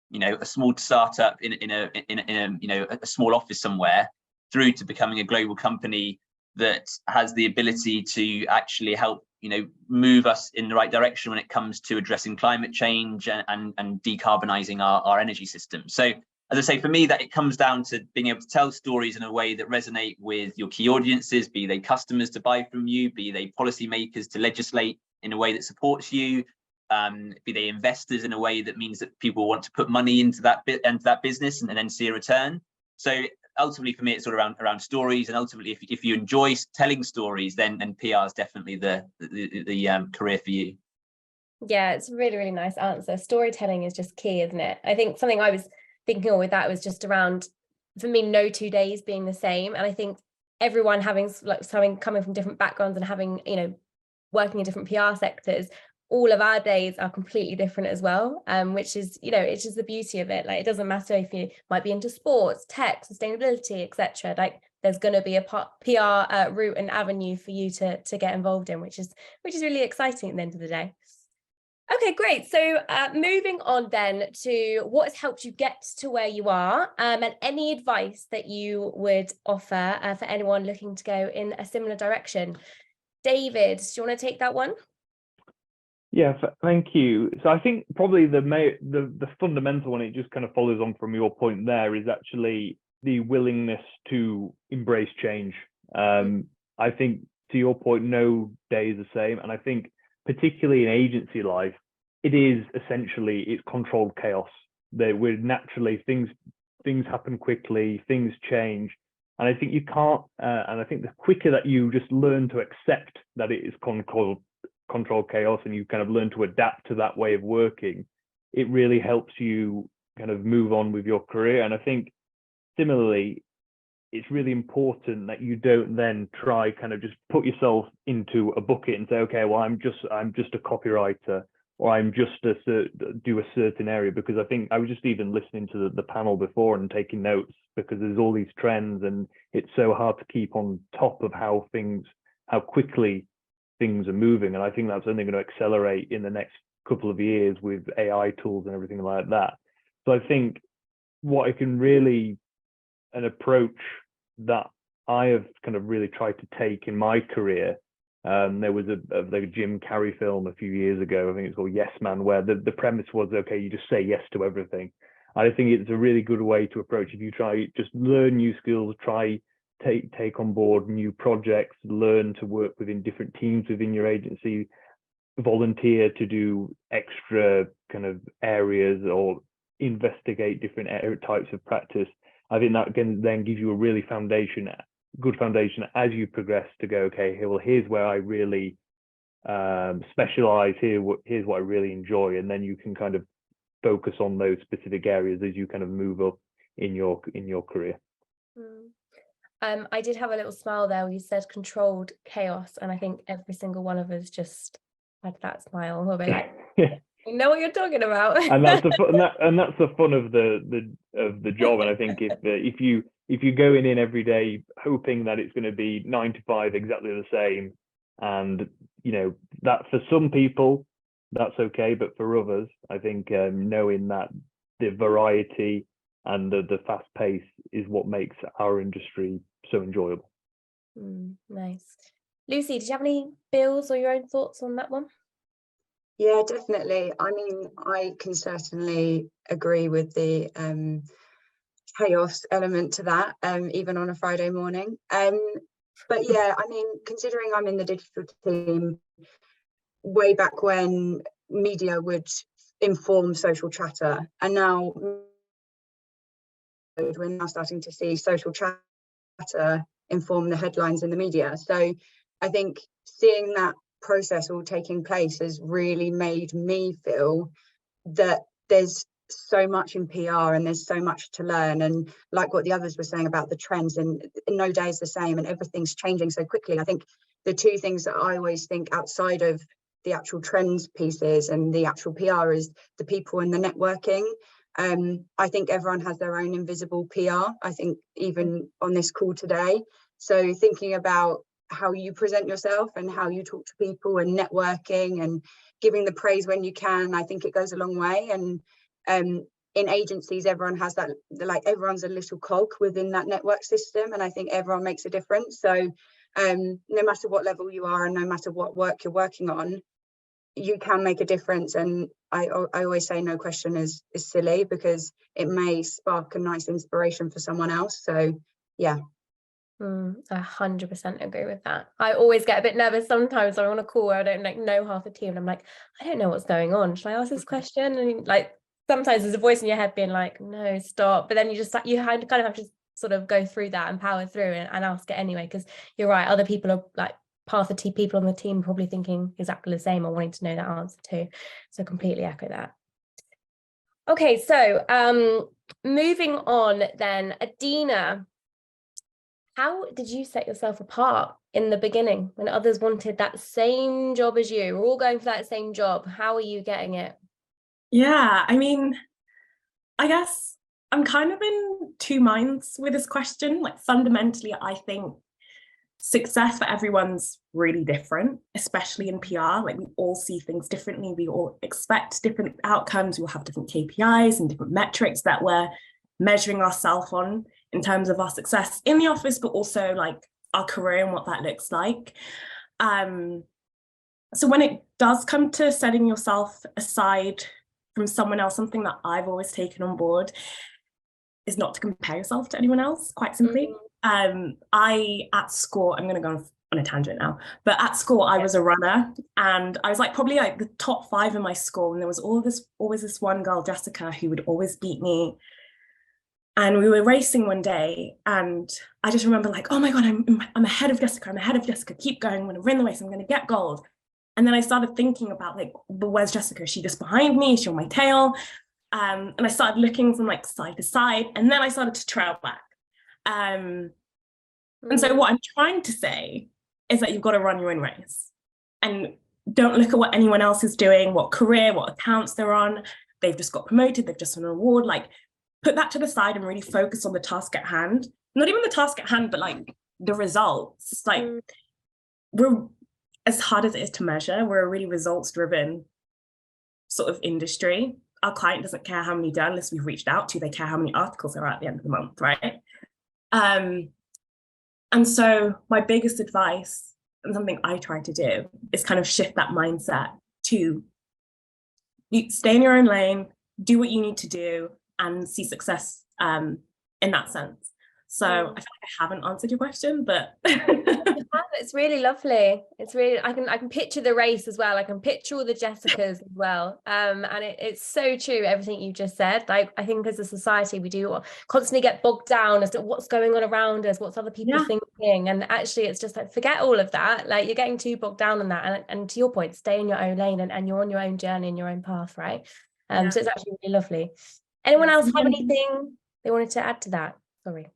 S19: you know, a small startup in a you know, a small office somewhere, through to becoming a global company that has the ability to actually help, you know, move us in the right direction when it comes to addressing climate change and decarbonising our energy system. So, as I say, for me, that it comes down to being able to tell stories in a way that resonate with your key audiences, be they customers to buy from you, be they policymakers to legislate in a way that supports you, be they investors in a way that means that people want to put money into that business and then see a return. So ultimately, for me, it's sort of around stories, and ultimately, if you enjoy telling stories, then PR is definitely the career for you.
S16: Yeah, it's a really, really nice answer. Storytelling is just key, isn't it? I think something I was thinking of with that was just around, for me, no 2 days being the same. And I think everyone having coming from different backgrounds and having, you know, working in different PR sectors, all of our days are completely different as well, which is, you know, it's just the beauty of it. Like, it doesn't matter if you might be into sports, tech, sustainability, etc. Like, there's going to be a PR route and avenue for you to get involved in, which is really exciting at the end of the day. Okay, great. So moving on then to what has helped you get to where you are, and any advice that you would offer for anyone looking to go in a similar direction. David, do you want to take that one?
S9: Yeah, thank you. So I think probably the fundamental one, it just kind of follows on from your point there, is actually the willingness to embrace change. I think, to your point, no day is the same. And I think particularly in agency life, it is essentially, it's controlled chaos. That we're naturally, things happen quickly, things change. And I think you can't, and I think the quicker that you just learn to accept that it is controlled chaos, and you kind of learn to adapt to that way of working, it really helps you kind of move on with your career. And I think similarly, it's really important that you don't then try kind of just put yourself into a bucket and say, okay, well, I'm just a copywriter, or I'm just do a certain area, because I think I was just even listening to the panel before and taking notes, because there's all these trends and it's so hard to keep on top of how quickly things are moving. And I think that's only going to accelerate in the next couple of years with AI tools and everything like that. So I think what I can really, an approach that I have kind of really tried to take in my career, there was a Jim Carrey film a few years ago, I think it's called Yes Man, where the premise was, okay, you just say yes to everything. I think it's a really good way to approach. If you try, just learn new skills, try take on board new projects, learn to work within different teams within your agency, volunteer to do extra kind of areas, or investigate different types of practice. I think that can then give you a really good foundation as you progress to go, okay, well, here's where I really specialize, here's what I really enjoy, and then you can kind of focus on those specific areas as you kind of move up in your career.
S16: I did have a little smile there when you said controlled chaos, and I think every single one of us just had that smile. We'll be like, you know what you're talking about.
S9: And that's the fun, and that's the fun of the job. And I think if you go in every day hoping that it's going to be 9 to 5 exactly the same, and you know that for some people that's okay, but for others, I think knowing that the variety and the fast pace is what makes our industry so enjoyable.
S16: Nice. Lucy, did you have any feels or your own thoughts on that one?
S21: Yeah, definitely. I mean, I can certainly agree with the chaos element to that, even on a Friday morning. But yeah, I mean, considering I'm in the digital team, way back when media would inform social chatter, and now we're now starting to see social chatter inform the headlines in the media. So I think seeing that process all taking place has really made me feel that there's so much in PR and there's so much to learn. And like what the others were saying about the trends, and no day is the same and everything's changing so quickly. I think the two things that I always think outside of the actual trends pieces and the actual PR is the people and the networking. I think everyone has their own invisible PR. I think even on this call today, So thinking about how you present yourself and how you talk to people and networking and giving the praise when you can, I think it goes a long way. And in agencies, everyone has that, like everyone's a little cog within that network system, and I think everyone makes a difference. So no matter what level you are and no matter what work you're working on, you can make a difference. And I always say no question is silly, because it may spark a nice inspiration for someone else. So yeah.
S16: I 100% agree with that. I always get a bit nervous sometimes. I'm on a call where I don't know half the team, and I'm like, I don't know what's going on. Should I ask this question? And like sometimes there's a voice in your head being like, no, stop. But then you kind of have to sort of go through that and power through and ask it anyway, because you're right. Other people are like half the people on the team probably thinking exactly the same or wanting to know that answer too. So completely echo that. Okay, so moving on then, Adina. How did you set yourself apart in the beginning when others wanted that same job as you? We're all going for that same job. How are you getting it?
S18: Yeah, I mean, I guess I'm kind of in two minds with this question. Like fundamentally, I think success for everyone's really different, especially in PR. Like we all see things differently. We all expect different outcomes. We'll have different KPIs and different metrics that we're measuring ourselves on in terms of our success in the office, but also like our career and what that looks like. So when it does come to setting yourself aside from someone else, something that I've always taken on board is not to compare yourself to anyone else, quite simply. At school, I'm going to go on a tangent now, but at school I was a runner, and I was like probably like the top 5 in my school, and there was always this one girl, Jessica, who would always beat me. And we were racing one day, and I just remember like, oh my God, I'm ahead of Jessica. I'm ahead of Jessica. Keep going. I'm going to win the race. I'm going to get gold. And then I started thinking about like, but where's Jessica? Is she just behind me? Is she on my tail? And I started looking from like side to side, and then I started to trail back. And so what I'm trying to say is that you've got to run your own race, and don't look at what anyone else is doing, what career, what accounts they're on. They've just got promoted. They've just won an award. Like, put that to the side and really focus on the task at hand. Not even the task at hand, but like the results. Like we're, as hard as it is to measure, we're a really results-driven sort of industry. Our client doesn't care how many journalists we've reached out to. They care how many articles are at the end of the month, right? And so my biggest advice, and something I try to do, is kind of shift that mindset to stay in your own lane, do what you need to do, and see success in that sense. So I feel like I haven't answered your question, but
S16: it's really lovely. It's really, I can picture the race as well. I can picture all the Jessicas as well. And it's so true, everything you just said. Like, I think as a society, we do constantly get bogged down as to what's going on around us, what's other people thinking. And actually, it's just like, forget all of that. Like, you're getting too bogged down on that. And to your point, stay in your own lane, and you're on your own journey and your own path, right? So it's actually really lovely. Anyone else have anything they wanted to add to that? Sorry.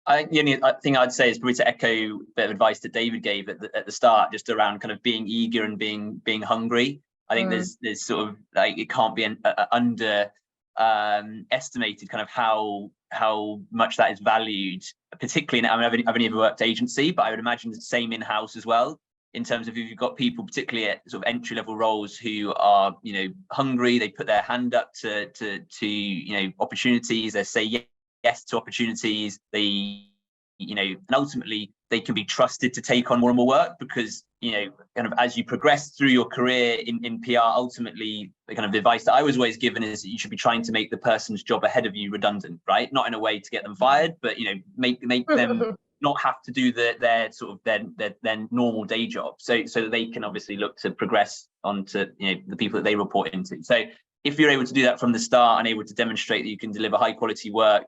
S19: I think the only thing I'd say is probably to echo a bit of advice that David gave at the start, just around kind of being eager and being hungry. I think there's sort of like, it can't be estimated kind of how much that is valued, particularly in, I mean, I've only ever worked agency, but I would imagine the same in-house as well, in terms of if you've got people, particularly at sort of entry-level roles, who are, you know, hungry, they put their hand up to you know, opportunities, they say yes to opportunities, they, you know, and ultimately they can be trusted to take on more and more work, because, you know, kind of as you progress through your career in PR, ultimately the kind of advice that I was always given is that you should be trying to make the person's job ahead of you redundant, right? Not in a way to get them fired, but, you know, make them not have to do their normal day job, so that they can obviously look to progress onto, you know, the people that they report into. So if you're able to do that from the start and able to demonstrate that you can deliver high quality work,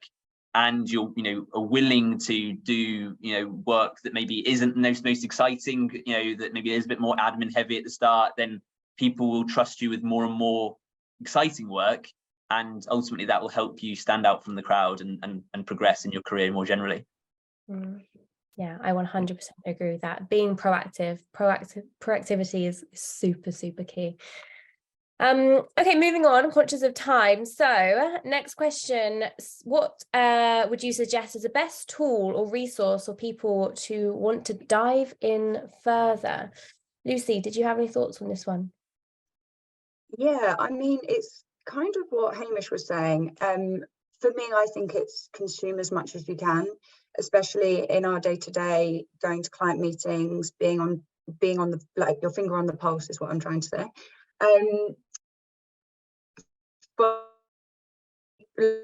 S19: and you're, you know, are willing to do, you know, work that maybe isn't most exciting, you know, that maybe is a bit more admin heavy at the start, then people will trust you with more and more exciting work, and ultimately that will help you stand out from the crowd and progress in your career more generally.
S16: Yeah, I 100% agree with that. Being proactivity is super key. Okay, moving on, I'm conscious of time. So next question, what would you suggest as the best tool or resource for people to want to dive in further? Lucy, did you have any thoughts on this one?
S21: Yeah, I mean, it's kind of what Hamish was saying. For me, I think it's consume as much as you can, especially in our day-to-day, going to client meetings, being on the, like, your finger on the pulse is what I'm trying to say. But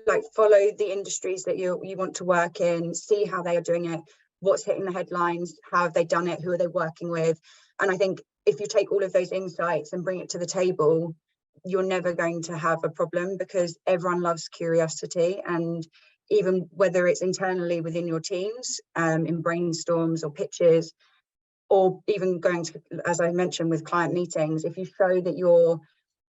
S21: like, follow the industries that you want to work in, see how they are doing it, what's hitting the headlines, how have they done it, who are they working with. And I think if you take all of those insights and bring it to the table, you're never going to have a problem, because everyone loves curiosity. And even whether it's internally within your teams, in brainstorms or pitches, or even going to, as I mentioned, with client meetings, if you show that you're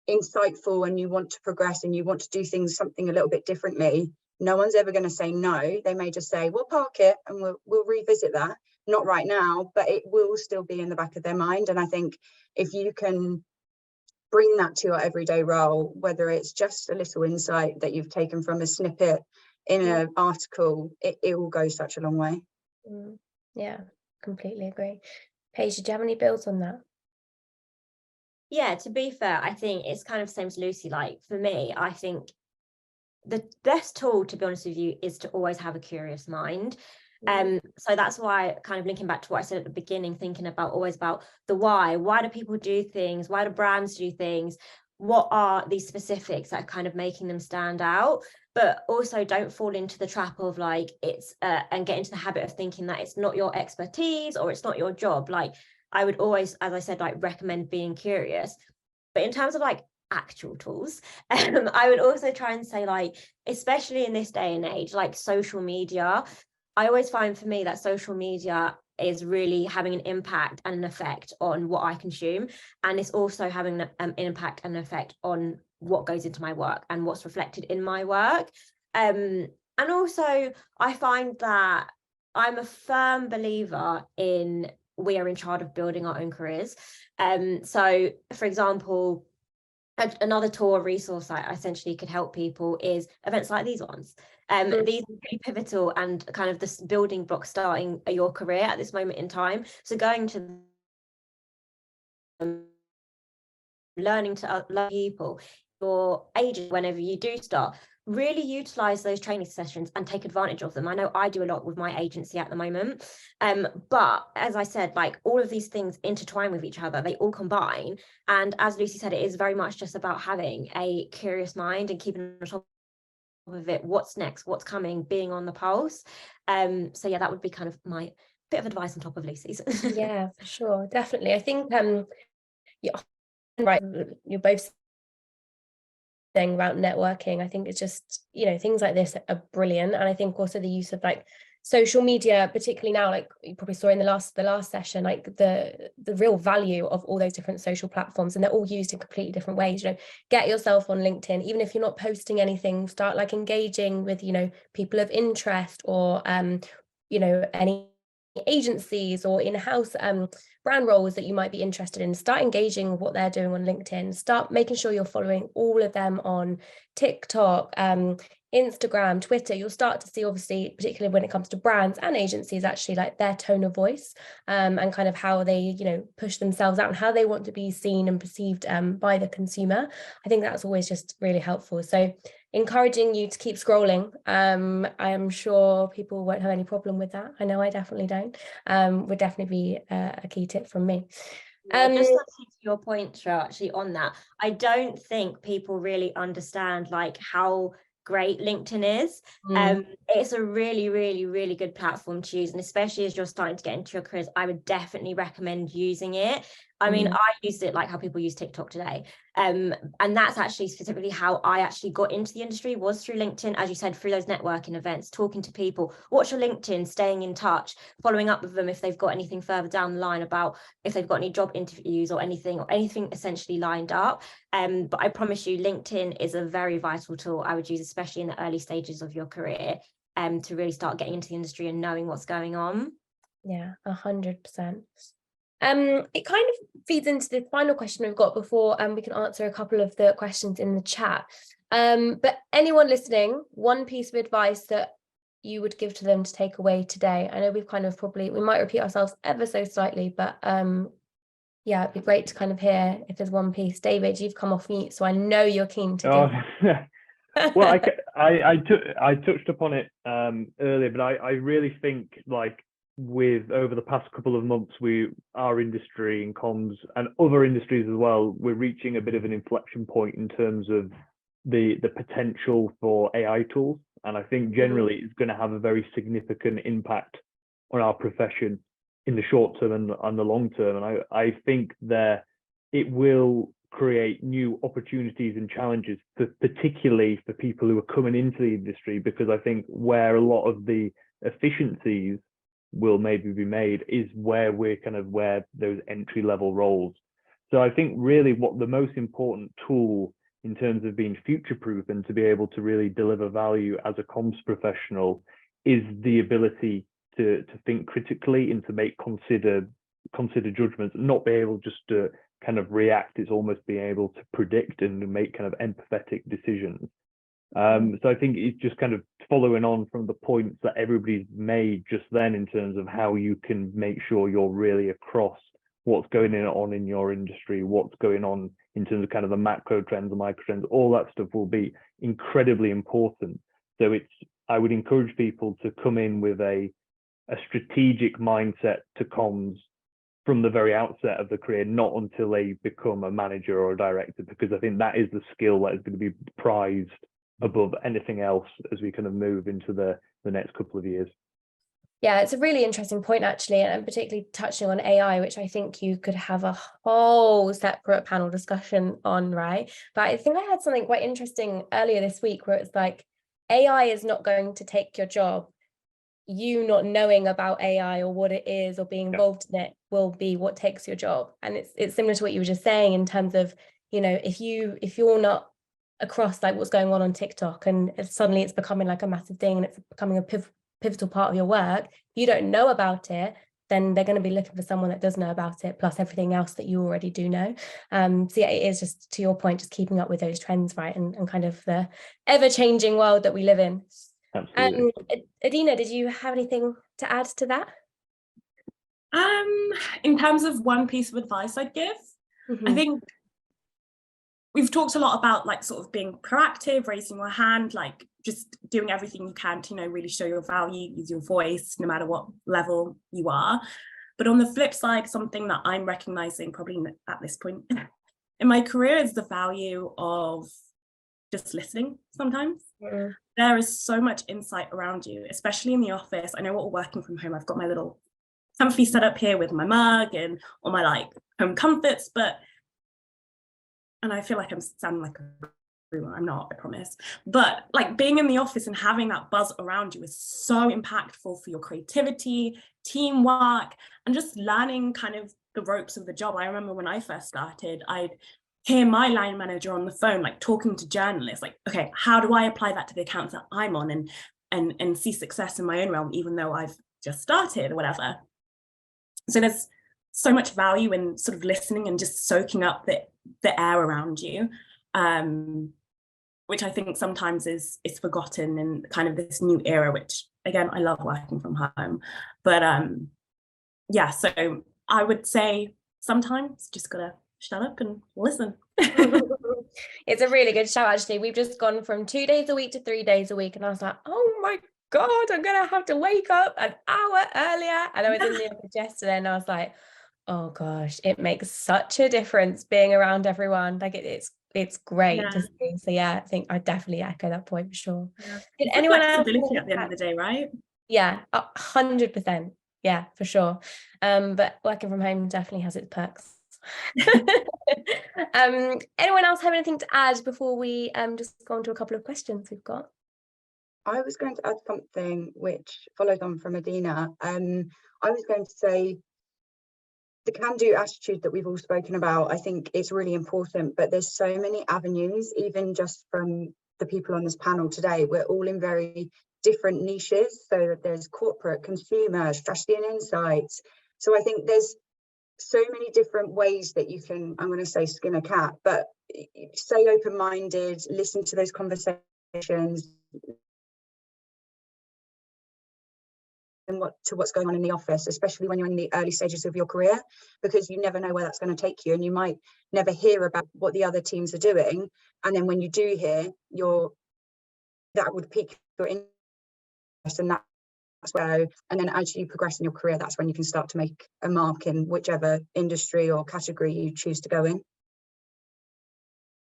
S21: insightful and you want to progress and you want to do something a little bit differently, no one's ever going to say no. They may just say, we'll park it and we'll revisit that, not right now, but it will still be in the back of their mind. And I think if you can bring that to your everyday role, whether it's just a little insight that you've taken from a snippet in an article, it will go such a long way.
S16: Yeah, completely agree. Paige, did you have any builds on that?
S20: Yeah, to be fair, I think it's kind of the same as Lucy. Like, for me, I think the best tool, to be honest with you, is to always have a curious mind. So that's why, kind of linking back to what I said at the beginning, thinking about always about the why do people do things, why do brands do things, what are these specifics that are kind of making them stand out. But also don't fall into the trap of like it's and get into the habit of thinking that it's not your expertise or it's not your job. Like, I would always, as I said, like, recommend being curious. But in terms of like actual tools, I would also try and say, like, especially in this day and age, like social media, I always find for me that social media is really having an impact and an effect on what I consume. And it's also having an impact and an effect on what goes into my work and what's reflected in my work. And also, I find that I'm a firm believer in we are in charge of building our own careers. So, for example, another tool or resource I essentially could help people is events like these ones. These are pretty pivotal and kind of this building block starting your career at this moment in time. So going to learning to learn people, your agent, whenever you do start, really utilize those training sessions and take advantage of them. I know I do a lot with my agency at the moment, but as I said, like, all of these things intertwine with each other, they all combine. And as Lucy said, it is very much just about having a curious mind and keeping on top of it, what's next, what's coming, being on the pulse. So yeah, that would be kind of my bit of advice on top of Lucy's.
S16: Yeah, for sure, definitely. I think you're right, you're both thing about networking. I think it's just, things like this are brilliant. And I think also the use of like social media, particularly now, like you probably saw in the last session, like the real value of all those different social platforms, and they're all used in completely different ways. Get yourself on LinkedIn, even if you're not posting anything, start like engaging with people of interest, or any agencies or in-house brand roles that you might be interested in. Start engaging with what they're doing on LinkedIn. Start making sure you're following all of them on TikTok, Instagram, Twitter. You'll start to see, obviously, particularly when it comes to brands and agencies, actually, like their tone of voice, and kind of how they push themselves out and how they want to be seen and perceived by the consumer. I think that's always just really helpful. So encouraging you to keep scrolling. I am sure people won't have any problem with that. I know I definitely don't. Would definitely be a key tip from me.
S20: Just to your point, Shreya, actually, on that, I don't think people really understand like how great LinkedIn is. It's a really, really, really good platform to use, and especially as you're starting to get into your careers, I would definitely recommend using it. I mean, I used it like how people use TikTok today. And that's actually specifically how I actually got into the industry, was through LinkedIn, as you said, through those networking events, talking to people. Watch your LinkedIn, staying in touch, following up with them if they've got anything further down the line about if they've got any job interviews or anything essentially lined up. But I promise you, LinkedIn is a very vital tool I would use, especially in the early stages of your career, to really start getting into the industry and knowing what's going on.
S16: Yeah, 100%. It kind of feeds into the final question we've got before we can answer a couple of the questions in the chat. But anyone listening, one piece of advice that you would give to them to take away today? I know we've kind of we might repeat ourselves ever so slightly, but yeah, it'd be great to kind of hear if there's one piece. David, you've come off mute, so I know you're keen to give.
S9: Well, I touched upon it earlier, but I really think, like, with over the past couple of months, our industry in comms and other industries as well, we're reaching a bit of an inflection point in terms of the potential for AI tools, and I think generally it's going to have a very significant impact on our profession in the short term and the long term. And I think that it will create new opportunities and challenges, particularly for people who are coming into the industry, because I think where a lot of the efficiencies will maybe be made is where those entry level roles. So I think really what the most important tool in terms of being future proof and to be able to really deliver value as a comms professional is the ability to think critically and to make consider judgments, not be able just to kind of react. It's almost being able to predict and make kind of empathetic decisions. So I think it's just kind of following on from the points that everybody's made just then in terms of how you can make sure you're really across what's going on in your industry, what's going on in terms of kind of the macro trends, the micro trends, all that stuff will be incredibly important. So I would encourage people to come in with a strategic mindset to comms from the very outset of the career, not until they become a manager or a director, because I think that is the skill that is going to be prized above anything else as we kind of move into the next couple of years.
S16: Yeah, it's a really interesting point, actually, and particularly touching on AI, which I think you could have a whole separate panel discussion on, right? But I think I had something quite interesting earlier this week where it's like, AI is not going to take your job. You not knowing about AI or what it is or being involved in it will be what takes your job. And it's similar to what you were just saying in terms of, you know, if you're not across like what's going on TikTok and suddenly it's becoming like a massive thing and it's becoming a pivotal part of your work, if you don't know about it, then they're going to be looking for someone that does know about it, plus everything else that you already do know. So yeah, it is just, to your point, just keeping up with those trends, right? And kind of the ever-changing world that we live in.
S9: Absolutely.
S16: Adina, did you have anything to add to that?
S18: In terms of one piece of advice I'd give, I think we've talked a lot about like sort of being proactive, raising your hand, like just doing everything you can to, you know, really show your value, use your voice, no matter what level you are. But on the flip side, something that I'm recognizing probably at this point in my career is the value of just listening sometimes. There is so much insight around you, especially in the office. I know what we're working from home. I've got my little comfy setup here with my mug and all my like home comforts, and I feel like I'm sounding like a boomer. I'm not, I promise. But like being in the office and having that buzz around you is so impactful for your creativity, teamwork, and just learning kind of the ropes of the job. I remember when I first started, I'd hear my line manager on the phone, like talking to journalists, like, okay, how do I apply that to the accounts that I'm on and see success in my own realm, even though I've just started or whatever. So there's so much value in sort of listening and just soaking up the air around you, which I think sometimes is forgotten in kind of this new era, which again, I love working from home. But yeah, so I would say sometimes just gotta shut up and listen.
S16: It's a really good show, actually. We've just gone from 2 days a week to 3 days a week, and I was like, oh my God, I'm gonna have to wake up an hour earlier. And I was in the office yesterday and I was like, oh gosh, it makes such a difference being around everyone. Like it's great to see. So yeah, I think I definitely echo that point for sure. Did anyone else?
S18: Flexibility at the end of the day, right?
S16: Yeah, 100%. Yeah, for sure. But working from home definitely has its perks. Anyone else have anything to add before we just go on to a couple of questions we've got?
S21: I was going to add something which follows on from Adina. I was going to say the can-do attitude that we've all spoken about, I think it's really important, but there's so many avenues, even just from the people on this panel today. We're all in very different niches. So that there's corporate, consumer, strategy and insights. So I think there's so many different ways that you can, I'm going to say skin a cat, but stay open-minded, listen to those conversations, and what's going on in the office, especially when you're in the early stages of your career, because you never know where that's going to take you, and you might never hear about what the other teams are doing, and then when you do hear, that would pique your interest, and that's where, and then as you progress in your career, that's when you can start to make a mark in whichever industry or category you choose to go in.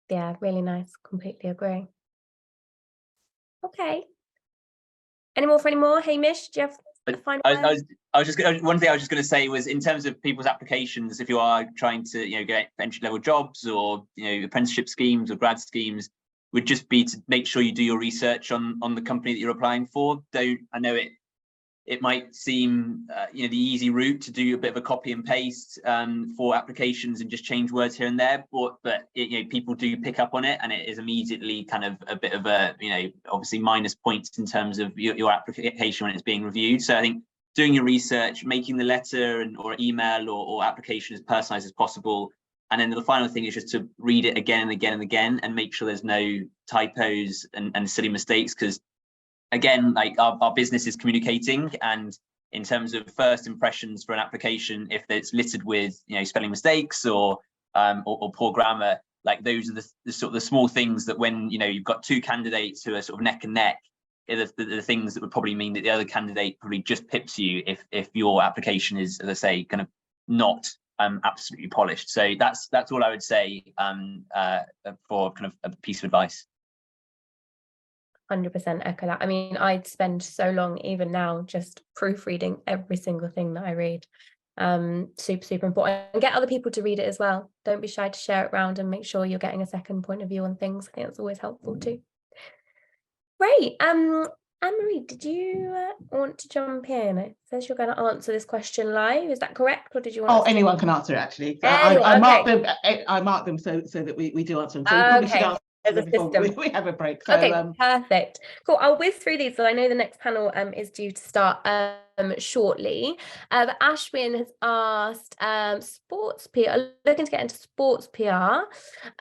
S16: Yeah, really nice. Completely agree. Okay. Any more? Hamish, do you have a final word?
S19: One thing I was just going to say was, in terms of people's applications, if you are trying to get entry-level jobs or apprenticeship schemes or grad schemes, would just be to make sure you do your research on the company that you're applying for. I know it might seem the easy route to do a bit of a copy and paste for applications and just change words here and there, but people do pick up on it, and it is immediately kind of a bit of a obviously minus points in terms of your application when it's being reviewed. So I think doing your research, making the letter or email or application as personalized as possible, and then the final thing is just to read it again and again and again, and make sure there's no typos and silly mistakes, because again, like our business is communicating, and in terms of first impressions for an application, if it's littered with spelling mistakes or poor grammar, like those are the sort of the small things that when you've got two candidates who are sort of neck and neck, are the things that would probably mean that the other candidate probably just pips you if your application is, as I say, kind of not absolutely polished. So that's all I would say for kind of a piece of advice.
S16: 100% echo that. I mean, I'd spend so long, even now, just proofreading every single thing that I read. Super important. And get other people to read it as well. Don't be shy to share it around, and make sure you're getting a second point of view on things. I think that's always helpful too. Great. Anne-Marie, did you want to jump in? It says you're going to answer this question live. Is that correct, or did you want?
S1: Anyone can answer it, actually.
S16: Anyone,
S1: I marked them so that we do answer them. So we probably should answer.
S16: There's a system.
S1: We have a break. So,
S16: okay, perfect. Cool. I'll whiz through these. So I know the next panel is due to start shortly. But Ashwin has asked sports PR, looking to get into sports PR.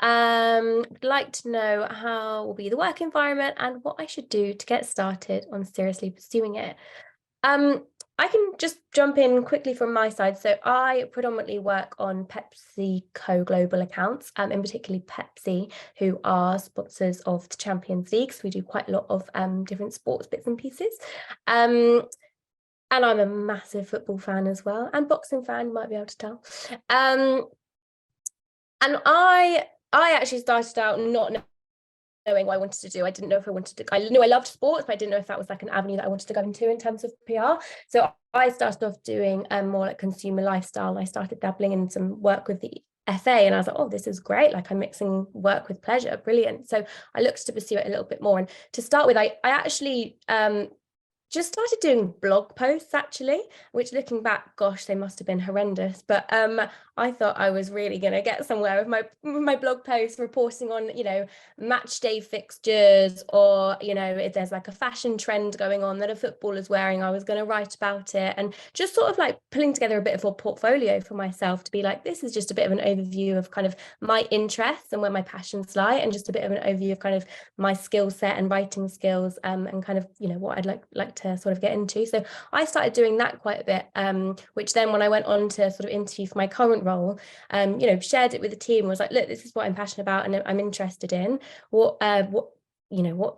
S16: Would like to know how will be the work environment and what I should do to get started on seriously pursuing it. I can just jump in quickly from my side. So I predominantly work on PepsiCo global accounts, and particularly Pepsi, who are sponsors of the Champions League. So we do quite a lot of different sports bits and pieces. And I'm a massive football fan as well, and boxing fan, you might be able to tell. And I actually started out not knowing what I wanted to do. I didn't know if I wanted to, I knew I loved sports, but I didn't know if that was like an avenue that I wanted to go into in terms of PR. So I started off doing more like consumer lifestyle. I started dabbling in some work with the FA, and I was like, oh, this is great. Like, I'm mixing work with pleasure. Brilliant. So I looked to pursue it a little bit more. And to start with, I actually just started doing blog posts, actually, which, looking back, gosh, they must have been horrendous. But I thought I was really going to get somewhere with my blog posts, reporting on, match day fixtures, or, if there's like a fashion trend going on that a footballer's wearing, I was going to write about it, and just sort of like pulling together a bit of a portfolio for myself to be like, this is just a bit of an overview of kind of my interests and where my passions lie, and just a bit of an overview of kind of my skill set and writing skills, and kind of, what I'd like to sort of get into. So I started doing that quite a bit, which then when I went on to sort of interview for my current role, shared it with the team, and was like, look, this is what I'm passionate about and I'm interested in. What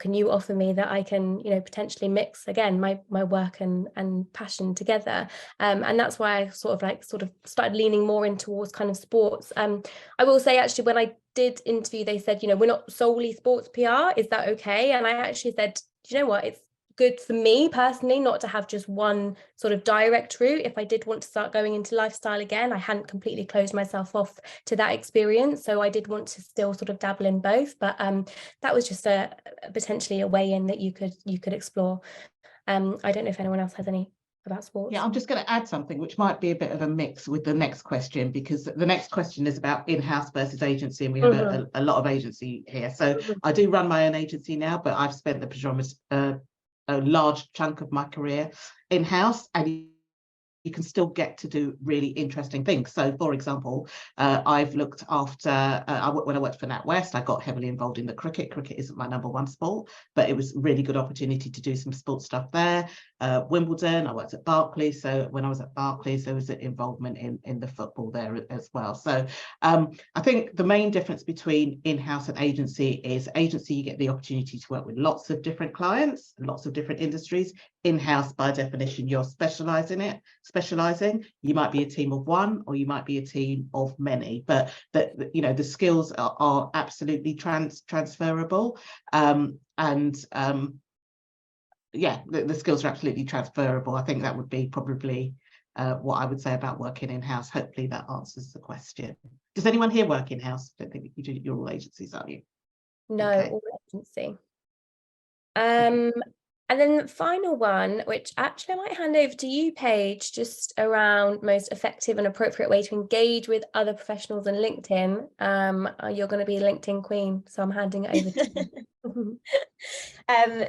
S16: can you offer me that I can, potentially mix again my work and passion together, and that's why I sort of started leaning more in towards kind of sports. I will say, actually, when I did interview, they said, we're not solely sports PR, is that okay? And I actually said, you know what, it's good for me personally not to have just one sort of direct route. If I did want to start going into lifestyle again, I hadn't completely closed myself off to that experience, so I did want to still sort of dabble in both. But that was just potentially a way in that you could explore. I don't know if anyone else has any about sports.
S1: Yeah, I'm just going to add something which might be a bit of a mix with the next question, because the next question is about in-house versus agency, and we have a lot of agency here. So I do run my own agency now, but I've spent the pajamas a large chunk of my career in-house, and you can still get to do really interesting things. So, for example, I've looked after, when I worked for NatWest, I got heavily involved in the cricket. Cricket isn't my number one sport, but it was a really good opportunity to do some sports stuff there. Wimbledon, I worked at Barclays. So when I was at Barclays, there was an involvement in the football there as well. So I think the main difference between in-house and agency is agency, you get the opportunity to work with lots of different clients, lots of different industries. In-house, by definition, you're specializing. You might be a team of one, or you might be a team of many, but the skills are absolutely transferable. Yeah, the skills are absolutely transferable. I think that would be probably what I would say about working in-house. Hopefully that answers the question. Does anyone here work in-house? I don't think you're all agencies, are you?
S16: No,
S1: okay.
S16: All agency. And then the final one, which actually I might hand over to you, Paige, just around most effective and appropriate way to engage with other professionals on LinkedIn. You're going to be LinkedIn queen, so I'm handing it over to you.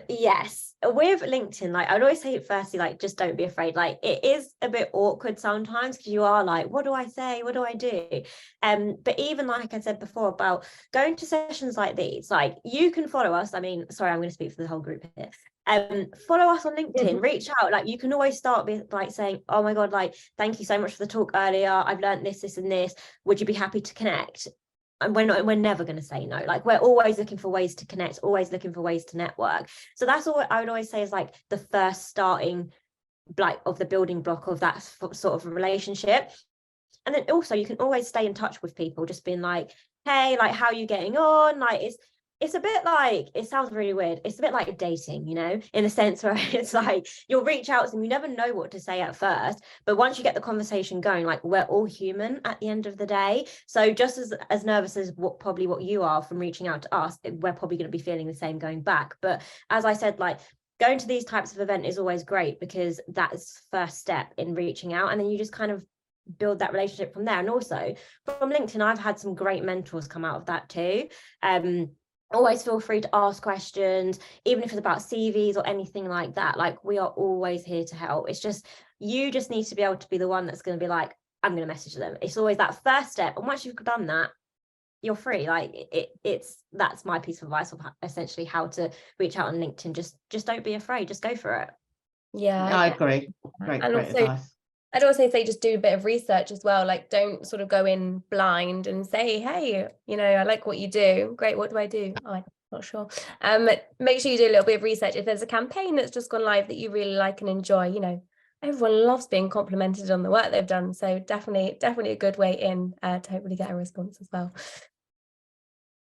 S20: Yes, with LinkedIn, like I would always say, firstly, like just don't be afraid. Like it is a bit awkward sometimes because you are like, what do I say? What do I do? But even like I said before about going to sessions like these, like you can follow us. I mean, sorry, I'm going to speak for the whole group here. Follow us on LinkedIn, reach out. Like you can always start with like saying, oh my God, like thank you so much for the talk earlier. I've learned this and this. Would you be happy to connect? And we're never going to say no. Like we're always looking for ways to connect, always looking for ways to network. So that's all I would always say is like the first starting like of the building block of that sort of relationship. And then also you can always stay in touch with people, just being like, hey, like how are you getting on? Like it's a bit like, it sounds really weird, it's a bit like dating, you know, in the sense where it's like you'll reach out to them, you never know what to say at first, but once you get the conversation going, like we're all human at the end of the day. So just as nervous as probably what you are from reaching out to us, we're probably going to be feeling the same going back. But as I said, like going to these types of event is always great because that is first step in reaching out, and then you just kind of build that relationship from there. And also from LinkedIn, I've had some great mentors come out of that too. Always feel free to ask questions, even if it's about CVs or anything like that. Like we are always here to help. It's just, you just need to be able to be the one that's going to be like, I'm going to message them. It's always that first step. And once you've done that, you're free. Like that's my piece of advice of essentially how to reach out on LinkedIn. Just don't be afraid. Just go for it.
S16: Yeah,
S1: I agree. Great advice.
S16: I'd also say just do a bit of research as well. Like don't sort of go in blind and say, hey, you know, I like what you do. Great, what do I do? Oh, I'm not sure. Make sure you do a little bit of research. If there's a campaign that's just gone live that you really like and enjoy, you know, everyone loves being complimented on the work they've done. So definitely a good way in to hopefully get a response as well.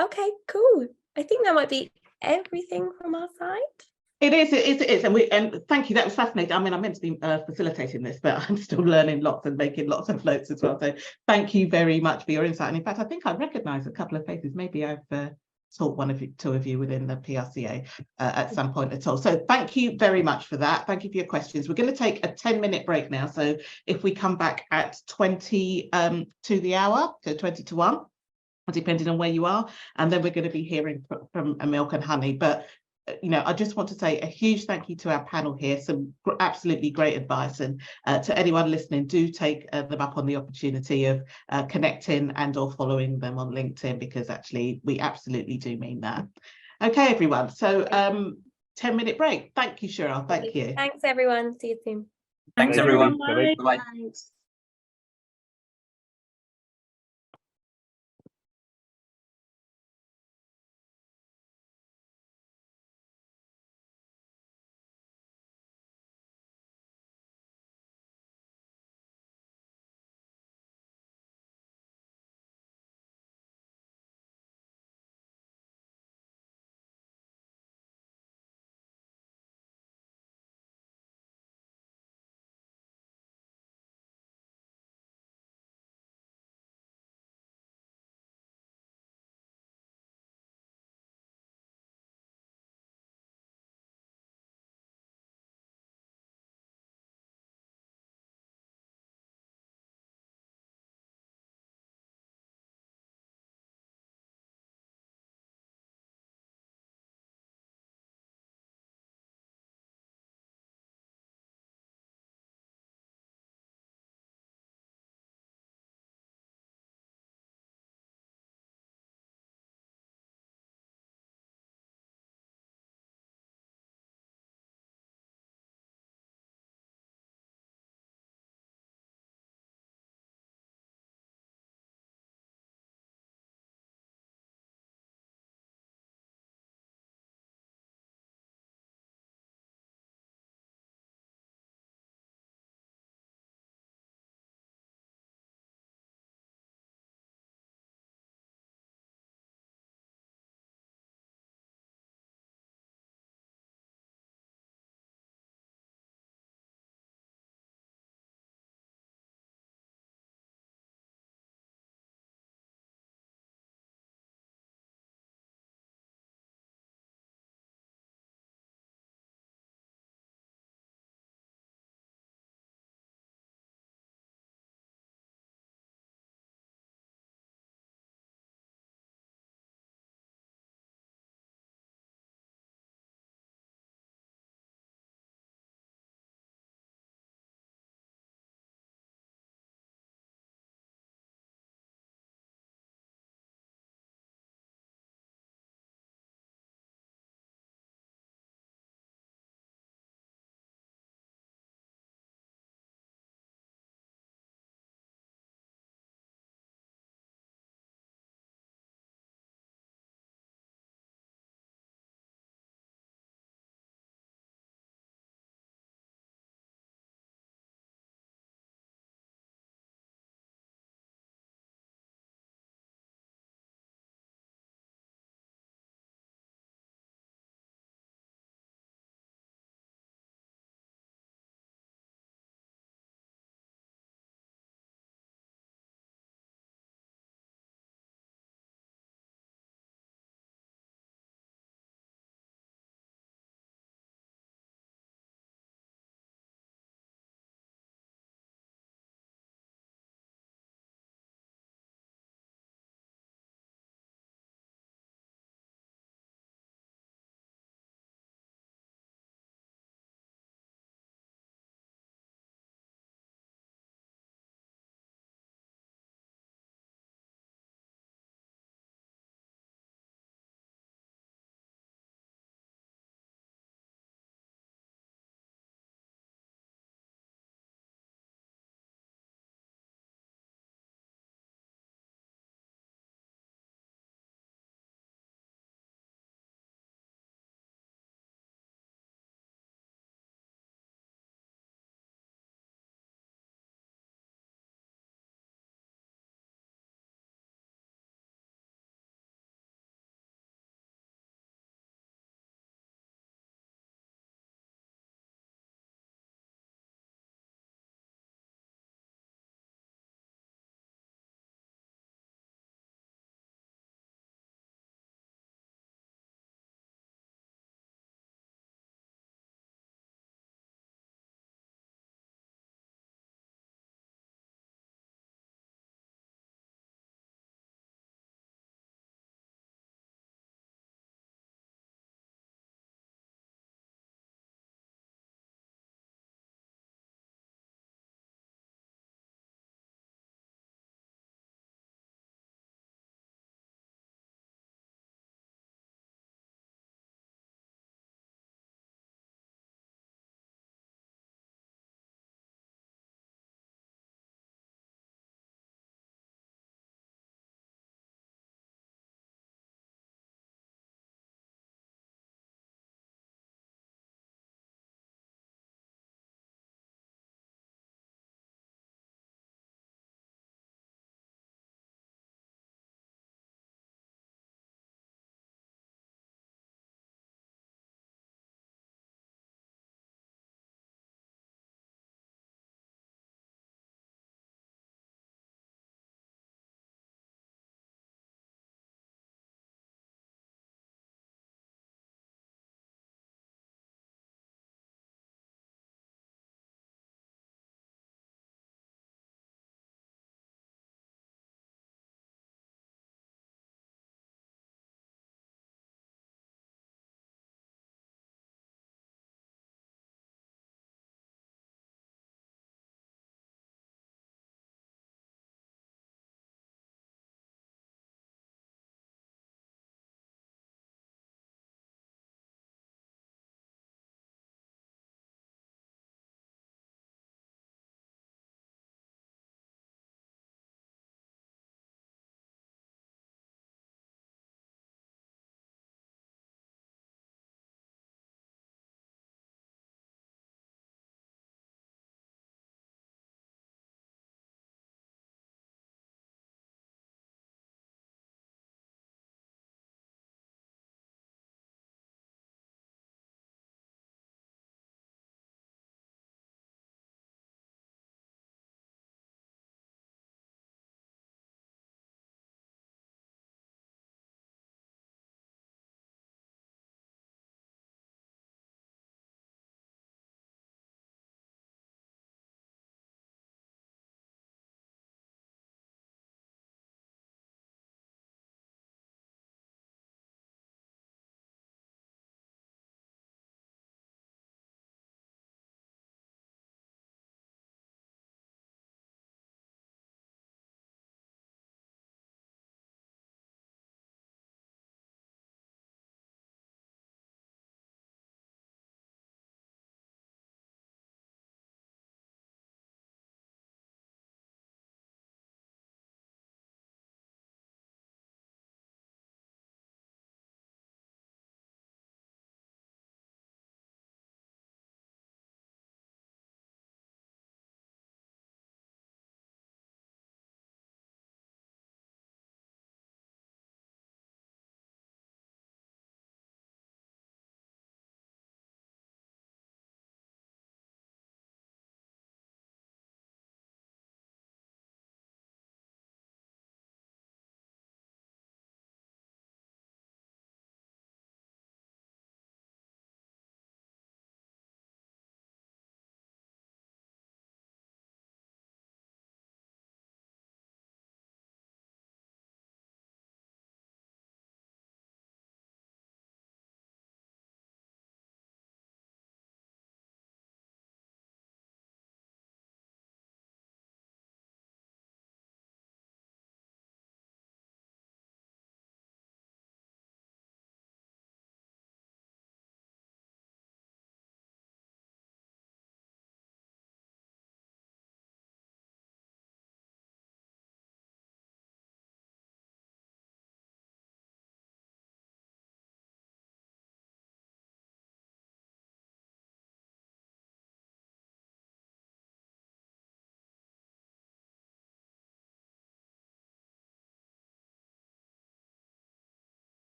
S16: Okay, cool. I think that might be everything from our side.
S1: It is, and thank you. That was fascinating. I mean, I'm meant to be facilitating this, but I'm still learning lots and making lots of notes as well. So thank you very much for your insight. And in fact, I think I recognise a couple of faces. Maybe I've taught two of you within the PRCA at some point at all. So thank you very much for that. Thank you for your questions. We're going to take a 10-minute break now. So if we come back at 20 to the hour, so 20 to 1, depending on where you are, and then we're going to be hearing from Milk and Honey. But you know, I just want to say a huge thank you to our panel here. Some absolutely great advice, and to anyone listening, do take them up on the opportunity of connecting and or following them on LinkedIn, because actually we absolutely do mean that. Okay, everyone. So 10-minute break. Thank you, Cheryl. Thank you.
S16: Thanks, everyone. See you soon.
S19: Thanks, everyone.
S1: Bye.
S19: Bye.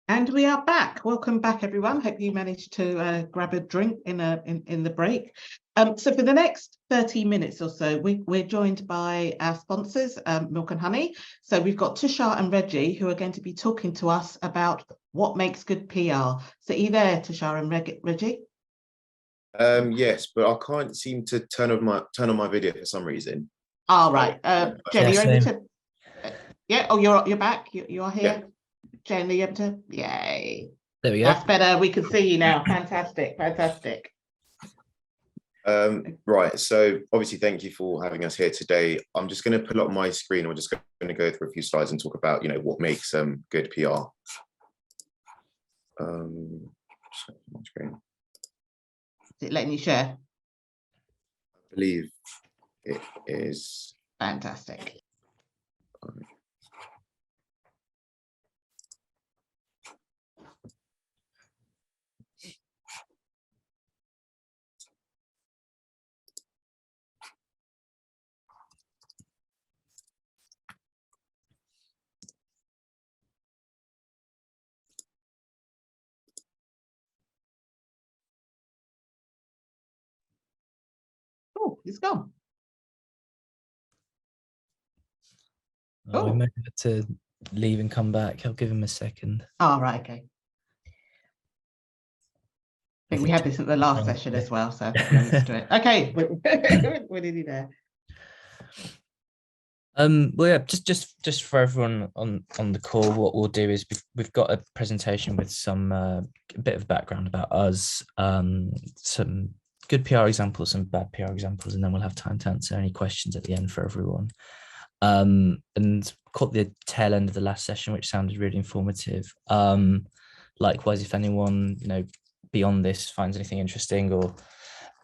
S1: And we are back. Welcome back, everyone. Hope you managed to grab a drink in the break. So for the next 30 minutes or so, we're joined by our sponsors, Milk and Honey. So we've got Tushar and Reggie, who are going to be talking to us about what makes good PR. So are you there, Tushar and Reggie?
S2: Yes, but I can't seem to turn on my video for some reason.
S1: All right. Jen, you're able to? Yeah. Oh, you're back. You are here. Yeah. Jen, are you able to? Yay.
S22: There we go.
S1: That's better. We can see you now. Fantastic. Fantastic.
S2: Right. So obviously, thank you for having us here today. I'm just going to pull up my screen. We're just going to go through a few slides and talk about, what makes good PR.
S1: Is it letting you share?
S2: I believe it is.
S1: Fantastic. Oh, it's gone.
S22: We may have to leave and come back. I'll give him a second.
S1: Oh, right, okay. I think we had this at the last session as well, so we're used to it. Okay, we're nearly there.
S22: Well, yeah, just for everyone on the call, what we'll do is we've got a presentation with some a bit of background about us, some good PR examples, some bad PR examples, and then we'll have time to answer any questions at the end for everyone. And caught the tail end of the last session, which sounded really informative. Likewise, if anyone beyond this finds anything interesting or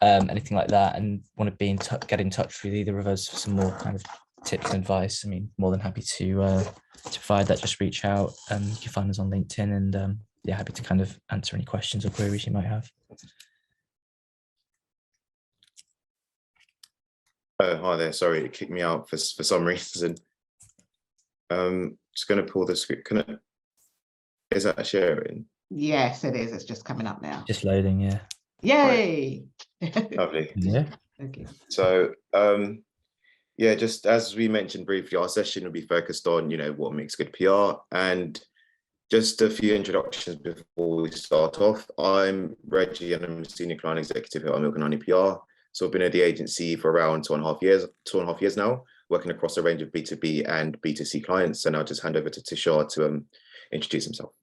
S22: anything like that and want to get in touch with either of us for some more kind of tips and advice, I mean, more than happy to provide that. Just reach out. You can find us on LinkedIn, and yeah, happy to kind of answer any questions or queries you might have.
S2: Hi there. Sorry, it kicked me out for some reason. Just going to pull the script. Is that sharing?
S1: Yes, it is. It's just coming up now.
S22: Just loading, yeah.
S1: Yay!
S2: Lovely.
S22: Yeah.
S1: Thank you.
S2: So, yeah, just as we mentioned briefly, our session will be focused on, what makes good PR, and just a few introductions before we start off. I'm Reggie, and I'm a senior client executive here at Milk and Honey PR. So I've been at the agency for around 2.5 years now, working across a range of B2B and B2C clients. And I'll just hand over to Tushar to introduce himself.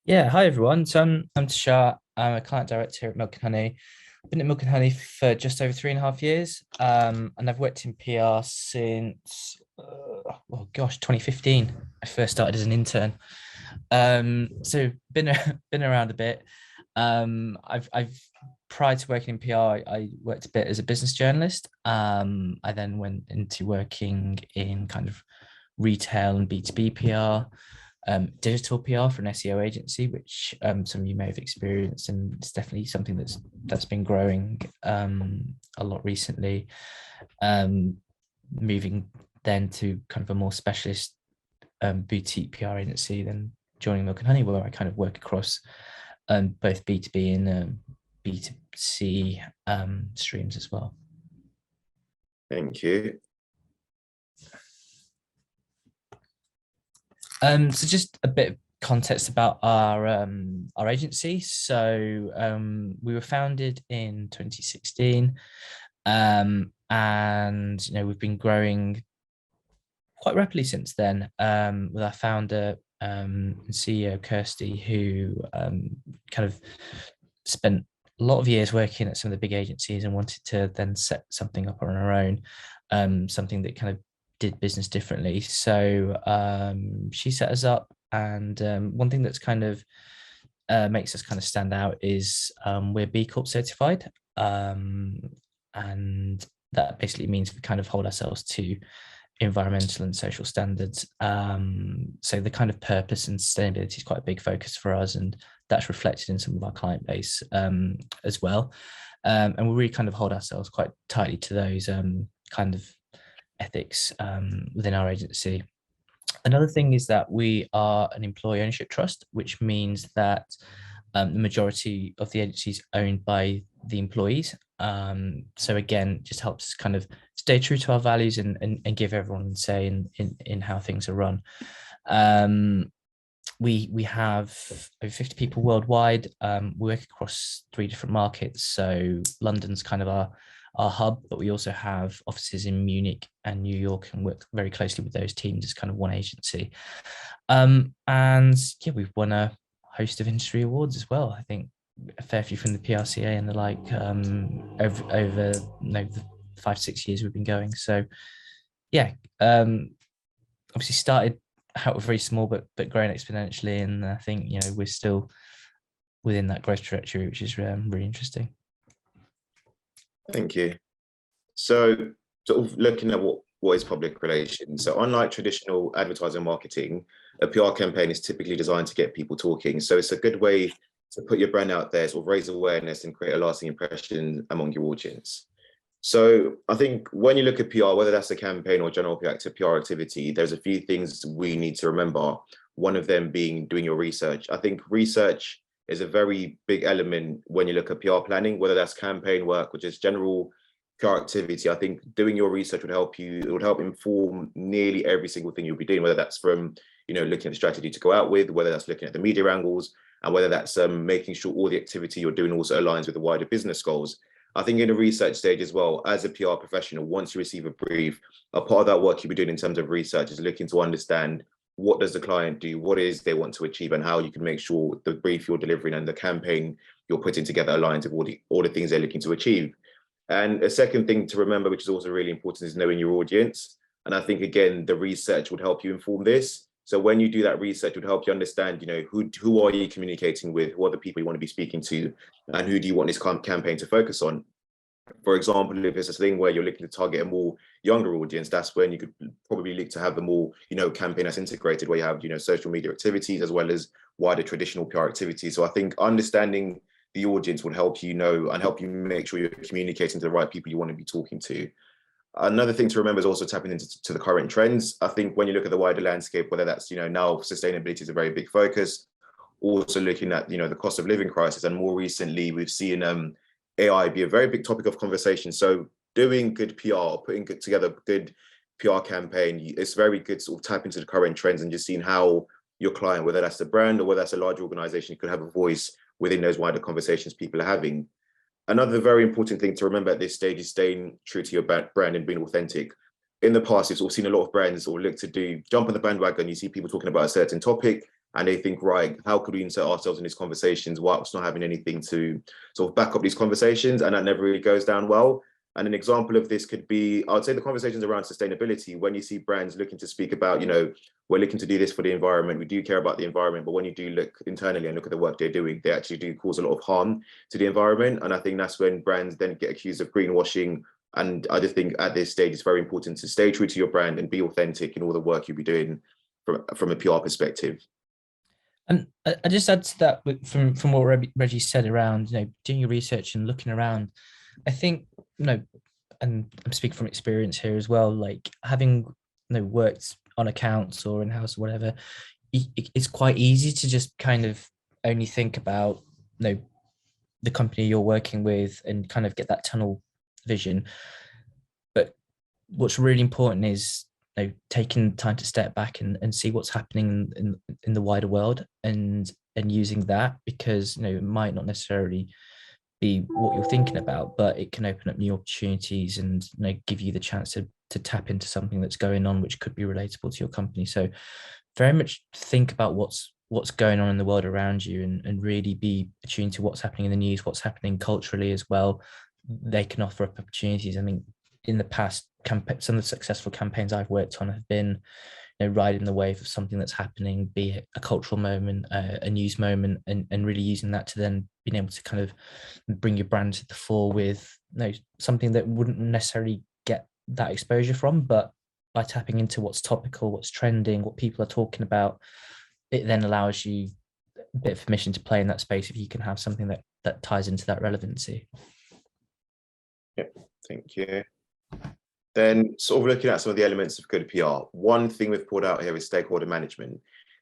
S22: Yeah, hi everyone. So I'm Tushar. I'm a client director here at Milk and Honey. I've been at Milk and Honey for just over 3.5 years, and I've worked in PR since 2015. I first started as an intern. So been around a bit. I've prior to working in PR, I worked a bit as a business journalist. I then went into working in kind of retail and B2B PR, digital PR for an SEO agency, which some of you may have experienced, and it's definitely something that's been growing a lot recently. Moving then to kind of a more specialist boutique PR agency, then joining Milk and Honey, where I kind of work across both B2B and B2C streams as well.
S2: Thank you.
S22: So just a bit of context about our agency. So we were founded in 2016, and we've been growing quite rapidly since then, with our founder and CEO Kirsty, who kind of spent a lot of years working at some of the big agencies and wanted to then set something up on her own, something that kind of did business differently. So she set us up, and one thing that's kind of makes us kind of stand out is we're B Corp certified, and that basically means we kind of hold ourselves to environmental and social standards. So the kind of purpose and sustainability is quite a big focus for us, and that's reflected in some of our client base as well. And we really kind of hold ourselves quite tightly to those kind of ethics within our agency. Another thing is that we are an employee ownership trust, which means that the majority of the agency is owned by the employees. So again, just helps us kind of stay true to our values and give everyone a say in how things are run. We have over 50 people worldwide. We work across 3 different markets. So London's kind of our hub, but we also have offices in Munich and New York and work very closely with those teams as kind of one agency. And yeah, we've won a host of industry awards as well. I think a fair few from the PRCA and the like over the 5-6 years we've been going. So yeah, obviously started out very small, but growing exponentially, and I think we're still within that growth trajectory, which is really interesting.
S2: Thank you. So sort of looking at what is public relations. So unlike traditional advertising marketing, a PR campaign is typically designed to get people talking. So it's a good way to put your brand out there, sort of raise awareness and create a lasting impression among your audience. So I think when you look at PR, whether that's a campaign or general PR activity, there's a few things we need to remember. One of them being doing your research. I think research is a very big element when you look at PR planning, whether that's campaign work or just general PR activity. I think doing your research would help you. It would help inform nearly every single thing you'll be doing, whether that's from looking at the strategy to go out with, whether that's looking at the media angles, and whether that's making sure all the activity you're doing also aligns with the wider business goals. I think in the research stage as well, as a PR professional, once you receive a brief, a part of that work you'll be doing in terms of research is looking to understand what does the client do, what is they want to achieve, and how you can make sure the brief you're delivering and the campaign you're putting together aligns with all the things they're looking to achieve. And a second thing to remember, which is also really important, is knowing your audience. And I think, again, the research would help you inform this. So when you do that research, it would help you understand, who are you communicating with, who are the people you want to be speaking to, and who do you want this campaign to focus on. For example, if it's a thing where you're looking to target a more younger audience, that's when you could probably look to have a more, campaign that's integrated, where you have, social media activities as well as wider traditional PR activities. So I think understanding the audience will help you know and help you make sure you're communicating to the right people you want to be talking to. Another thing to remember is also tapping into the current trends. I think when you look at the wider landscape, whether that's, now sustainability is a very big focus, also looking at, the cost of living crisis, and more recently we've seen AI be a very big topic of conversation. So doing good PR, putting together good PR campaign, it's very good to sort of tap into the current trends and just seeing how your client, whether that's the brand or whether that's a large organization, could have a voice within those wider conversations people are having. Another very important thing to remember at this stage is staying true to your brand and being authentic. In the past, you've sort of seen a lot of brands sort of look to jump on the bandwagon. You see people talking about a certain topic and they think, right, how could we insert ourselves in these conversations whilst not having anything to sort of back up these conversations? And that never really goes down well. And an example of this could be, I would say, the conversations around sustainability. When you see brands looking to speak about, we're looking to do this for the environment, we do care about the environment, but when you do look internally and look at the work they're doing, they actually do cause a lot of harm to the environment. And I think that's when brands then get accused of greenwashing. And I just think at this stage, it's very important to stay true to your brand and be authentic in all the work you'll be doing from a PR perspective.
S22: And I just add to that from what Reggie said around, doing your research and looking around. I think, and I'm speaking from experience here as well, like having, worked on accounts or in-house or whatever, it's quite easy to just kind of only think about, the company you're working with and kind of get that tunnel vision. But what's really important is, taking time to step back and see what's happening in the wider world and using that, because it might not necessarily be what you're thinking about, but it can open up new opportunities and give you the chance to tap into something that's going on which could be relatable to your company. So very much think about what's going on in the world around you and really be attuned to what's happening in the news, what's happening culturally as well. They can offer up opportunities. I mean, in the past, some of the successful campaigns I've worked on have been riding the wave of something that's happening, be it a cultural moment, a news moment, and really using that to then being able to kind of bring your brand to the fore with something that wouldn't necessarily get that exposure from, but by tapping into what's topical, what's trending, what people are talking about, it then allows you a bit of permission to play in that space if you can have something that ties into that relevancy.
S2: Yeah, thank you. then sort of looking at some of the elements of good PR, one thing we've pulled out here is stakeholder management.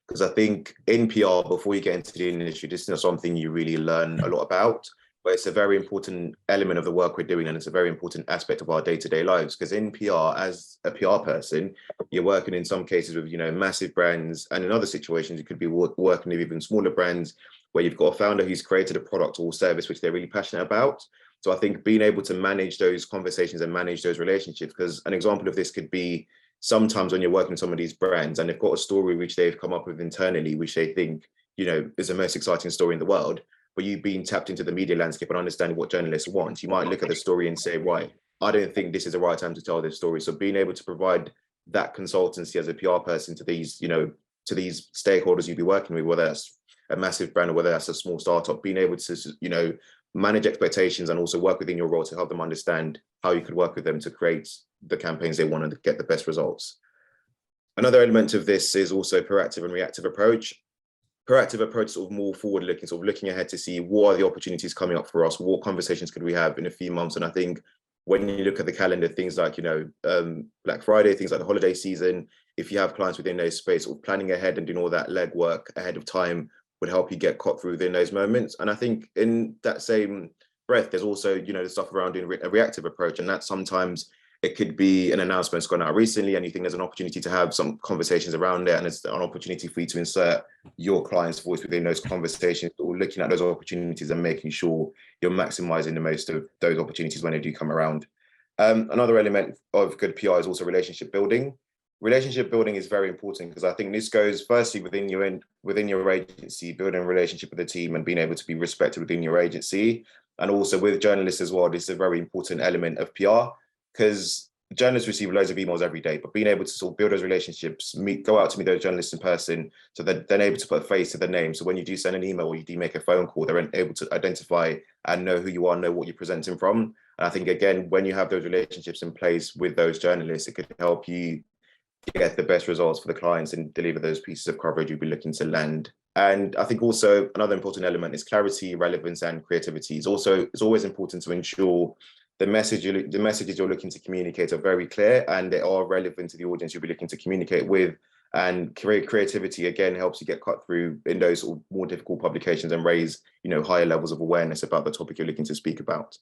S2: Because I think in PR, before you get into the industry, this is not something you really learn a lot about, but it's a very important element of the work we're doing, and it's a very important aspect of our day-to-day lives. Because in PR, as a PR person, you're working in some cases with, you know, massive brands, and in other situations, you could be working with even smaller brands where you've got a founder who's created a product or service which they're really passionate about. So I think being able to manage those conversations and manage those relationships, because an example of this could be sometimes when you're working with some of these brands and they've got a story which they've come up with internally, which they think, you know, is the most exciting story in the world, but you've been tapped into the media landscape and understanding what journalists want, you might look at the story and say, right, I don't think this is the right time to tell this story. So being able to provide that consultancy as a PR person to these, you know, to these stakeholders you'd be working with, whether that's a massive brand or whether that's a small startup, being able to, you know, manage expectations and also work within your role to help them understand how you could work with them to create the campaigns they want to get the best results. Another element of this is also proactive and reactive approach. Proactive approach is sort of more forward looking, sort of looking ahead to see what are the opportunities coming up for us, what conversations could we have in a few months. And I think when you look at the calendar, things like, you know, Black Friday, things like the holiday season, if you have clients within those space, sort of planning ahead and doing all that legwork ahead of time would help you get caught through within those moments. And I think in that same breath, there's also, you know, the stuff around doing a reactive approach, and that sometimes it could be an announcement that's gone out recently and you think there's an opportunity to have some conversations around it, and it's an opportunity for you to insert your client's voice within those conversations, or looking at those opportunities and making sure you're maximizing the most of those opportunities when they do come around. Another element of good PR is also relationship building. Relationship building is very important because I think this goes firstly within your agency, building a relationship with the team and being able to be respected within your agency, and also with journalists as well. This is a very important element of PR because journalists receive loads of emails every day, but being able to sort of build those relationships, go out to meet those journalists in person, so that they're able to put a face to the name. So when you do send an email or you do make a phone call, they're able to identify and know who you are, know what you're presenting from. And I think, again, when you have those relationships in place with those journalists, it could help you get the best results for the clients and deliver those pieces of coverage you'll be looking to land. And I think also another important element is clarity, relevance, and creativity. It's always important to ensure the messages you're looking to communicate are very clear and they are relevant to the audience you'll be looking to communicate with. And creativity again helps you get cut through in those sort of more difficult publications and raise, you know, higher levels of awareness about the topic you're looking to speak about.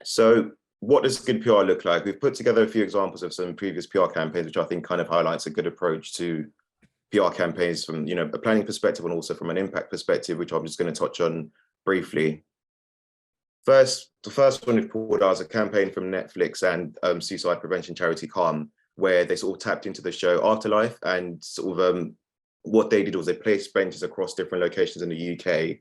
S2: So what does good PR look like? We've put together a few examples of some previous PR campaigns, which I think kind of highlights a good approach to PR campaigns from, you know, a planning perspective and also from an impact perspective, which I'm just going to touch on briefly. The first one we've pulled out is a campaign from Netflix and suicide prevention charity Calm, where they sort of tapped into the show Afterlife, and sort of what they did was they placed benches across different locations in the UK,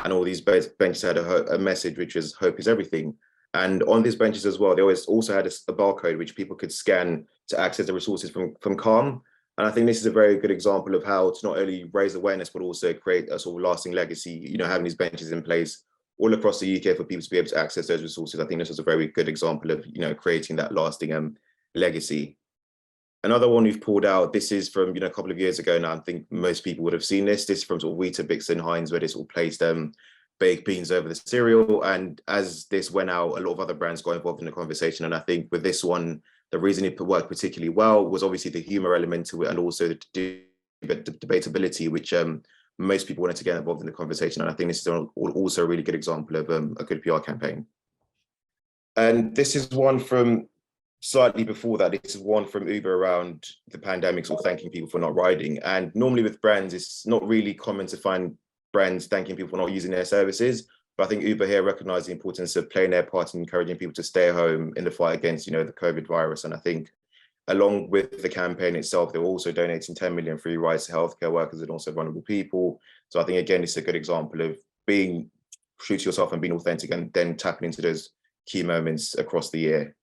S2: and all these benches had a message which was "Hope is everything." And on these benches as well, they also had a barcode which people could scan to access the resources from Calm. And I think this is a very good example of how to not only raise awareness, but also create a sort of lasting legacy, you know, having these benches in place all across the UK for people to be able to access those resources. I think this was a very good example of, you know, creating that lasting legacy. Another one we've pulled out, this is from, you know, a couple of years ago now. I think most people would have seen this. This is from sort of Weetabix and Heinz, where they sort of placed baked beans over the cereal. And as this went out, a lot of other brands got involved in the conversation. And I think with this one, the reason it worked particularly well was obviously the humor element to it, and also the debatability, which most people wanted to get involved in the conversation. And I think this is also a really good example of a good PR campaign. And this is one from slightly before that. This is one from Uber around the pandemic, or thanking people for not riding. And normally with brands, it's not really common to find brands thanking people for not using their services. But I think Uber here recognized the importance of playing their part in encouraging people to stay home in the fight against, you know, the COVID virus. And I think along with the campaign itself, they were also donating 10 million free rides to healthcare workers and also vulnerable people. So I think, again, it's a good example of being true to yourself and being authentic, and then tapping into those key moments across the year.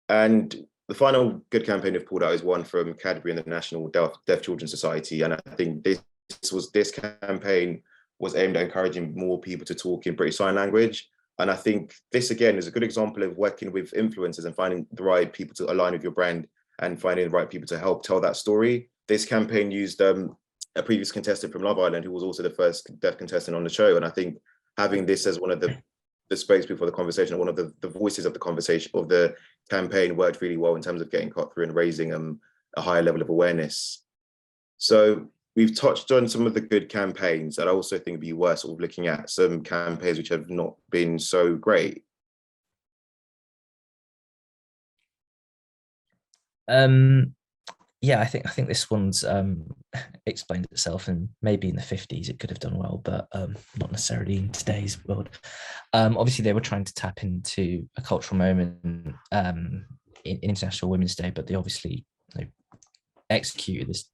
S2: And the final good campaign we've pulled out is one from Cadbury and the National Deaf Children's Society. And I think this campaign was aimed at encouraging more people to talk in British Sign Language. And I think this, again, is a good example of working with influencers and finding the right people to align with your brand and finding the right people to help tell that story. This campaign used a previous contestant from Love Island, who was also the first deaf contestant on the show. And I think having this as one of the the space before the conversation, one of the voices of the conversation of the campaign worked really well in terms of getting cut through and raising a higher level of awareness. So we've touched on some of the good campaigns, and I also think it'd be worth sort of looking at some campaigns which have not been so great.
S22: Yeah, I think this one's explained itself, and maybe in the 50s it could have done well, but not necessarily in today's world. Obviously, they were trying to tap into a cultural moment in International Women's Day, but they obviously executed this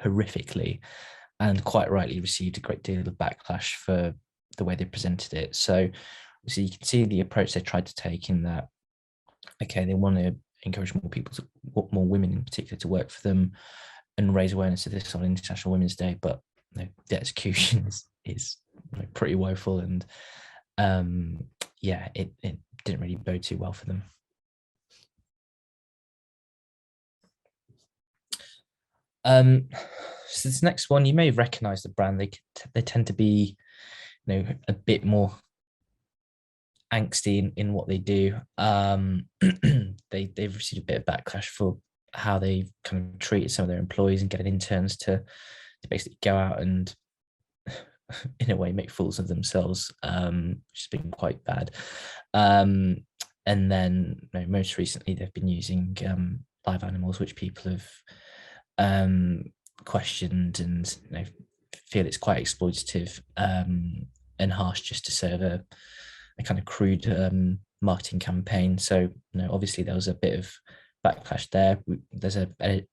S22: horrifically, and quite rightly received a great deal of backlash for the way they presented it. So you can see the approach they tried to take in that, okay, they want to encourage more women in particular to work for them and raise awareness of this on International Women's Day, but the execution is pretty woeful, and yeah, it didn't really bode too well for them. So this next one, you may have recognized the brand. They tend to be a bit more angsty in what they do. They've received a bit of backlash for how they kind of treated some of their employees and getting interns to basically go out and in a way make fools of themselves, which has been quite bad. And then most recently they've been using live animals, which people have questioned and feel it's quite exploitative and harsh just to serve a kind of crude marketing campaign. So obviously there was a bit of backlash there. There's an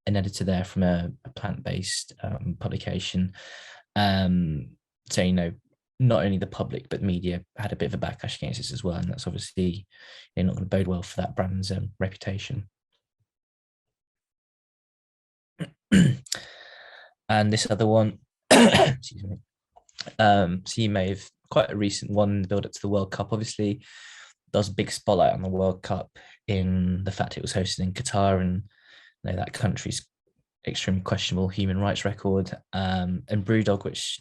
S22: editor there from a plant-based publication. So not only the public but media had a bit of a backlash against this as well, and that's obviously not going to bode well for that brand's reputation. And this other one, excuse me. So you may have quite a recent one, the build up to the World Cup. Obviously, there was a big spotlight on the World Cup in the fact it was hosted in Qatar, and that country's extremely questionable human rights record. And Brewdog, which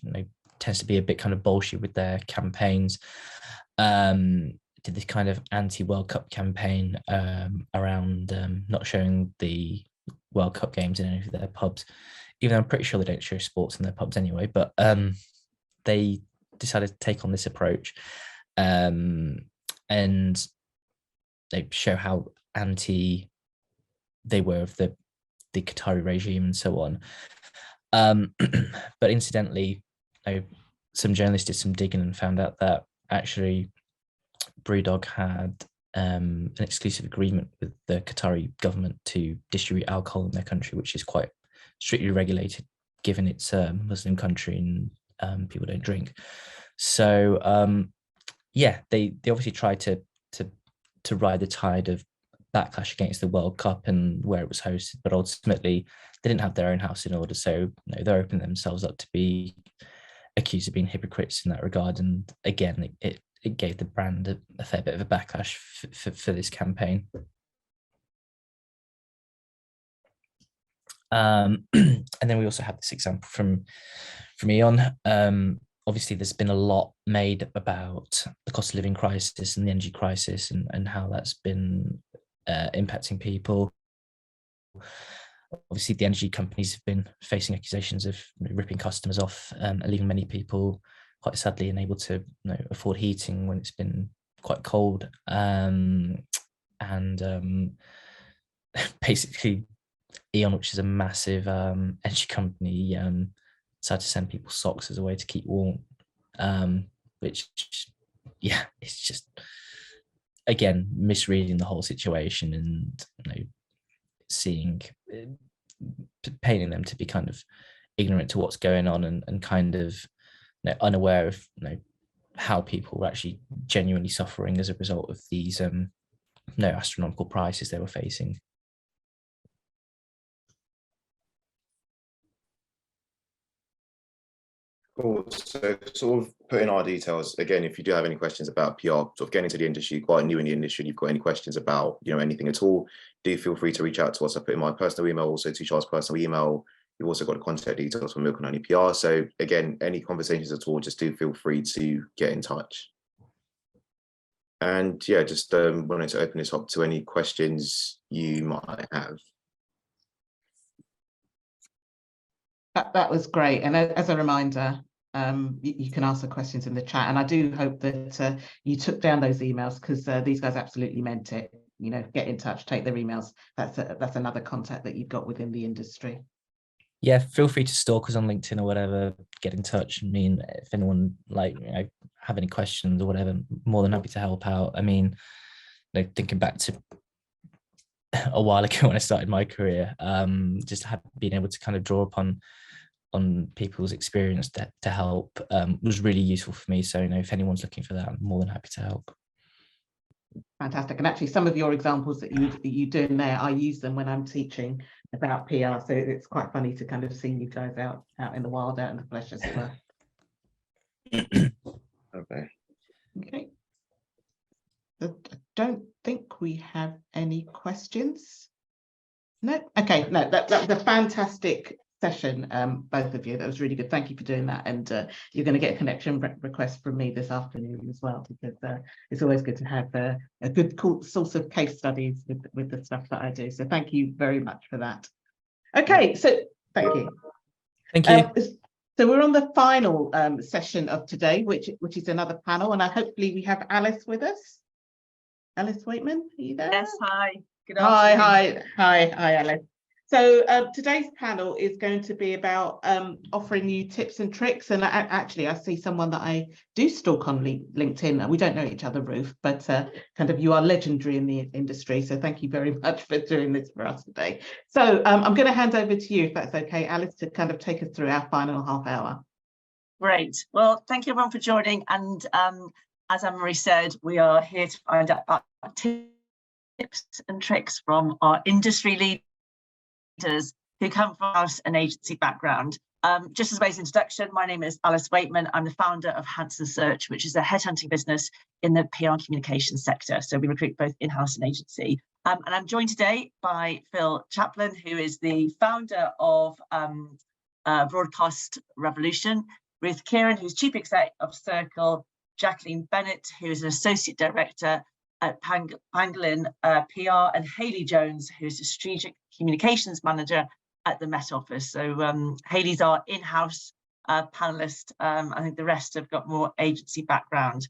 S22: tends to be a bit kind of bullshit with their campaigns, did this kind of anti-World Cup campaign around not showing the World Cup games in any of their pubs, even though I'm pretty sure they don't show sports in their pubs anyway. But they decided to take on this approach, and they show how anti they were of the Qatari regime and so on. But incidentally, some journalists did some digging and found out that actually Brewdog had an exclusive agreement with the Qatari government to distribute alcohol in their country, which is quite strictly regulated given it's a Muslim country and people don't drink. So yeah, they obviously tried to ride the tide of backlash against the World Cup and where it was hosted, but ultimately they didn't have their own house in order, so they're opening themselves up to be accused of being hypocrites in that regard. And again, it gave the brand a fair bit of a backlash for this campaign. And then we also have this example from Eon. Obviously, there's been a lot made about the cost of living crisis and the energy crisis and how that's been impacting people. Obviously, the energy companies have been facing accusations of ripping customers off and leaving many people quite sadly unable to afford heating when it's been quite cold. And basically, Eon, which is a massive energy company, decided to send people socks as a way to keep warm, which, yeah, it's just, again, misreading the whole situation and painting them to be kind of ignorant to what's going on and kind of unaware of how people were actually genuinely suffering as a result of these astronomical prices they were facing.
S2: Cool. So sort of put in our details again, if you do have any questions about PR, sort of getting into the industry, quite new in the industry, you've got any questions about anything at all, do feel free to reach out to us. I put in my personal email, also to Charles' personal email. You've also got the contact details for Milk and Honey PR. So again, any conversations at all, just do feel free to get in touch. And yeah, just wanted to open this up to any questions you might have.
S1: That was great. And as a reminder, you can ask the questions in the chat. And I do hope that you took down those emails, because these guys absolutely meant it. You know, get in touch, take their emails. That's another contact that you've got within the industry.
S22: Yeah, feel free to stalk us on LinkedIn or whatever. Get in touch. I mean, if anyone have any questions or whatever, more than happy to help out. I mean, thinking back to a while ago when I started my career, just being able to kind of draw upon people's experience to help was really useful for me. So, if anyone's looking for that, I'm more than happy to help.
S1: Fantastic. And actually, some of your examples that you doing there, I use them when I'm teaching about PR. So it's quite funny to kind of see you guys out in the wild, out in the flesh as well. Okay. I don't think we have any questions. No. Okay. No. That was a fantastic session, both of you. That was really good. Thank you for doing that. And you're going to get a connection request from me this afternoon as well, because it's always good to have a good source of case studies with the stuff that I do. So thank you very much for that. Okay, so thank you.
S22: Thank you.
S1: So we're on the final session of today, which is another panel, and hopefully we have Alice with us. Alice Waitman, are you there?
S6: Yes, hi. Good afternoon.
S1: Hi, Alice. So today's panel is going to be about offering you tips and tricks. And actually, I see someone that I do stalk on LinkedIn. We don't know each other, Ruth, but kind of you are legendary in the industry. So thank you very much for doing this for us today. So I'm going to hand over to you, if that's okay, Alice, to kind of take us through our final half hour.
S6: Great. Well, thank you everyone for joining. And as Anne-Marie said, we are here to find out about tips and tricks from our industry leaders who come from house and agency background. Just as a basic introduction, my name is Alice Waitman. I'm the founder of Hanson Search, which is a headhunting business in the PR and communications sector. So we recruit both in-house and agency. And I'm joined today by Phil Chaplin, who is the founder of Broadcast Revolution, Ruth Kieran, who's chief exec of Circle, Jacqueline Bennett, who is an associate director at Pangolin PR, and Hayley Jones, who's a strategic communications manager at the Met Office. So Hayley's our in-house panelist. I think the rest have got more agency background.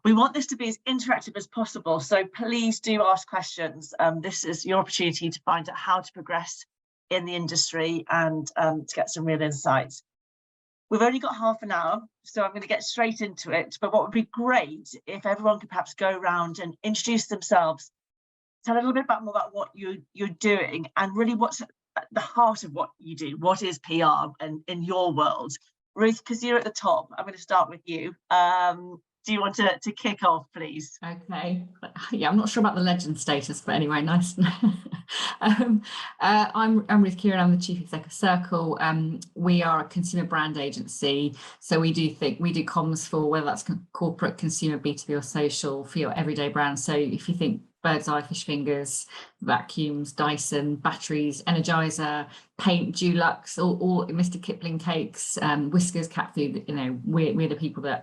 S6: We want this to be as interactive as possible, so please do ask questions. This is your opportunity to find out how to progress in the industry and to get some real insights. We've only got half an hour, so I'm going to get straight into it. But what would be great if everyone could perhaps go around and introduce themselves, tell a little bit more about what you're doing, and really what's at the heart of what you do. What is PR and in your world? Ruth, because you're at the top, I'm going to start with you. Do you want to kick off, please?
S8: Okay. Yeah, I'm not sure about the legend status, but anyway, nice. I'm Ruth Kieran. I'm the chief exec of Circle. We are a consumer brand agency, so we do comms for whether that's corporate, consumer, B2B, or social for your everyday brand. So if you think Bird's Eye, Fish Fingers, vacuums, Dyson, batteries, Energizer, paint, Dulux, all Mr. Kipling cakes, Whiskers, cat food, we're the people that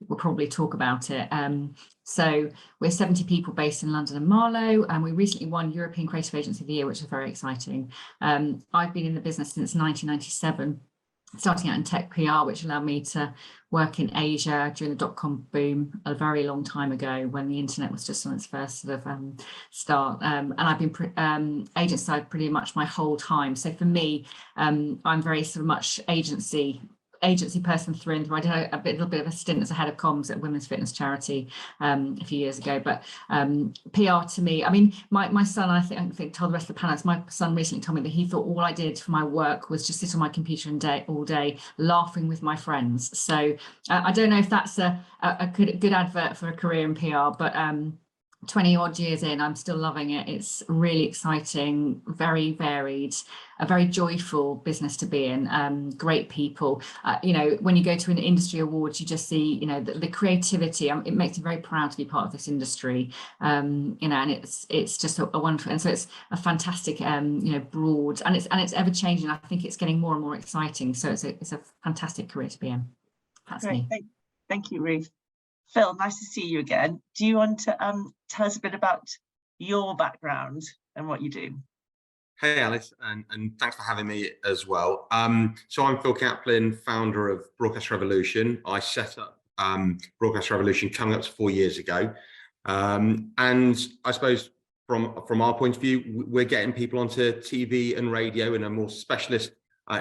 S8: we'll probably talk about it. So we're 70 people based in London and Marlow, and we recently won European Creative Agency of the Year, which is very exciting. I've been in the business since 1997, starting out in tech PR, which allowed me to work in Asia during the dot-com boom a very long time ago when the internet was just on its first sort of start. And I've been agent side pretty much my whole time. So for me, I'm very sort of much agency person through and through. I did a little bit of a stint as a head of comms at a women's fitness charity a few years ago. But PR to me, I mean, my son, I think told the rest of the panelists, my son recently told me that he thought all I did for my work was just sit on my computer all day laughing with my friends. So I don't know if that's a good advert for a career in PR, but 20 odd years in, I'm still loving it. It's really exciting, very varied, a very joyful business to be in. Great people. When you go to an industry awards, you just see, the creativity. It makes me very proud to be part of this industry. And it's just a wonderful, and so it's a fantastic, broad, and it's ever changing. I think it's getting more and more exciting. So it's a fantastic career to be in. That's me.
S6: Thank you, Ruth. Phil, nice to see you again. Do you want to tell us a bit about your background and what you do?
S5: Hey Alice, and thanks for having me as well. So I'm Phil Kaplan, founder of Broadcast Revolution. I set up Broadcast Revolution coming up to 4 years ago. And I suppose from our point of view, we're getting people onto TV and radio in a more specialist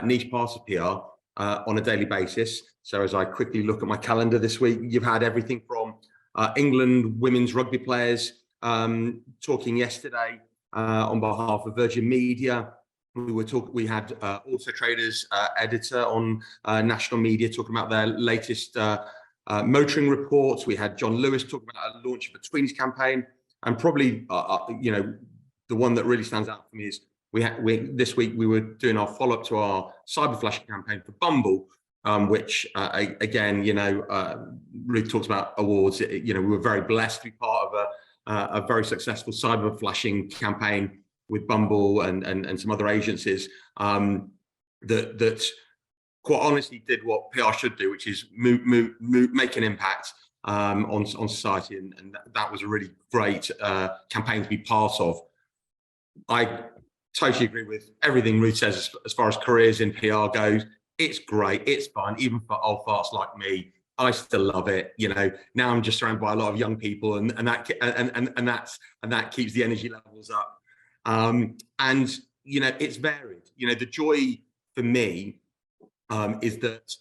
S5: niche part of PR on a daily basis. So as I quickly look at my calendar this week, you've had everything from England women's rugby players talking yesterday on behalf of Virgin Media. We had Auto Traders editor on national media talking about their latest motoring reports. We had John Lewis talking about a launch of a Tweenies campaign, and probably the one that really stands out for me is this week we were doing our follow-up to our cyber flashing campaign for Bumble, which again really talks about awards. We were very blessed to be part of a very successful cyber flashing campaign with Bumble and some other agencies that quite honestly did what PR should do, which is make an impact on society, and that was a really great campaign to be part of. I totally agree with everything Ruth says as far as careers in PR goes. It's great, it's fun, even for old farts like me. I still love it. Now I'm just surrounded by a lot of young people, and that keeps the energy levels up. And it's varied. The joy for me is that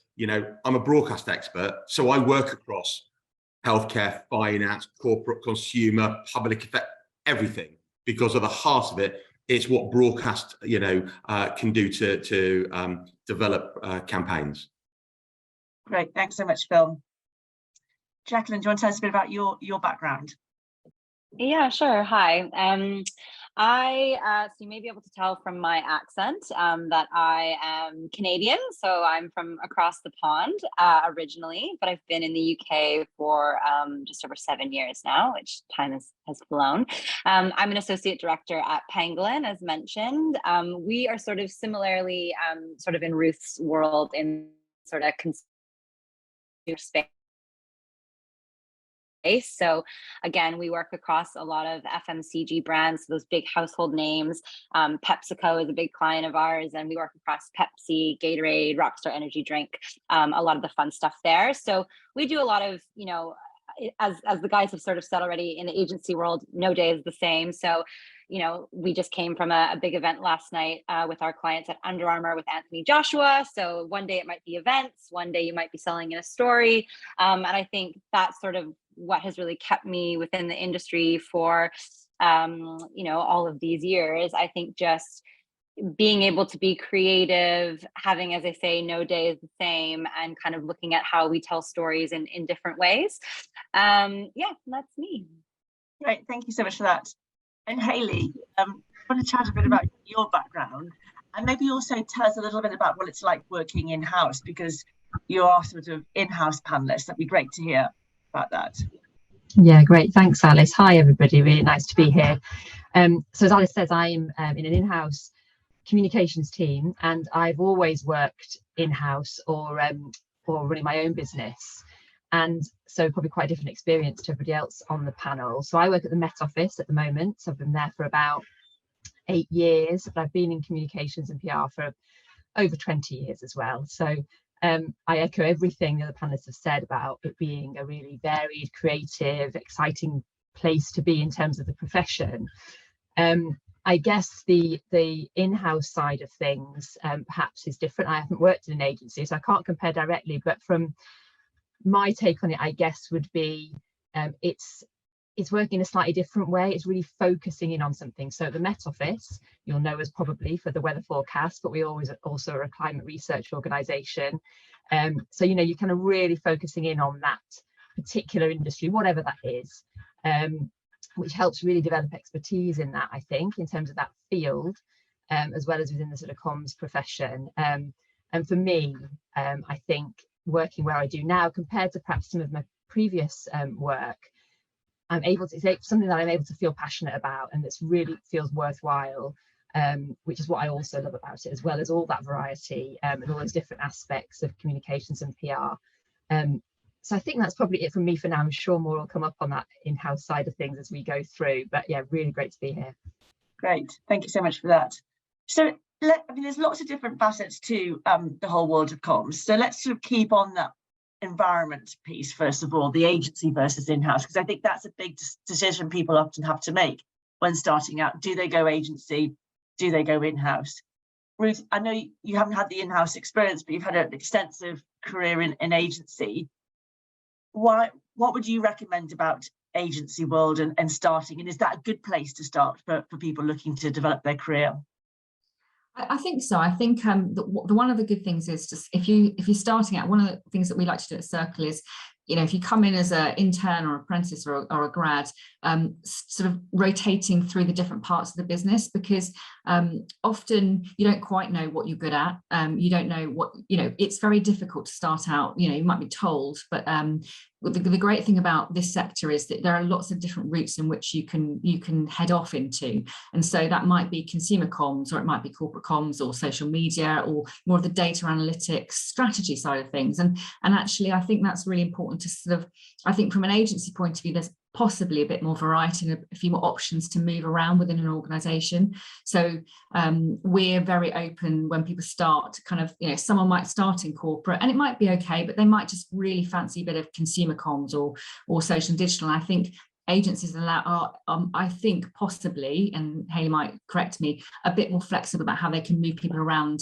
S5: I'm a broadcast expert, so I work across healthcare, finance, corporate, consumer, public effect, everything, because at the heart of it, it's what broadcast can do to develop campaigns.
S6: Great, thanks so much, Phil. Jacqueline, do you want to tell us a bit about your background?
S7: Yeah, sure. Hi. So you may be able to tell from my accent that I am Canadian. So I'm from across the pond originally, but I've been in the UK for just over 7 years now, which time has flown. I'm an associate director at Pangolin, as mentioned. We are sort of similarly sort of in Ruth's world in sort of consumer space. So again, we work across a lot of FMCG brands, those big household names. PepsiCo is a big client of ours, and we work across Pepsi, Gatorade, Rockstar Energy Drink, a lot of the fun stuff there. So we do a lot of, as the guys have sort of said already, in the agency world, no day is the same. So we just came from a big event last night with our clients at Under Armour with Anthony Joshua. So one day it might be events, one day you might be selling in a story. And I think that's sort of what has really kept me within the industry for, all of these years. I think just being able to be creative, having, as I say, no day is the same, and kind of looking at how we tell stories in different ways. Yeah, that's me.
S6: Great, thank you so much for that. And Hayley, I want to chat a bit about your background, and maybe also tell us a little bit about what it's like working in-house, because you are sort of in-house panelists. That'd be great to hear about that.
S23: Yeah, great. Thanks, Alice. Hi, everybody. Really nice to be here. So as Alice says, I'm in an in-house communications team, and I've always worked in-house or running my own business. And so probably quite a different experience to everybody else on the panel. So I work at the Met Office at the moment. So I've been there for about 8 years, but I've been in communications and PR for over 20 years as well. So I echo everything the other panelists have said about it being a really varied, creative, exciting place to be in terms of the profession. I guess the in-house side of things perhaps is different. I haven't worked in an agency, so I can't compare directly, but from my take on it, I guess, would be it's working in a slightly different way. It's really focusing in on something. So the Met Office, you'll know us probably for the weather forecast, but we also are a climate research organisation. So, you're kind of really focusing in on that particular industry, whatever that is, which helps really develop expertise in that, I think, in terms of that field, as well as within the sort of comms profession. And for me, I think working where I do now, compared to perhaps some of my previous work, it's something that I'm able to feel passionate about, and that's really feels worthwhile, which is what I also love about it, as well as all that variety and all those different aspects of communications and PR. So I think that's probably it from me for now. I'm sure more will come up on that in-house side of things as we go through. But yeah, really great to be here.
S6: Great, thank you so much for that. So I mean, there's lots of different facets to the whole world of comms. So let's sort of keep on that environment piece first of all, the agency versus in-house, because I think that's a big decision people often have to make when starting out. Do they go agency? Do they go in-house? Ruth, I know you haven't had the in-house experience, but you've had an extensive career in agency. What would you recommend about agency world and starting? And is that a good place to start for people looking to develop their career?
S8: I think so. I think one of the good things is just if you're starting out, one of the things that we like to do at Circle is, if you come in as an intern or apprentice or a grad, sort of rotating through the different parts of the business, because often you don't quite know what you're good at. You don't know what, it's very difficult to start out, you might be told, but the great thing about this sector is that there are lots of different routes in which you can head off into. And so that might be consumer comms, or it might be corporate comms, or social media, or more of the data analytics strategy side of things. And actually, I think that's really important to sort of, I think from an agency point of view, there's possibly a bit more variety and a few more options to move around within an organization. So we're very open when people start to kind of, someone might start in corporate and it might be okay, but they might just really fancy a bit of consumer comms or social and digital. And I think agencies are, I think possibly, and Hayley might correct me, a bit more flexible about how they can move people around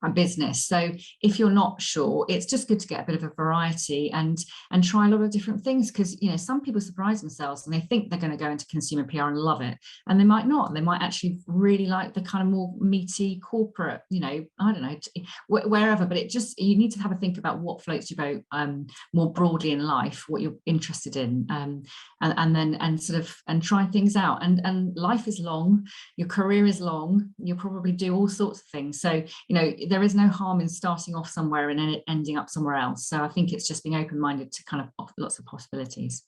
S8: a business. So if you're not sure, it's just good to get a bit of a variety and try a lot of different things, because some people surprise themselves and they think they're going to go into consumer PR and love it, and they might not. They might actually really like the kind of more meaty corporate, I don't know, wherever. But you need to have a think about what floats your boat more broadly in life, what you're interested in, and try things out. And life is long, your career is long, you'll probably do all sorts of things. So there is no harm in starting off somewhere and then ending up somewhere else. So I think it's just being open-minded to kind of lots of possibilities.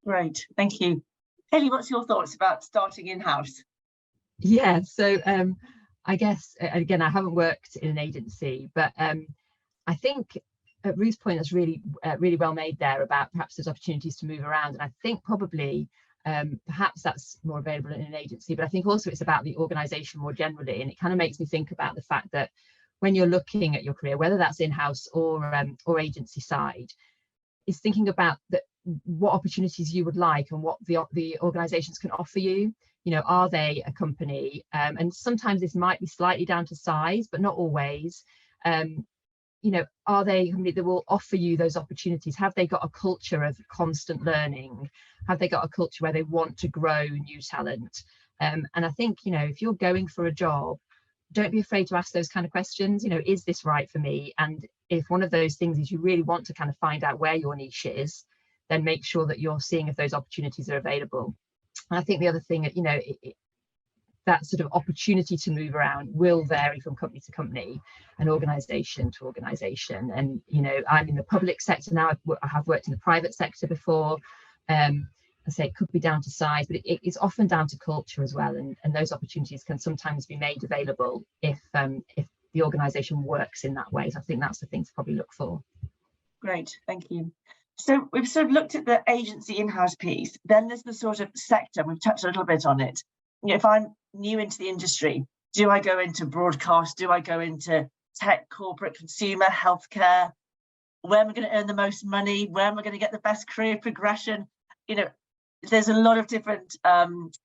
S6: Great, thank you. Hayley, what's your thoughts about starting in-house?
S23: Yeah, so I guess, again, I haven't worked in an agency, but I think Ruth's point is really well made there about perhaps there's opportunities to move around. And I think probably perhaps that's more available in an agency, but I think also it's about the organisation more generally. And it kind of makes me think about the fact that when you're looking at your career, whether that's in-house or agency side, is thinking about what opportunities you would like and what the organisations can offer you. Are they a company? And sometimes this might be slightly down to size, but not always. Are they a company that will offer you those opportunities? Have they got a culture of constant learning? Have they got a culture where they want to grow new talent? And I think, if you're going for a job, don't be afraid to ask those kind of questions. Is this right for me? And if one of those things is you really want to kind of find out where your niche is, then make sure that you're seeing if those opportunities are available. And I think the other thing, that sort of opportunity to move around will vary from company to company and organisation to organisation. And, I'm in the public sector now. I have worked in the private sector before. I say it could be down to size, but it's often down to culture as well. And those opportunities can sometimes be made available if the organisation works in that way. So I think that's the thing to probably look for.
S6: Great, thank you. So we've sort of looked at the agency in-house piece. Then there's the sort of sector. We've touched a little bit on it. If I'm new into the industry, do I go into broadcast? Do I go into tech, corporate, consumer, healthcare? Where am I going to earn the most money? Where am I going to get the best career progression? There's a lot of different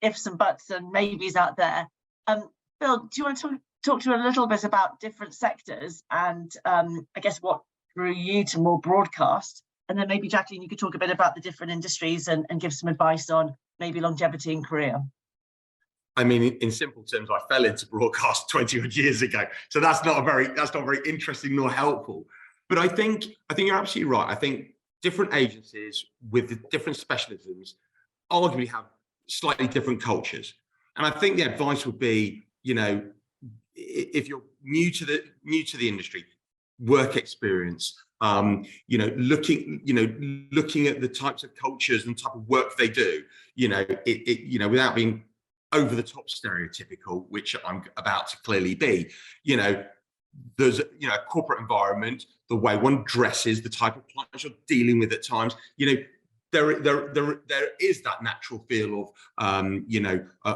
S6: ifs and buts and maybes out there. Phil, do you want to talk to a little bit about different sectors and I guess what drew you to more broadcast? And then maybe Jacqueline, you could talk a bit about the different industries and give some advice on maybe longevity in career.
S5: I mean, in simple terms, I fell into broadcast 20 odd years ago, so that's not very interesting nor helpful. But I think you're absolutely right. I think different agencies with the different specialisms arguably have slightly different cultures, and I think the advice would be, if you're new to the industry, work experience, looking at the types of cultures and type of work they do, without being over the top stereotypical, which I'm about to clearly be, there's a corporate environment, the way one dresses, the type of clients you're dealing with at times, there is that natural feel of a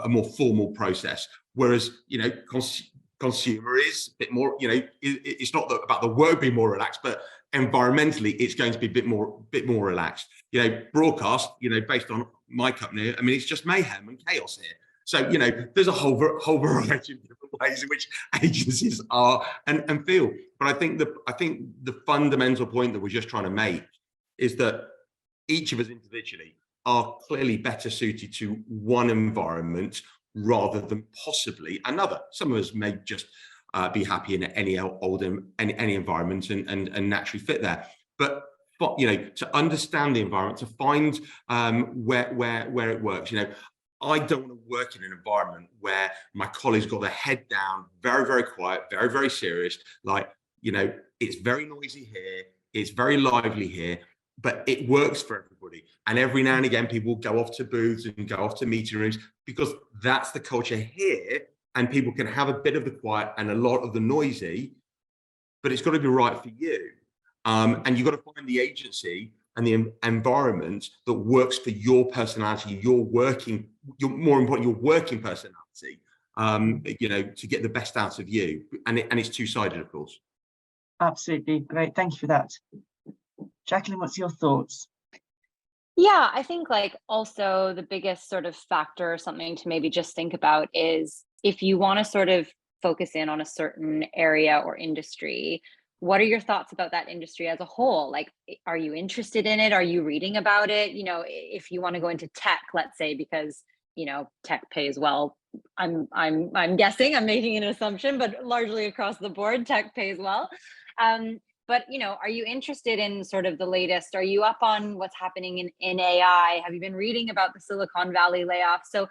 S5: more formal process, whereas consumer is a bit more, it's not about the work being more relaxed, but environmentally it's going to be a bit more relaxed. Broadcast, based on my company, I mean, it's just mayhem and chaos here. So, there's a whole variety of different ways in which agencies are and feel. But I think the fundamental point that we're just trying to make is that each of us individually are clearly better suited to one environment rather than possibly another. Some of us may just be happy in any environment and naturally fit there. But to understand the environment, to find where it works. I don't want to work in an environment where my colleagues got their head down, very, very quiet, very, very serious. It's very noisy here, it's very lively here, but it works for everybody. And every now and again, people go off to booths and go off to meeting rooms because that's the culture here. And people can have a bit of the quiet and a lot of the noisy, but it's got to be right for you. And you've got to find the agency and the environment that works for your personality, your working personality, to get the best out of you. And it's two-sided, of course.
S6: Absolutely. Great. Thank you for that. Jacqueline, what's your thoughts?
S7: Yeah, I think also the biggest sort of factor or something to maybe just think about is if you want to sort of focus in on a certain area or industry, what are your thoughts about that industry as a whole? Are you interested in it? Are you reading about it? If you want to go into tech, let's say, because, tech pays well, I'm guessing, I'm making an assumption, but largely across the board, tech pays well. But, are you interested in sort of the latest? Are you up on what's happening in AI? Have you been reading about the Silicon Valley layoffs? So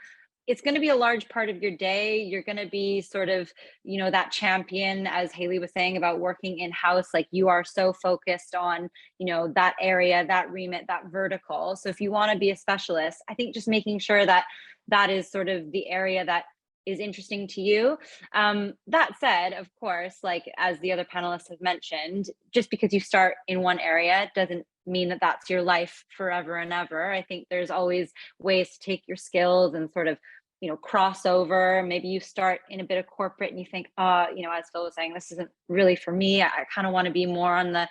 S7: it's going to be a large part of your day. You're going to be sort of, that champion, as Haley was saying, about working in-house. You are so focused on, that area, that remit, that vertical. So if you want to be a specialist, I think just making sure that that is sort of the area that is interesting to you. That said, of course, as the other panelists have mentioned, just because you start in one area doesn't mean that that's your life forever and ever. I think there's always ways to take your skills and sort of, cross over. Maybe you start in a bit of corporate and you think, as Phil was saying, this isn't really for me. I kind of want to be more on the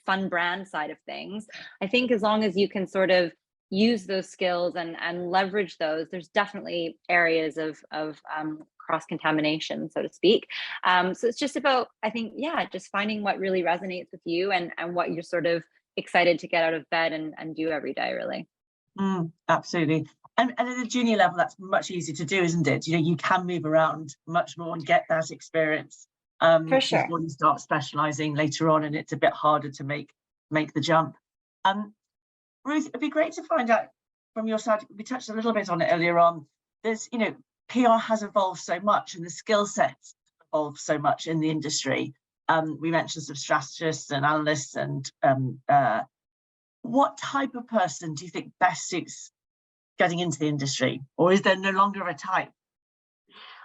S7: fun brand side of things. I think as long as you can sort of use those skills and leverage those, there's definitely areas of cross-contamination, so to speak. So it's just about, I think, just finding what really resonates with you and what you're sort of excited to get out of bed and do every day, really.
S6: Absolutely. And at a junior level, that's much easier to do, isn't it? You can move around much more and get that experience
S7: for sure
S6: before you start specializing later on, and it's a bit harder to make the jump. Ruth, it'd be great to find out from your side. We touched a little bit on it earlier on. There's, PR has evolved so much, and the skill sets evolved so much in the industry. We mentioned some strategists and analysts, and what type of person do you think best suits getting into the industry, or is there no longer a type?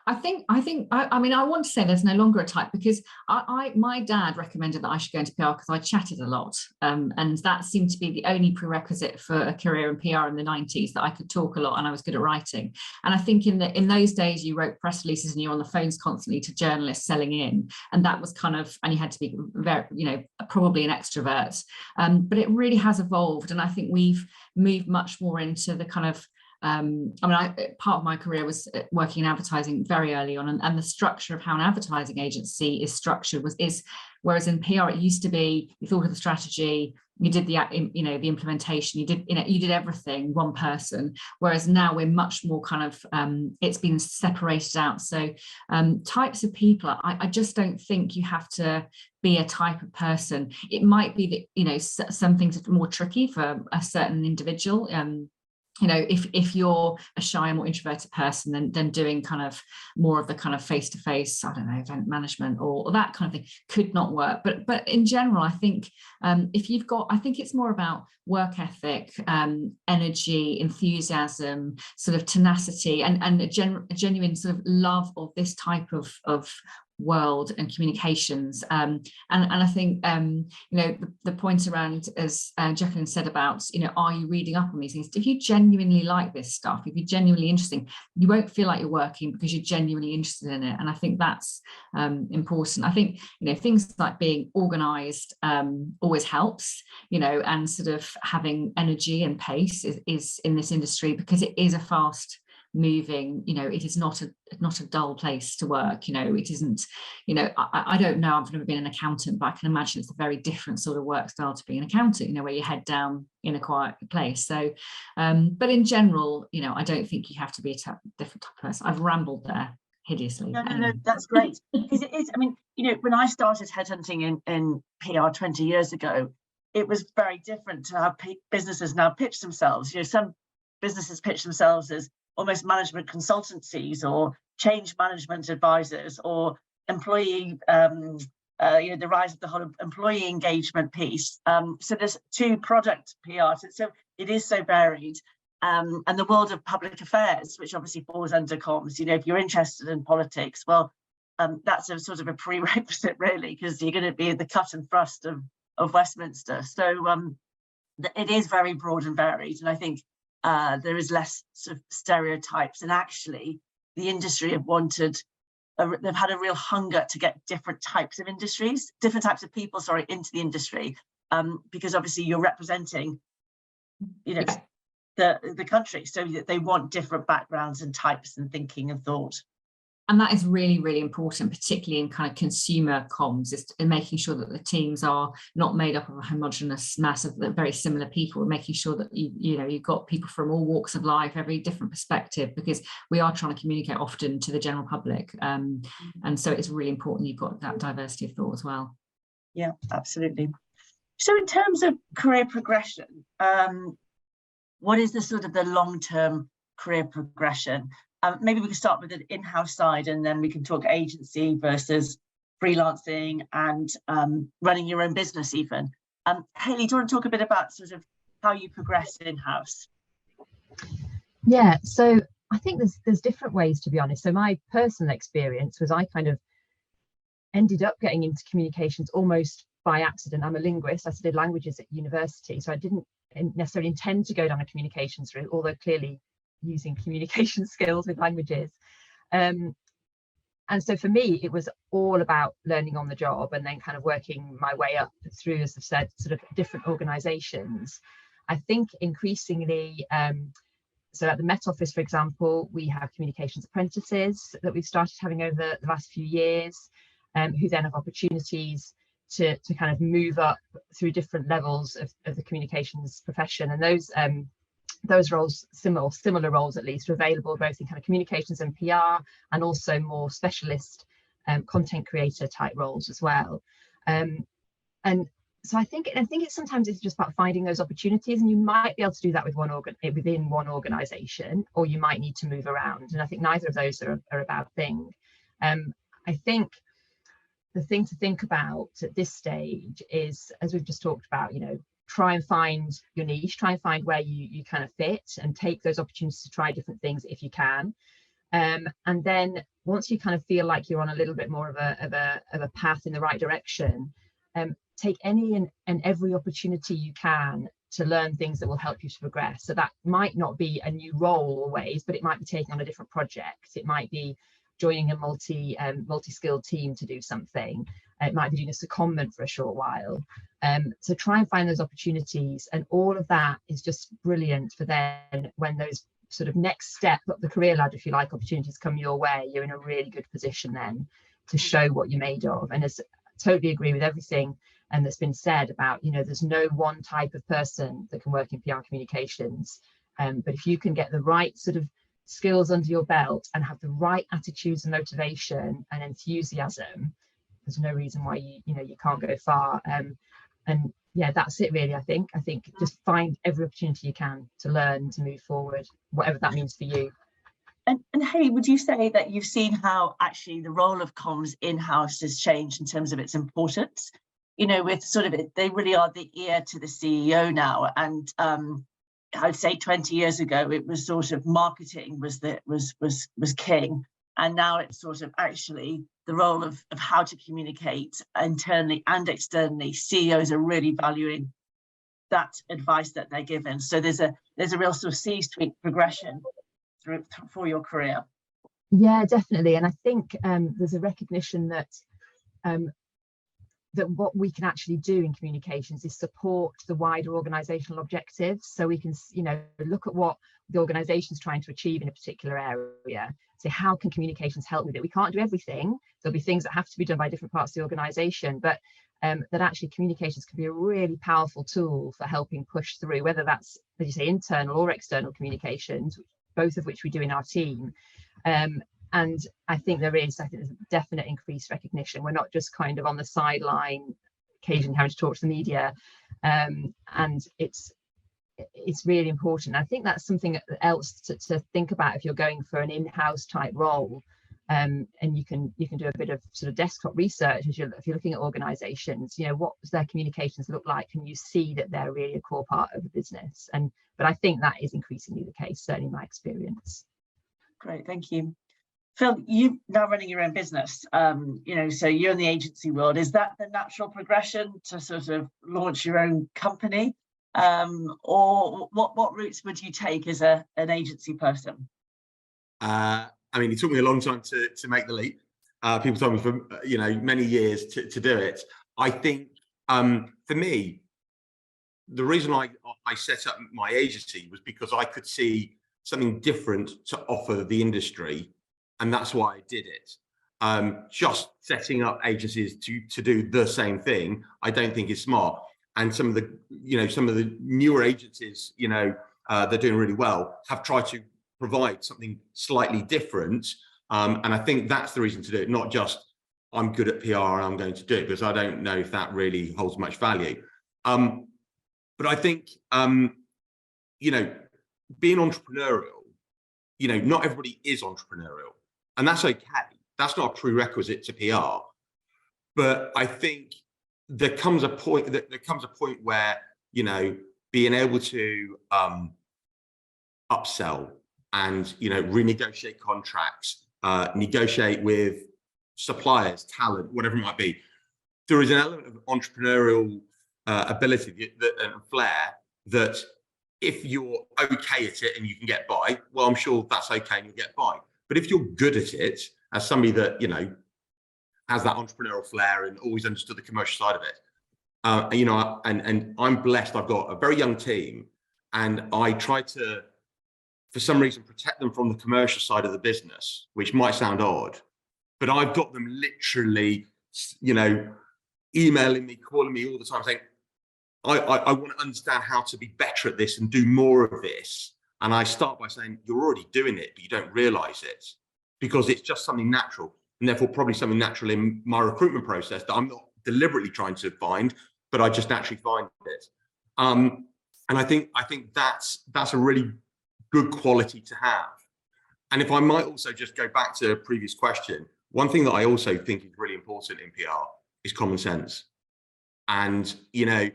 S8: I mean, I want to say there's no longer a type, because my dad recommended that I should go into PR because I chatted a lot, and that seemed to be the only prerequisite for a career in PR in the 90s, that I could talk a lot and I was good at writing. And I think in those days you wrote press releases and you were on the phones constantly to journalists selling in, and that was kind of, and you had to be very, probably an extrovert. But it really has evolved, and I think we've moved much more into the kind of part of my career was working in advertising very early on, and the structure of how an advertising agency is structured is whereas in PR it used to be you thought of the strategy, you did the the implementation, you did everything, one person, whereas now we're much more kind of it's been separated out. So types of people, I just don't think you have to be a type of person. It might be that some things are more tricky for a certain individual. If you're a shy and more introverted person, then doing kind of more of the kind of face-to-face, I don't know, event management or that kind of thing could not work. But in general, I think if you've got, I think it's more about work ethic, energy, enthusiasm, sort of tenacity, and a genuine sort of love of this type of world and communications. And I think, you know, the point around, as Jacqueline said about, you know, are you reading up on these things? If you genuinely like this stuff, if you're genuinely interested, you won't feel like you're working because you're genuinely interested in it. And I think that's important. I think, you know, things like being organised always helps, you know, and sort of having energy and pace is in this industry, because it is a fast moving, you know, it is not a dull place to work. You know, it isn't, you know, I don't know, I've never been an accountant, but I can imagine it's a very different sort of work style to being an accountant, you know, where you head down in a quiet place. So but in general, you know, I don't think you have to be a different type of person. I've rambled there hideously.
S6: No, that's great, because it is, I mean, you know, when I started headhunting in PR 20 years ago, it was very different to how businesses now pitch themselves. You know, some businesses pitch themselves as almost management consultancies or change management advisors or employee, you know, the rise of the whole employee engagement piece. So there's two product PR, so it is so varied. And the world of public affairs, which obviously falls under comms, you know, if you're interested in politics, well, that's a sort of a prerequisite really, because you're going to be at the cut and thrust of Westminster. So it is very broad and varied. And I think there is less sort of stereotypes, and actually the industry have they've had a real hunger to get different types of people, sorry, into the industry, because obviously you're representing, you know, the country, so that they want different backgrounds and types and thinking and thought.
S8: And that is really, really important, particularly in kind of consumer comms, is in making sure that the teams are not made up of a homogenous mass of very similar people, making sure that you know, you've got people from all walks of life, every different perspective, because we are trying to communicate often to the general public. And so it's really important you've got that diversity of thought as well.
S6: Yeah, absolutely. So in terms of career progression, what is the sort of the long-term career progression? Maybe we can start with the in-house side, and then we can talk agency versus freelancing and running your own business even. Hayley, do you want to talk a bit about sort of how you progress in-house?
S23: Yeah, so I think there's different ways, to be honest. So my personal experience was I kind of ended up getting into communications almost by accident. I'm a linguist. I studied languages at university, so I didn't necessarily intend to go down a communications route, although clearly using communication skills with languages. And so for me, it was all about learning on the job and then kind of working my way up through, as I've said, sort of different organizations. I think increasingly, so at the Met Office, for example, we have communications apprentices that we've started having over the last few years, who then have opportunities to kind of move up through different levels of the communications profession. And those roles, similar roles at least, are available both in kind of communications and PR, and also more specialist content creator type roles as well. And so I think it's sometimes it's just about finding those opportunities, and you might be able to do that with within one organization, or you might need to move around. And I think neither of those are a bad thing. I think the thing to think about at this stage is, as we've just talked about, you know, try and find your niche, try and find where you kind of fit, and take those opportunities to try different things if you can. And then once you kind of feel like you're on a little bit more of a path in the right direction, take any and every opportunity you can to learn things that will help you to progress. So that might not be a new role always, but it might be taking on a different project. It might be joining a multi-skilled team to do something. It might be doing a secondment for a short while. So try and find those opportunities, and all of that is just brilliant for then when those sort of next step up the career ladder, if you like, opportunities come your way, you're in a really good position then to show what you're made of. And I totally agree with everything that's been said about, you know, there's no one type of person that can work in PR communications, but if you can get the right sort of skills under your belt and have the right attitudes and motivation and enthusiasm, there's no reason why you can't go far. And yeah, that's it really. I think just find every opportunity you can to learn, to move forward, whatever that means for you.
S6: And Hayley, would you say that you've seen how actually the role of comms in-house has changed in terms of its importance? You know, with sort of they really are the ear to the CEO now, and I'd say 20 years ago it was sort of marketing was king, and now it's sort of actually the role of how to communicate internally and externally, CEOs are really valuing that advice that they're given. So there's a real sort of C-suite progression for your career.
S23: Yeah, definitely. And I think there's a recognition that that what we can actually do in communications is support the wider organizational objectives. So we can, you know, look at what the organization is trying to achieve in a particular area. So how can communications help with it? We can't do everything. There'll be things that have to be done by different parts of the organization, but that actually communications can be a really powerful tool for helping push through, whether that's, as you say, internal or external communications, both of which we do in our team. And I think there's a definite increased recognition. We're not just kind of on the sideline, occasionally having to talk to the media, and it's really important. I think that's something else to think about if you're going for an in-house type role, and you can do a bit of sort of desktop research if you're looking at organisations. You know, what does their communications look like? Can you see that they're really a core part of the business? But I think that is increasingly the case, certainly in my experience.
S6: Great, thank you. Phil, you now running your own business, you know, so you're in the agency world. Is that the natural progression to sort of launch your own company? Or what routes would you take as an agency person?
S5: I mean, it took me a long time to make the leap. People told me for, you know, many years to do it. I think for me, the reason I set up my agency was because I could see something different to offer the industry. And that's why I did it. Just setting up agencies to do the same thing, I don't think is smart. And some of the newer agencies, you know, they're doing really well, have tried to provide something slightly different. And I think that's the reason to do it, not just I'm good at PR and I'm going to do it, because I don't know if that really holds much value. But I think, you know, being entrepreneurial, you know, not everybody is entrepreneurial. And that's okay. That's not a prerequisite to PR. But I think there comes a point where, you know, being able to upsell and, you know, renegotiate contracts, negotiate with suppliers, talent, whatever it might be. There is an element of entrepreneurial ability and flair that if you're okay at it and you can get by, well, I'm sure that's okay and you'll get by. But if you're good at it, as somebody that, you know, has that entrepreneurial flair and always understood the commercial side of it, you know, and I'm blessed, I've got a very young team, and I try to, for some reason, protect them from the commercial side of the business, which might sound odd, but I've got them literally, you know, emailing me, calling me all the time saying, I want to understand how to be better at this and do more of this. And I start by saying, you're already doing it, but you don't realize it because it's just something natural, and therefore probably something natural in my recruitment process that I'm not deliberately trying to find, but I just naturally find it. And I think that's a really good quality to have. And if I might also just go back to a previous question, one thing that I also think is really important in PR is common sense. And, you know,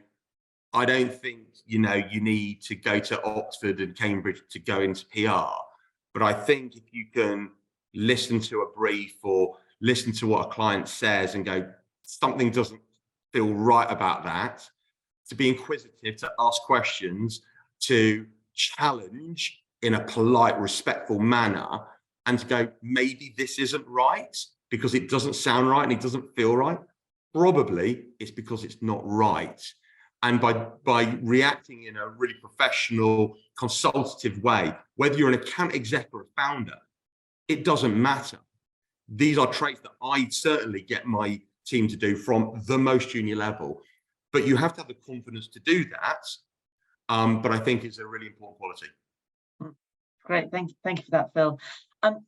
S5: I don't think, you know, you need to go to Oxford and Cambridge to go into PR, but I think if you can listen to a brief or listen to what a client says and go, something doesn't feel right about that, to be inquisitive, to ask questions, to challenge in a polite, respectful manner, and to go, maybe this isn't right because it doesn't sound right and it doesn't feel right. Probably it's because it's not right. And by reacting in a really professional, consultative way, whether you're an account exec or a founder, it doesn't matter. These are traits that I certainly get my team to do from the most junior level, but you have to have the confidence to do that. But I think it's a really important quality.
S6: Great, thank you for that, Phil.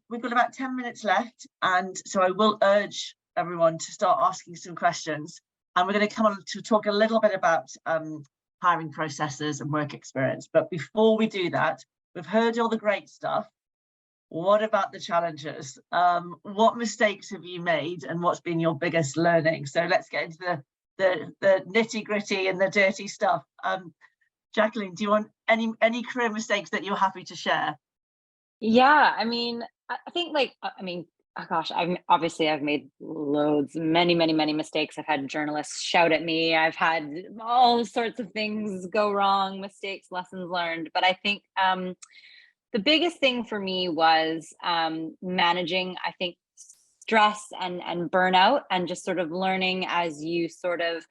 S6: We've got about 10 minutes left, and so I will urge everyone to start asking some questions. And we're going to come on to talk a little bit about hiring processes and work experience. But before we do that, we've heard all the great stuff. What about the challenges? What mistakes have you made and what's been your biggest learning? So let's get into the nitty gritty and the dirty stuff. Jacqueline, do you want any career mistakes that you're happy to share?
S7: Yeah, I mean, I think Oh gosh, I've made loads, many mistakes. I've had journalists shout at me. I've had all sorts of things go wrong, mistakes, lessons learned. But I think the biggest thing for me was managing, I think, stress and burnout, and just sort of learning as you sort of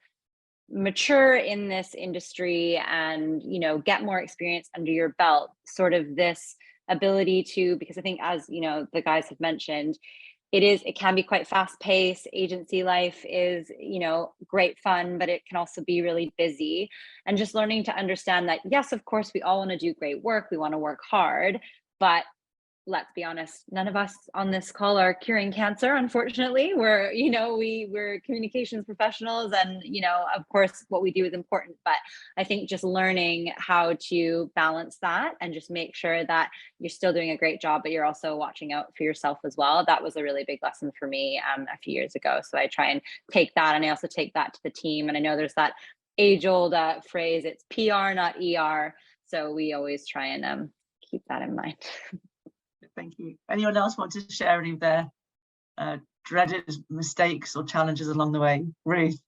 S7: mature in this industry and, you know, get more experience under your belt, sort of this ability to, because I think, as you know, the guys have mentioned, it can be quite fast paced. Agency life is, you know, great fun, but it can also be really busy. And just learning to understand that, yes, of course, we all want to do great work. We want to work hard, but let's be honest, none of us on this call are curing cancer, unfortunately. We're, you know, we're communications professionals, and, you know, of course, what we do is important, but I think just learning how to balance that and just make sure that you're still doing a great job, but you're also watching out for yourself as well. That was a really big lesson for me a few years ago. So I try and take that, and I also take that to the team. And I know there's that age-old phrase, it's PR, not ER. So we always try and keep that in mind.
S6: Thank you. Anyone else want to share any of their dreaded mistakes or challenges along the way? Ruth?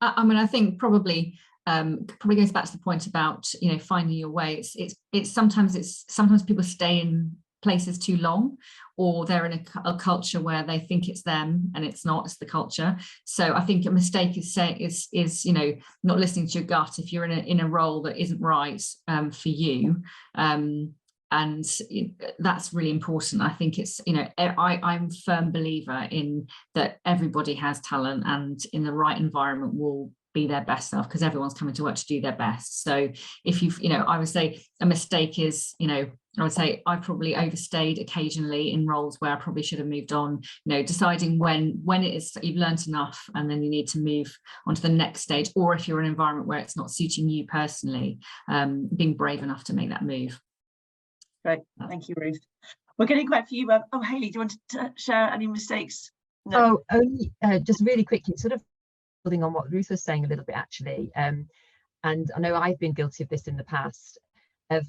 S8: I mean, I think probably goes back to the point about, you know, finding your way. It's sometimes people stay in places too long, or they're in a culture where they think it's them and it's not, it's the culture. So I think a mistake is you know, not listening to your gut if you're in a role that isn't right for you. And that's really important. I think it's, you know, I'm a firm believer in that everybody has talent, and in the right environment will be their best self, because everyone's coming to work to do their best. So if you've, you know, I would say a mistake is, you know, I would say I probably overstayed occasionally in roles where I probably should have moved on, you know, deciding when it is you've learned enough and then you need to move on to the next stage, or if you're in an environment where it's not suiting you personally, being brave enough to make that move.
S6: Great, thank you, Ruth. We're getting quite a few. Oh, Hayley, do you want to share any mistakes?
S23: No. Oh, only just really quickly, sort of building on what Ruth was saying a little bit, actually. And I know I've been guilty of this in the past, of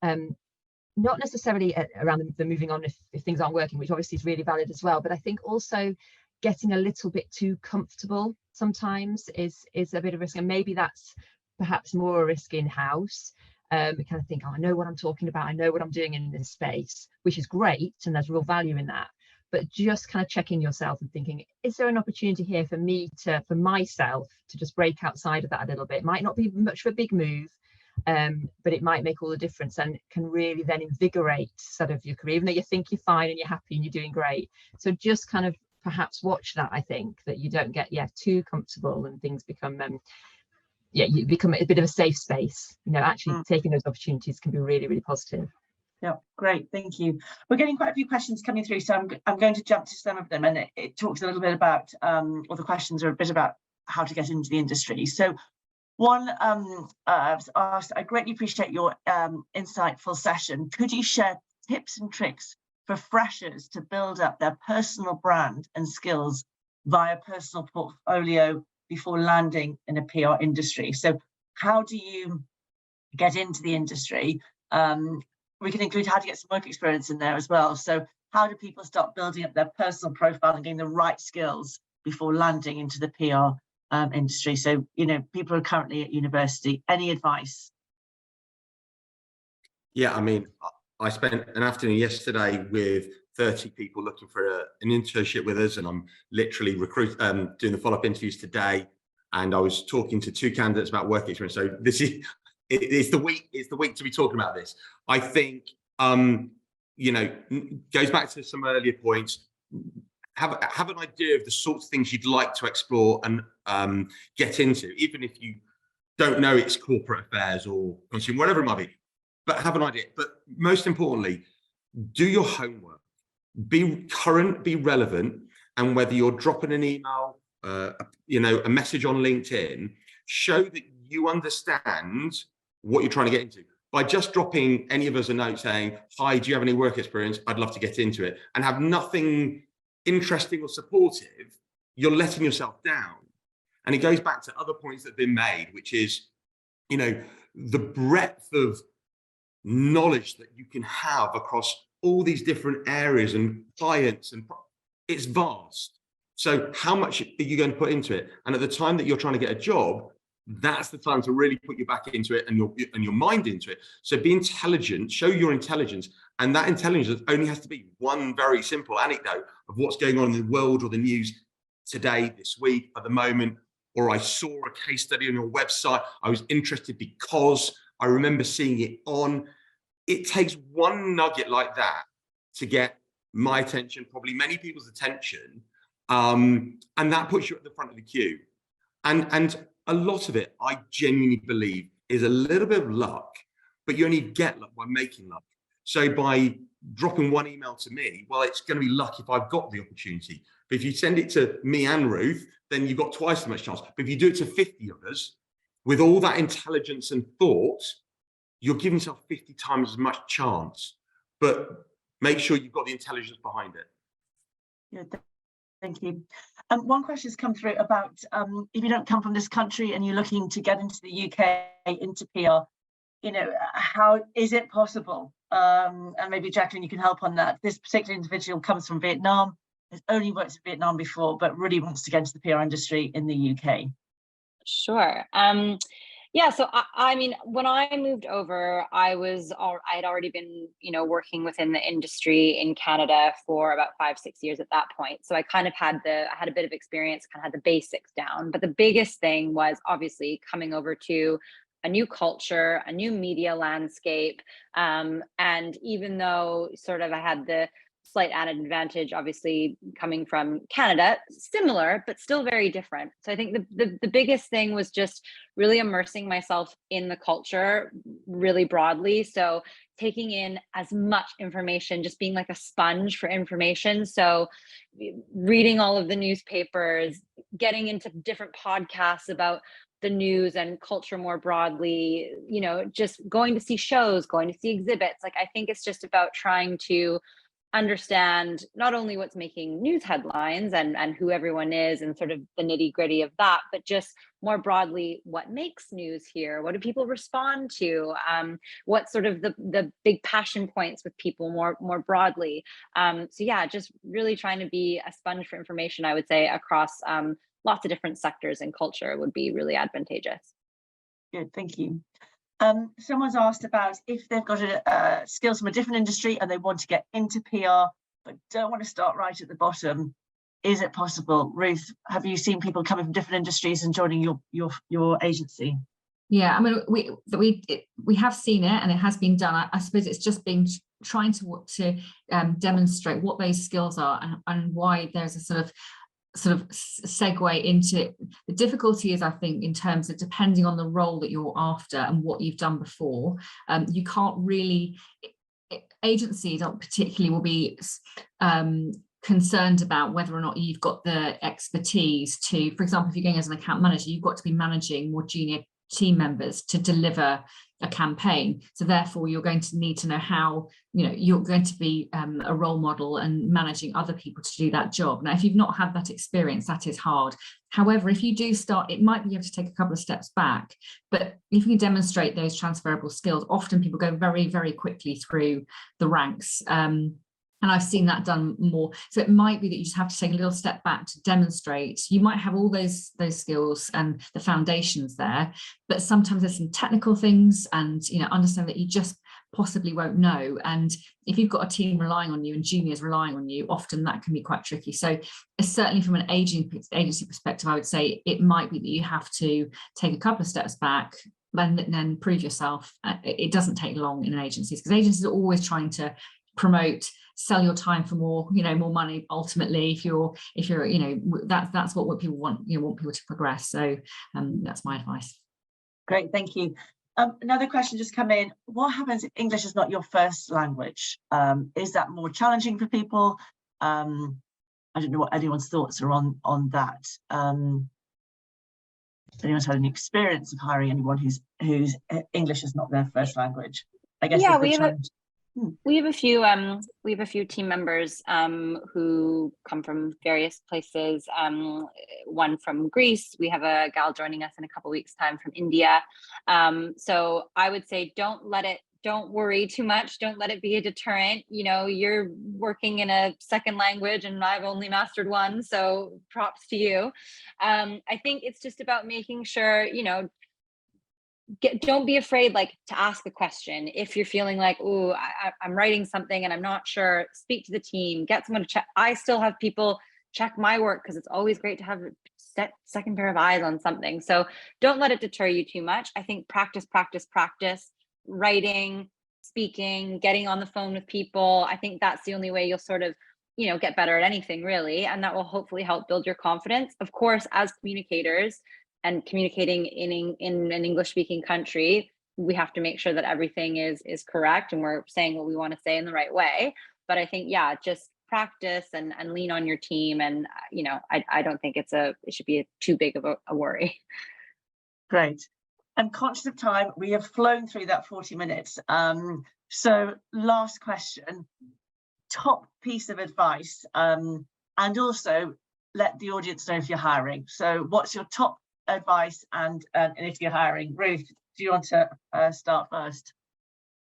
S23: not necessarily around the moving on if things aren't working, which obviously is really valid as well. But I think also getting a little bit too comfortable sometimes is a bit of a risk, and maybe that's perhaps more a risk in-house. We kind of think, oh, I know what I'm talking about, I know what I'm doing in this space, which is great, and there's real value in that. But just kind of checking yourself and thinking, is there an opportunity here for myself to just break outside of that a little bit? It might not be much of a big move, but it might make all the difference, and can really then invigorate sort of your career, even though you think you're fine and you're happy and you're doing great. So just kind of perhaps watch that, I think, that you don't get too comfortable and things become you become a bit of a safe space. You know, actually taking those opportunities can be really, really positive.
S6: Yeah, great, thank you. We're getting quite a few questions coming through, so I'm going to jump to some of them, and it talks a little bit about, or the questions are a bit about how to get into the industry. So one was asked, I greatly appreciate your insightful session. Could you share tips and tricks for freshers to build up their personal brand and skills via personal portfolio before landing in a PR industry? So how do you get into the industry? We can include how to get some work experience in there as well. So how do people start building up their personal profile and getting the right skills before landing into the PR industry? So, you know, people are currently at university. Any advice?
S5: Yeah, I mean, I spent an afternoon yesterday with 30 people looking for an internship with us, and I'm literally doing the follow-up interviews today. And I was talking to 2 candidates about work experience. So this is it's the week to be talking about this. I think you know, goes back to some earlier points. Have an idea of the sorts of things you'd like to explore and get into, even if you don't know it's corporate affairs or consumer, whatever it might be. But have an idea. But most importantly, do your homework. Be current, be relevant, and whether you're dropping an email, you know, a message on LinkedIn, show that you understand what you're trying to get into. By just dropping any of us a note saying, hi, do you have any work experience? I'd love to get into it, and have nothing interesting or supportive, you're letting yourself down. And it goes back to other points that have been made, which is, you know, the breadth of knowledge that you can have across all these different areas and clients and it's vast. So how much are you going to put into it? And at the time that you're trying to get a job, that's the time to really put your back into it and your mind into it. So be intelligent, show your intelligence, and that intelligence only has to be one very simple anecdote of what's going on in the world or the news today, this week, at the moment, or I saw a case study on your website. I was interested because I remember seeing it on. It takes one nugget like that to get my attention, probably many people's attention, and that puts you at the front of the queue. And a lot of it, I genuinely believe, is a little bit of luck, but you only get luck by making luck. So by dropping one email to me, well, it's going to be luck if I've got the opportunity. But if you send it to me and Ruth, then you've got twice as much chance. But if you do it to 50 others, with all that intelligence and thought, you're giving yourself 50 times as much chance. But make sure you've got the intelligence behind it.
S6: Good. Thank you. One question has come through about if you don't come from this country and you're looking to get into the UK, into PR, you know, how is it possible? And maybe Jacqueline, you can help on that. This particular individual comes from Vietnam, has only worked in Vietnam before, but really wants to get into the PR industry in the UK.
S7: Sure. Yeah, so I mean, when I moved over, I had already been, you know, working within the industry in Canada for about 5-6 years at that point. So I kind of had a bit of experience, kind of had the basics down. But the biggest thing was obviously coming over to a new culture, a new media landscape. And even though sort of I had the slight added advantage, obviously coming from Canada, similar, but still very different. So I think the biggest thing was just really immersing myself in the culture really broadly. So taking in as much information, just being like a sponge for information. So reading all of the newspapers, getting into different podcasts about the news and culture more broadly, you know, just going to see shows, going to see exhibits. Like, I think it's just about trying to understand not only what's making news headlines and who everyone is and sort of the nitty gritty of that, but just more broadly, what makes news here? What do people respond to? What sort of the big passion points with people more broadly? So yeah, just really trying to be a sponge for information, I would say, across lots of different sectors and culture would be really advantageous.
S6: Good, thank you. Someone's asked about if they've got skills from a different industry and they want to get into PR, but don't want to start right at the bottom. Is it possible? Ruth, have you seen people coming from different industries and joining your agency?
S8: Yeah, I mean, we have seen it and it has been done. I suppose it's just been trying to demonstrate what those skills are and why there's a sort of segue into the difficulty is, I think, in terms of depending on the role that you're after and what you've done before, you can't really, agencies aren't particularly will be concerned about whether or not you've got the expertise to, for example, if you're going as an account manager, you've got to be managing more junior team members to deliver a campaign. So therefore you're going to need to know how, you know, you're going to be a role model and managing other people to do that job. Now, if you've not had that experience, that is hard. However, if you do start, it might be able to take a couple of steps back, but if you demonstrate those transferable skills, often people go very, very quickly through the ranks. And I've seen that done more. So it might be that you just have to take a little step back to demonstrate. You might have all those skills and the foundations there, but sometimes there's some technical things and, you know, understand that you just possibly won't know. And if you've got a team relying on you and juniors relying on you, often that can be quite tricky. So certainly from an agency perspective, I would say it might be that you have to take a couple of steps back and then prove yourself. It doesn't take long in agencies because agencies are always trying to promote, sell your time for more, you know, more money. Ultimately, if you're, you know, that's what people want. You want people to progress. So that's my advice.
S6: Great, thank you. Another question just come in. What happens if English is not your first language? Is that more challenging for people? I don't know what anyone's thoughts are on that. If anyone's had any experience of hiring anyone whose English is not their first language? I guess
S7: yeah, we have a few team members who come from various places. One from Greece. We have a gal joining us in a couple weeks' time from India. So I would say don't let it don't worry too much. Don't let it be a deterrent. You know, you're working in a second language and I've only mastered one, so props to you. I think it's just about making sure, you know, don't be afraid like to ask a question. If you're feeling like, oh, I'm writing something and I'm not sure, speak to the team, get someone to check. I still have people check my work because it's always great to have a second pair of eyes on something. So don't let it deter you too much. I think practice, writing, speaking, getting on the phone with people. I think that's the only way you'll sort of, you know, get better at anything really. And that will hopefully help build your confidence. Of course, as communicators and communicating in an English speaking country, we have to make sure that everything is correct and we're saying what we want to say in the right way. But I think, yeah, just practice and lean on your team. And, you know, I don't think it should be too big of a worry.
S6: Great. I'm conscious of time. We have flown through that 40 minutes. So last question, top piece of advice, and also let the audience know if you're hiring. So what's your top advice and if you're hiring? Ruth, do you want to start first?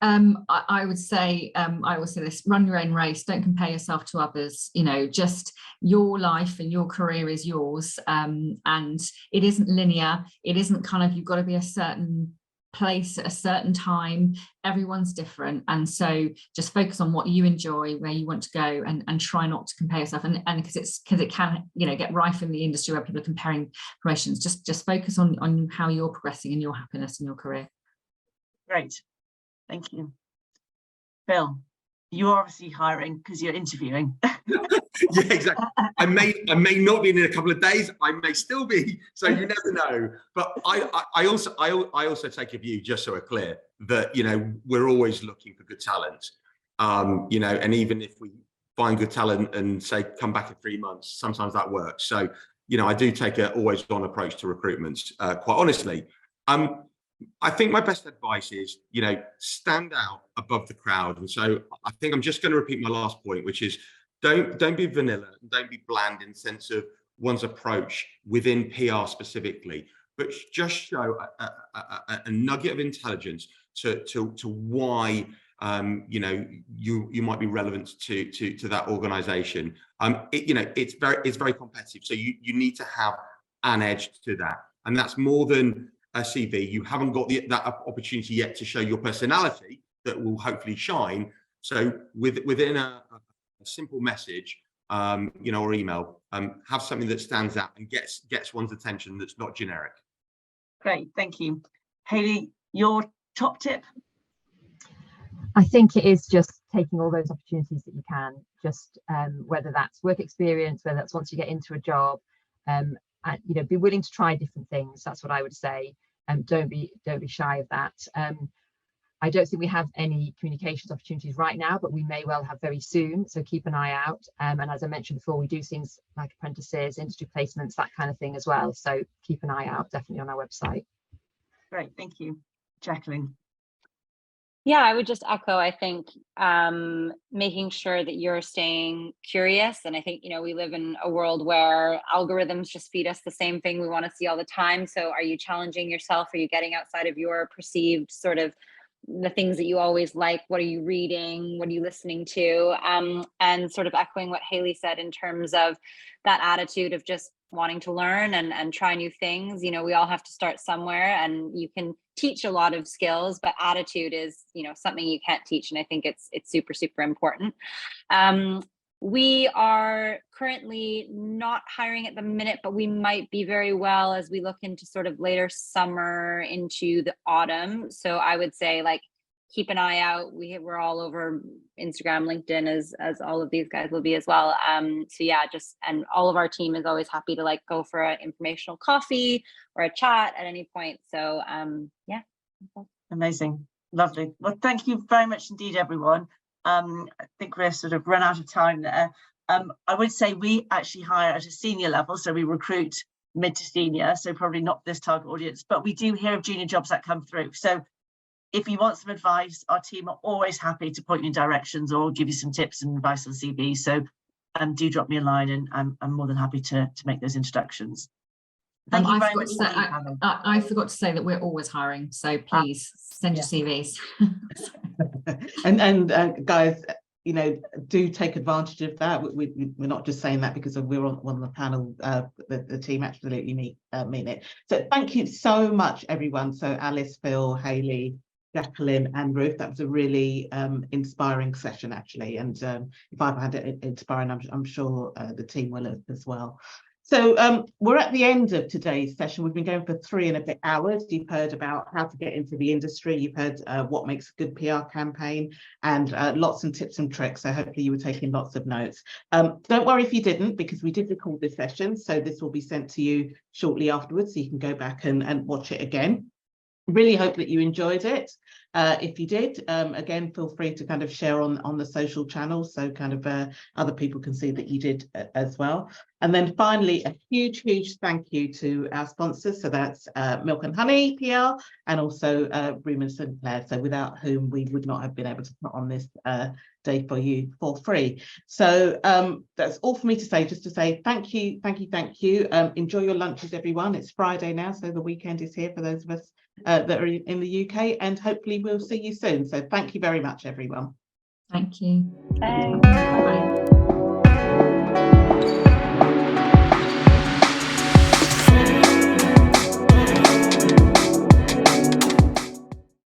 S8: I would say, I will say this: run your own race. Don't compare yourself to others. You know, just your life and your career is yours, and it isn't linear. It isn't kind of, you've got to be a certain place at a certain time. Everyone's different, and so just focus on what you enjoy, where you want to go, and try not to compare yourself. And because it can, you know, get rife in the industry where people are comparing promotions. Just focus on how you're progressing and your happiness in your career.
S6: Great. Thank you. Phil, you're obviously hiring because you're interviewing.
S5: Yeah, exactly. I may not be in a couple of days. I may still be. So you never know. But I also take a view, just so we're clear, that, you know, we're always looking for good talent. You know, and even if we find good talent and say come back in 3 months, sometimes that works. So, you know, I do take a always on approach to recruitment. Quite honestly. I think my best advice is, you know, stand out above the crowd. And so I think I'm just going to repeat my last point, which is don't be vanilla, don't be bland in the sense of one's approach within PR specifically, but just show a nugget of intelligence to why you know, you might be relevant to that organization. You know, it's very competitive, so you need to have an edge to that, and that's more than a CV. You haven't got that opportunity yet to show your personality that will hopefully shine. So within a simple message, you know, or email, have something that stands out and gets one's attention, that's not generic.
S6: Great, thank you. Hayley, your top tip?
S23: I think it is just taking all those opportunities that you can, just whether that's work experience, whether that's once you get into a job, you know, be willing to try different things. That's what I would say. Don't be shy of that. I don't think we have any communications opportunities right now, but we may well have very soon. So keep an eye out. And as I mentioned before, we do things like apprentices, industry placements, that kind of thing as well. So keep an eye out, definitely on our website.
S6: Great, thank you. Jacqueline.
S7: Yeah, I would just echo, I think, making sure that you're staying curious. And I think, you know, we live in a world where algorithms just feed us the same thing we want to see all the time. So are you challenging yourself? Are you getting outside of your perceived sort of the things that you always like? What are you reading? What are you listening to? And sort of echoing what Hayley said in terms of that attitude of just wanting to learn and try new things. You know, we all have to start somewhere, and you can teach a lot of skills, but attitude is, you know, something you can't teach. And I think it's super, super important. We are currently not hiring at the minute, but we might be very well as we look into sort of later summer into the autumn. So I would say, like, keep an eye out. We're all over Instagram, LinkedIn, as all of these guys will be as well. So yeah, and all of our team is always happy to like go for an informational coffee or a chat at any point. So yeah.
S6: Amazing, lovely. Well, thank you very much indeed, everyone. I think we're sort of run out of time there. I would say we actually hire at a senior level, so we recruit mid to senior, so probably not this target audience, but we do hear of junior jobs that come through. So if you want some advice, our team are always happy to point you in directions or give you some tips and advice on CV. So do drop me a line, and I'm more than happy to make those introductions. Thank you
S8: I
S6: very
S8: forgot
S6: much.
S8: to say, I forgot to say that we're always hiring, so please send your CVs.
S1: and guys, you know, do take advantage of that. We're not just saying that because we're on the panel. The team absolutely mean it. So thank you so much, everyone. So Alice, Phil, Hayley, Jacqueline and Ruth, that was a really inspiring session, actually. And if I've had it inspiring, I'm sure the team will as well. So we're at the end of today's session. We've been going for 3 and a bit hours. You've heard about how to get into the industry. You've heard what makes a good PR campaign, and lots of tips and tricks. So hopefully you were taking lots of notes. Don't worry if you didn't, because we did record this session. So this will be sent to you shortly afterwards, so you can go back and watch it again. Really hope that you enjoyed it. If you did, again, feel free to kind of share on the social channels, so kind of other people can see that you did as well. And then finally, a huge thank you to our sponsors. So that's Milk and Honey PR and also Rumours Sinclair. So without whom we would not have been able to put on this day for you for free. So that's all for me to say, just to say thank you. Enjoy your lunches, everyone. It's Friday now, so the weekend is here for those of us that are in the UK, and hopefully we'll see you soon. So thank you very much, everyone.
S8: Thank you.
S7: Bye.
S8: Bye.